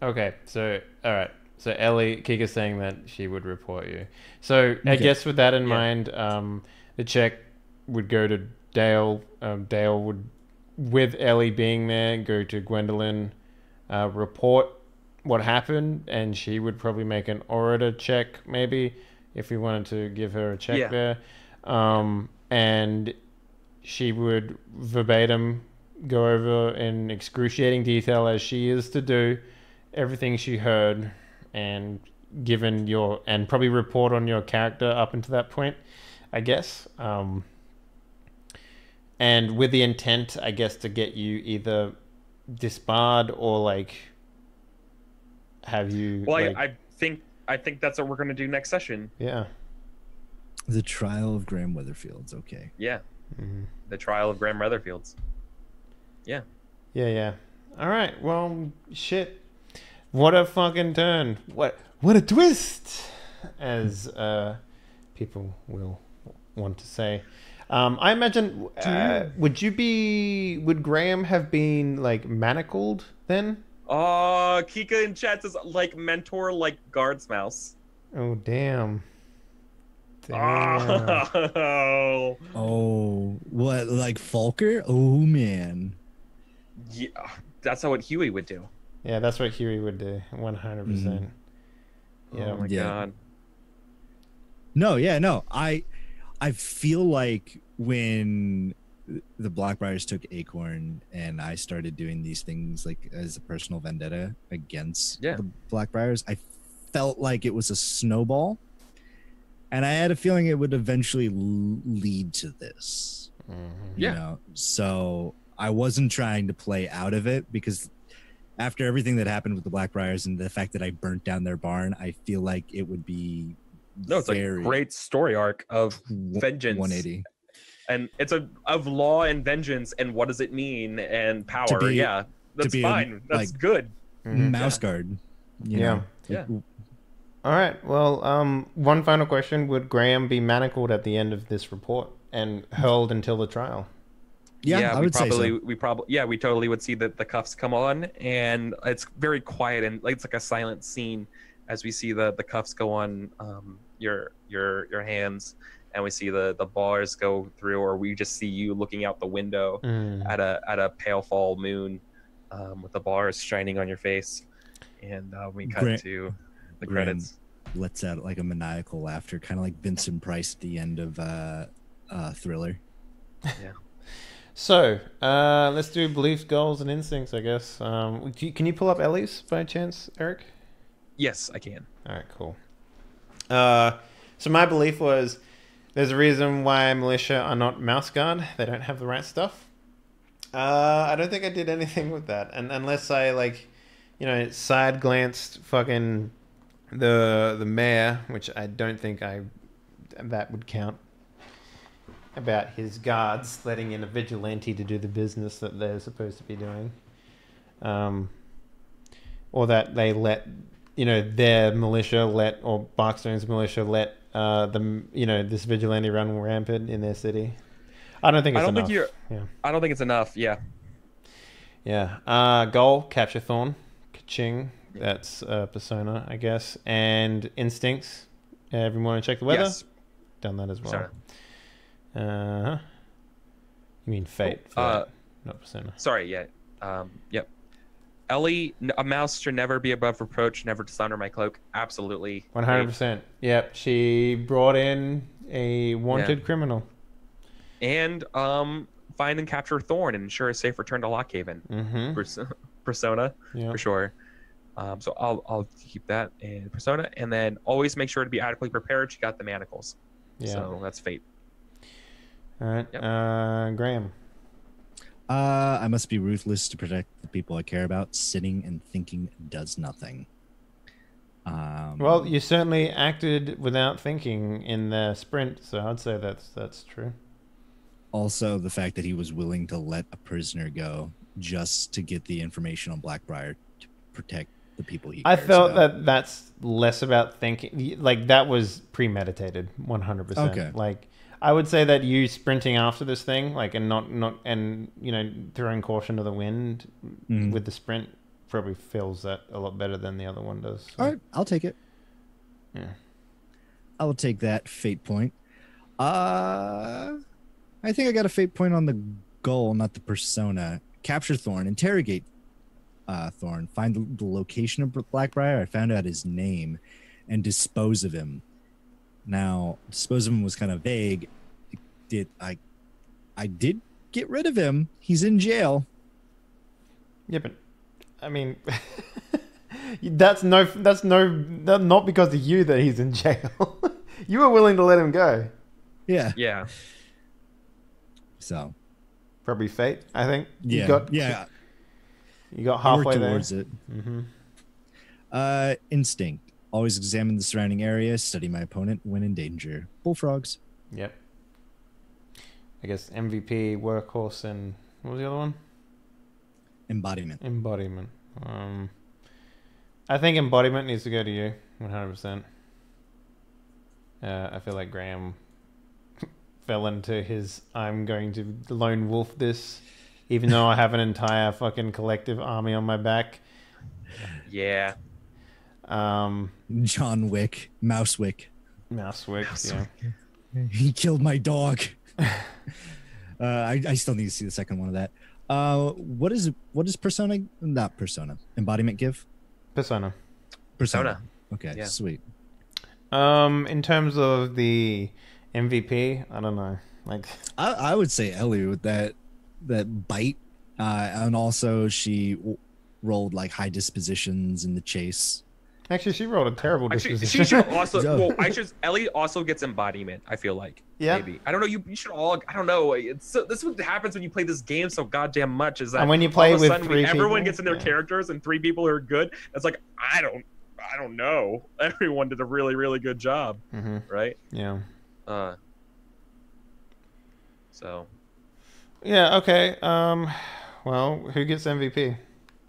Speaker 1: Okay, so all right. So Ellie, Kika's saying that she would report you. So I guess with that in mind, the check would go to Dale. Dale would, with Ellie being there, go to Gwendolyn, report what happened, and she would probably make an orator check, maybe, if we wanted to give her a check there. And she would verbatim go over in excruciating detail, as she is to do, everything she heard, and and probably report on your character up until that point, I guess. And with the intent, I guess, to get you either disbarred or like have you.
Speaker 2: Well,
Speaker 1: like,
Speaker 2: I think that's what we're gonna do next session.
Speaker 1: Yeah.
Speaker 3: The trial of Graham Weatherfield's okay.
Speaker 2: Yeah.
Speaker 1: Mm-hmm.
Speaker 2: The trial of Graham Weatherfield's. Yeah.
Speaker 1: Yeah. All right. Well, shit. What a fucking turn. What a twist, as people will want to say. I imagine, would Graham have been like manacled then?
Speaker 2: Oh, Kika in chat says like mentor, like guard's mouse.
Speaker 1: Oh, damn.
Speaker 3: Oh, what, like Falker? Oh man.
Speaker 2: Yeah, that's how what Huey would do.
Speaker 1: Yeah, that's what Huey would do. 100%. Yeah.
Speaker 2: Oh my god.
Speaker 3: No. I feel like when the Blackbriars took Acorn and I started doing these things like as a personal vendetta against the Blackbriars, I felt like it was a snowball, and I had a feeling it would eventually lead to this. You know, so I wasn't trying to play out of it, because after everything that happened with the Blackbriars and the fact that I burnt down their barn, I feel like it would be
Speaker 2: it's a great story arc of vengeance.
Speaker 3: 180.
Speaker 2: And it's of law and vengeance, and what does it mean, and power. That's fine. That's good.
Speaker 3: Mouse guard. You know?
Speaker 1: All right. Well, one final question: would Graham be manacled at the end of this report and hurled until the trial?
Speaker 3: I would say so.
Speaker 2: We totally would see that the cuffs come on, and it's very quiet, and it's like a silent scene as we see the cuffs go on your hands, and we see the bars go through, or we just see you looking out the window at a pale fall moon with the bars shining on your face, and we cut to the credits.
Speaker 3: Lets out like a maniacal laughter, kind of like Vincent Price at the end of Thriller.
Speaker 2: Yeah.
Speaker 1: So, let's do beliefs, goals, and instincts, I guess. Can you pull up Ellie's by chance, Eric?
Speaker 2: Yes, I can.
Speaker 1: All right, cool. So my belief was there's a reason why militia are not mouse guard. They don't have the right stuff. I don't think I did anything with that. And unless I, side glanced fucking the mayor, which I don't think that would count, about his guards letting in a vigilante to do the business that they're supposed to be doing, or that they let their militia or Barkstone's militia let this vigilante run rampant in their city. I don't think it's enough.
Speaker 2: I don't think it's enough. Yeah.
Speaker 1: Goal: capture Thorn. Ka-ching. That's Persona, I guess. And instincts. Everyone want to check the weather?
Speaker 2: Yes.
Speaker 1: Done that as well.
Speaker 2: Sorry.
Speaker 1: You mean Fate, not Persona.
Speaker 2: Sorry, yeah. Yep. Ellie, a mouse should never be above reproach, never dishonor my cloak. Absolutely.
Speaker 1: 100%. Yep, she brought in a wanted criminal.
Speaker 2: And find and capture Thorn and ensure a safe return to Lockhaven. Persona, for sure. So I'll keep that in Persona. And then always make sure to be adequately prepared. She got the manacles. Yeah. So that's Fate.
Speaker 1: All right. Yep. Graham.
Speaker 3: I must be ruthless to protect the people I care about. Sitting and thinking does nothing.
Speaker 1: Well, you certainly acted without thinking in the sprint, so I'd say that's true.
Speaker 3: Also, the fact that he was willing to let a prisoner go just to get the information on Blackbriar to protect the people he
Speaker 1: I
Speaker 3: cares
Speaker 1: felt
Speaker 3: about.
Speaker 1: that's less about thinking. Like, that was premeditated, 100%.
Speaker 3: Okay.
Speaker 1: Like, I would say that you sprinting after this thing, like, and not throwing caution to the wind
Speaker 3: Mhm.
Speaker 1: with the sprint probably feels that a lot better than the other one does. So,
Speaker 3: All right, I'll take it.
Speaker 1: yeah.
Speaker 3: I will take that fate point. I think I got a fate point on the goal, not the persona. Capture Thorn, interrogate Thorn, find the location of Blackbriar. I found out his name, and dispose of him. Now, dispose of him was kind of vague. I did get rid of him. He's in jail.
Speaker 1: Yeah, but I mean, that's not because of you that he's in jail. You were willing to let him go.
Speaker 3: Yeah.
Speaker 2: Yeah.
Speaker 3: So.
Speaker 1: Probably fate, I think.
Speaker 3: Yeah.
Speaker 1: You got
Speaker 3: I worked
Speaker 1: halfway there.
Speaker 3: towards it.
Speaker 1: Mm-hmm.
Speaker 3: Instinct. Always examine the surrounding area. Study my opponent when in danger. Bullfrogs.
Speaker 1: Yep. I guess MVP, workhorse, and what was the other one?
Speaker 3: Embodiment.
Speaker 1: Embodiment. I think embodiment needs to go to you, 100%. I feel like Graham fell into his I'm going to lone wolf this, even though I have an entire fucking collective army on my back.
Speaker 2: Yeah.
Speaker 3: John Wick. Mousewick.
Speaker 1: Mousewick, yeah.
Speaker 3: He killed my dog. I still need to see the second one of that. What is persona? Not persona. Embodiment give?
Speaker 1: Persona.
Speaker 3: Okay,
Speaker 2: Yeah.
Speaker 3: sweet.
Speaker 1: In terms of the MVP, I don't know. Like,
Speaker 3: I would say Ellie with that bite, and also she rolled like high dispositions in the chase.
Speaker 1: actually, she rolled a terrible
Speaker 2: Actually,
Speaker 1: disposition.
Speaker 2: she should also. Well, Ellie also gets embodiment. I feel like.
Speaker 1: Yeah.
Speaker 2: Maybe. I don't know. You should all. I don't know. It's this is what happens when you play this game so goddamn much. Is that
Speaker 1: And when you play
Speaker 2: all of a
Speaker 1: with
Speaker 2: sudden
Speaker 1: three
Speaker 2: everyone
Speaker 1: people,
Speaker 2: gets in their
Speaker 1: yeah.
Speaker 2: characters and 3 people are good. It's like I don't know. Everyone did a really really good job,
Speaker 1: Mm-hmm.
Speaker 2: right?
Speaker 1: Yeah.
Speaker 2: So.
Speaker 1: Yeah. Okay. Well, who gets MVP?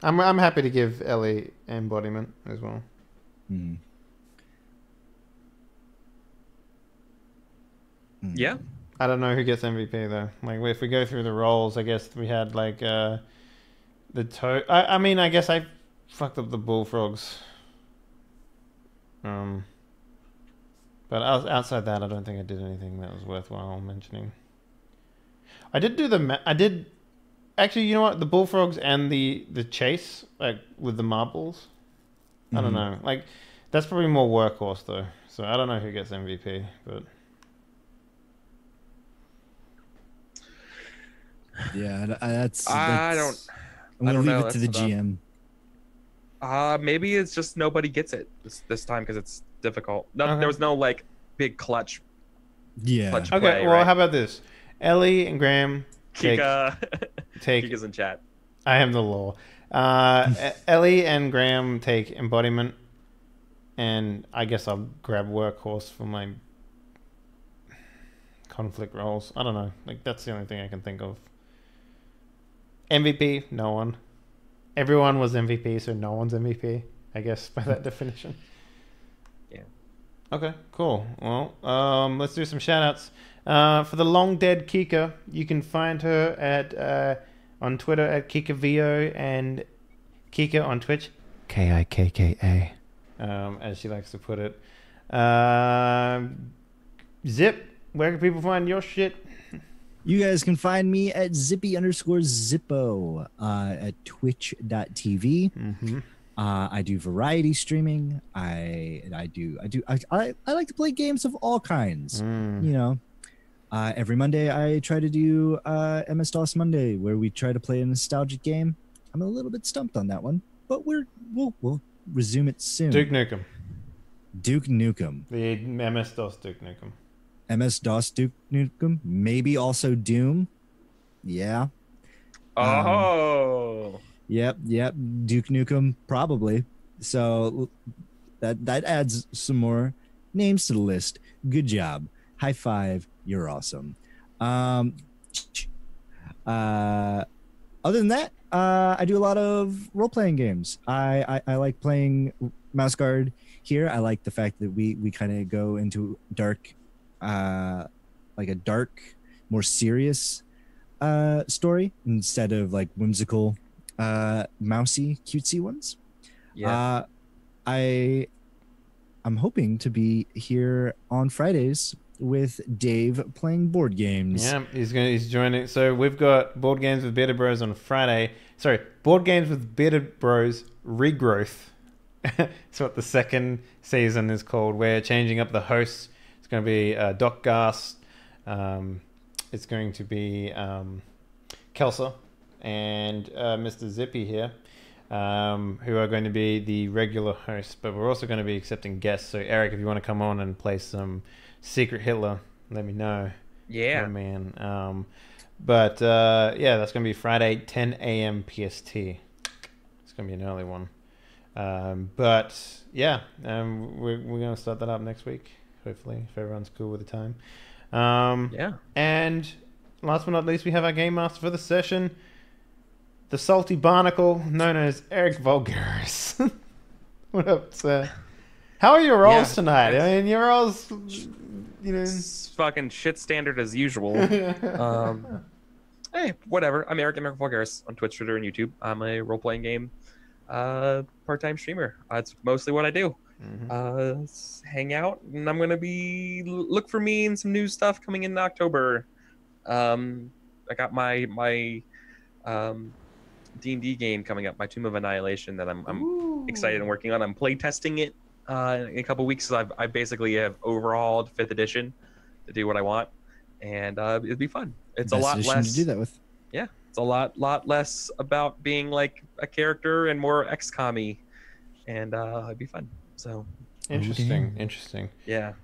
Speaker 1: I'm happy to give Ellie embodiment as well.
Speaker 2: Yeah.
Speaker 1: I don't know who gets MVP though. Like, if we go through the roles, I guess we had like the I mean, I guess I fucked up the bullfrogs. But outside that, I don't think I did anything that was worthwhile mentioning. I did do actually. You know what? The bullfrogs and the chase, like with the marbles. I don't know. Like, that's probably more workhorse though. So I don't know who gets MVP, but.
Speaker 3: Yeah, that's.
Speaker 2: I don't
Speaker 3: We'll leave
Speaker 2: know.
Speaker 3: it to the GM.
Speaker 2: Maybe it's just nobody gets it this time because it's difficult. No,
Speaker 1: Okay.
Speaker 2: There was no like big clutch.
Speaker 3: Yeah.
Speaker 2: Clutch
Speaker 1: Okay,
Speaker 2: play,
Speaker 1: well,
Speaker 2: right?
Speaker 1: how about this? Ellie and Graham
Speaker 2: Kika.
Speaker 1: take.
Speaker 2: Kika's in chat.
Speaker 1: I am the law. Ellie and Graham take embodiment, and I guess I'll grab workhorse for my conflict roles. I don't know. Like, that's the only thing I can think of. MVP, no one. Everyone was MVP, so no one's MVP, I guess, by that definition.
Speaker 2: Yeah.
Speaker 1: Okay, cool. Well, let's do some shout-outs. For the long dead Kika, you can find her at on Twitter at KikaVio and Kika on Twitch, Kikka, as she likes to put it. Zip, where can people find your shit?
Speaker 3: You guys can find me at Zippy_Zippo at twitch.tv.
Speaker 1: Mm-hmm.
Speaker 3: I do variety streaming. I like to play games of all kinds. You know, every Monday I try to do MS-DOS Monday, where we try to play a nostalgic game. I'm a little bit stumped on that one, but we'll resume it soon.
Speaker 1: Duke Nukem.
Speaker 3: Duke Nukem.
Speaker 1: The MS-DOS Duke Nukem.
Speaker 3: MS-DOS Duke Nukem. Maybe also Doom. Yeah.
Speaker 2: Oh.
Speaker 3: Yep. Duke Nukem, probably. So that adds some more names to the list. Good job. High five. You're awesome. Other than that, I do a lot of role-playing games. I like playing Mouse Guard here. I like the fact that we kind of go into dark, like a dark, more serious story instead of like whimsical, mousy, cutesy ones.
Speaker 2: Yeah.
Speaker 3: I'm hoping to be here on Fridays with Dave playing board games.
Speaker 1: Yeah, he's joining. So we've got Board Games with Bearded Bros on Friday. Sorry, Board Games with Bearded Bros Regrowth. That's what the second season is called. We're changing up the hosts. It's going to be Doc Gast. It's going to be Kelsa and Mr. Zippy here, who are going to be the regular hosts. But we're also going to be accepting guests. So Eric, if you want to come on and play some Secret Hitler, let me know.
Speaker 2: Yeah.
Speaker 1: Oh, man. Yeah, that's going to be Friday, 10 a.m. PST. It's going to be an early one. We're going to start that up next week, hopefully, if everyone's cool with the time.
Speaker 2: Yeah.
Speaker 1: And last but not least, we have our game master for the session, the salty barnacle known as Eric Vulgaris. What up, sir? How are your rolls tonight? I mean, your rolls,
Speaker 2: It's fucking shit standard as usual. Hey, whatever. I'm Eric Vulgaris on Twitch, Twitter, and YouTube. I'm a role-playing game part-time streamer. That's mostly what I do. Hang out, and I'm gonna be look for me and some new stuff coming in October. I got my D&D game coming up, my Tomb of Annihilation, that I'm excited and working on. I'm play testing it in a couple weeks. So I basically have overhauled 5th edition to do what I want, and it'd be fun. It's
Speaker 3: Best
Speaker 2: a lot
Speaker 3: edition
Speaker 2: less
Speaker 3: to do that with.
Speaker 2: Yeah, it's a lot less about being like a character and more XCOM-y, and it'd be fun. So
Speaker 1: interesting.
Speaker 2: Yeah.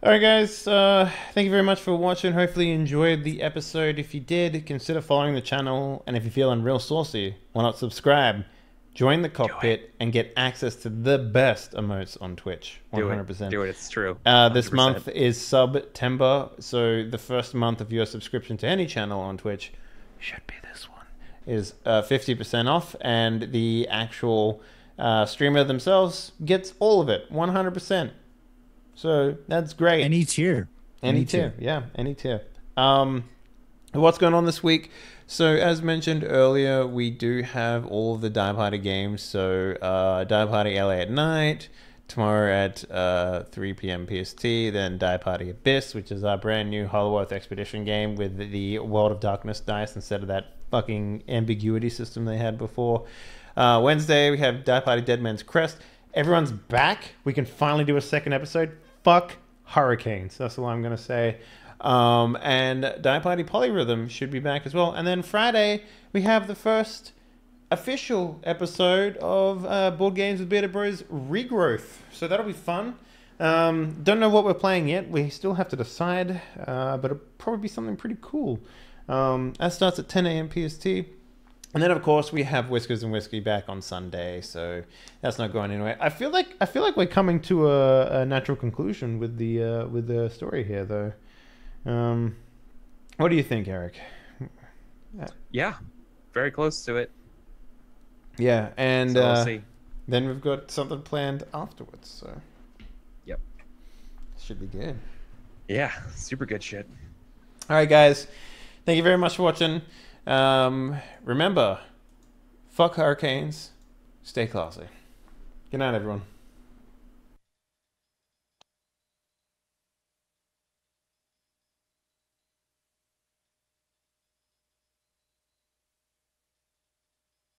Speaker 1: All right, guys. Thank you very much for watching. Hopefully you enjoyed the episode. If you did, consider following the channel. And if you're feeling real saucy, why not subscribe? Join the cockpit and get access to the best emotes on Twitch. 100%.
Speaker 2: Do it. It's true.
Speaker 1: This month is September, so the first month of your subscription to any channel on Twitch should be this one. Is 50% off, and the actual streamer themselves gets all of it, 100%. So that's great.
Speaker 3: Any tier.
Speaker 1: Any tier. Yeah, any tier. What's going on this week? So as mentioned earlier, we do have all of the Die Party games. So Die Party LA at night, tomorrow at 3 p.m. PST, then Die Party Abyss, which is our brand new Hollow Earth Expedition game with the World of Darkness dice instead of that fucking ambiguity system they had before. Wednesday, we have Die Party Dead Man's Crest. Everyone's back. We can finally do a second episode. Fuck hurricanes. That's all I'm going to say. And Die Party Polyrhythm should be back as well. And then Friday, we have the first official episode of Board Games with Bearded Bros Regrowth. So that'll be fun. Don't know what we're playing yet. We still have to decide, but it'll probably be something pretty cool. That starts at 10 a.m. PST. And then, of course, we have Whiskers and Whiskey back on Sunday, so that's not going anywhere. I feel like we're coming to a natural conclusion with the story here, though. What do you think, Eric?
Speaker 2: Yeah, very close to it.
Speaker 1: Yeah, and
Speaker 2: So we'll see.
Speaker 1: then we've got something planned afterwards, so
Speaker 2: Yep.
Speaker 1: should be good.
Speaker 2: Yeah, super good shit.
Speaker 1: All right, guys. Thank you very much for watching. Remember, fuck hurricanes. Stay classy. Good night, everyone.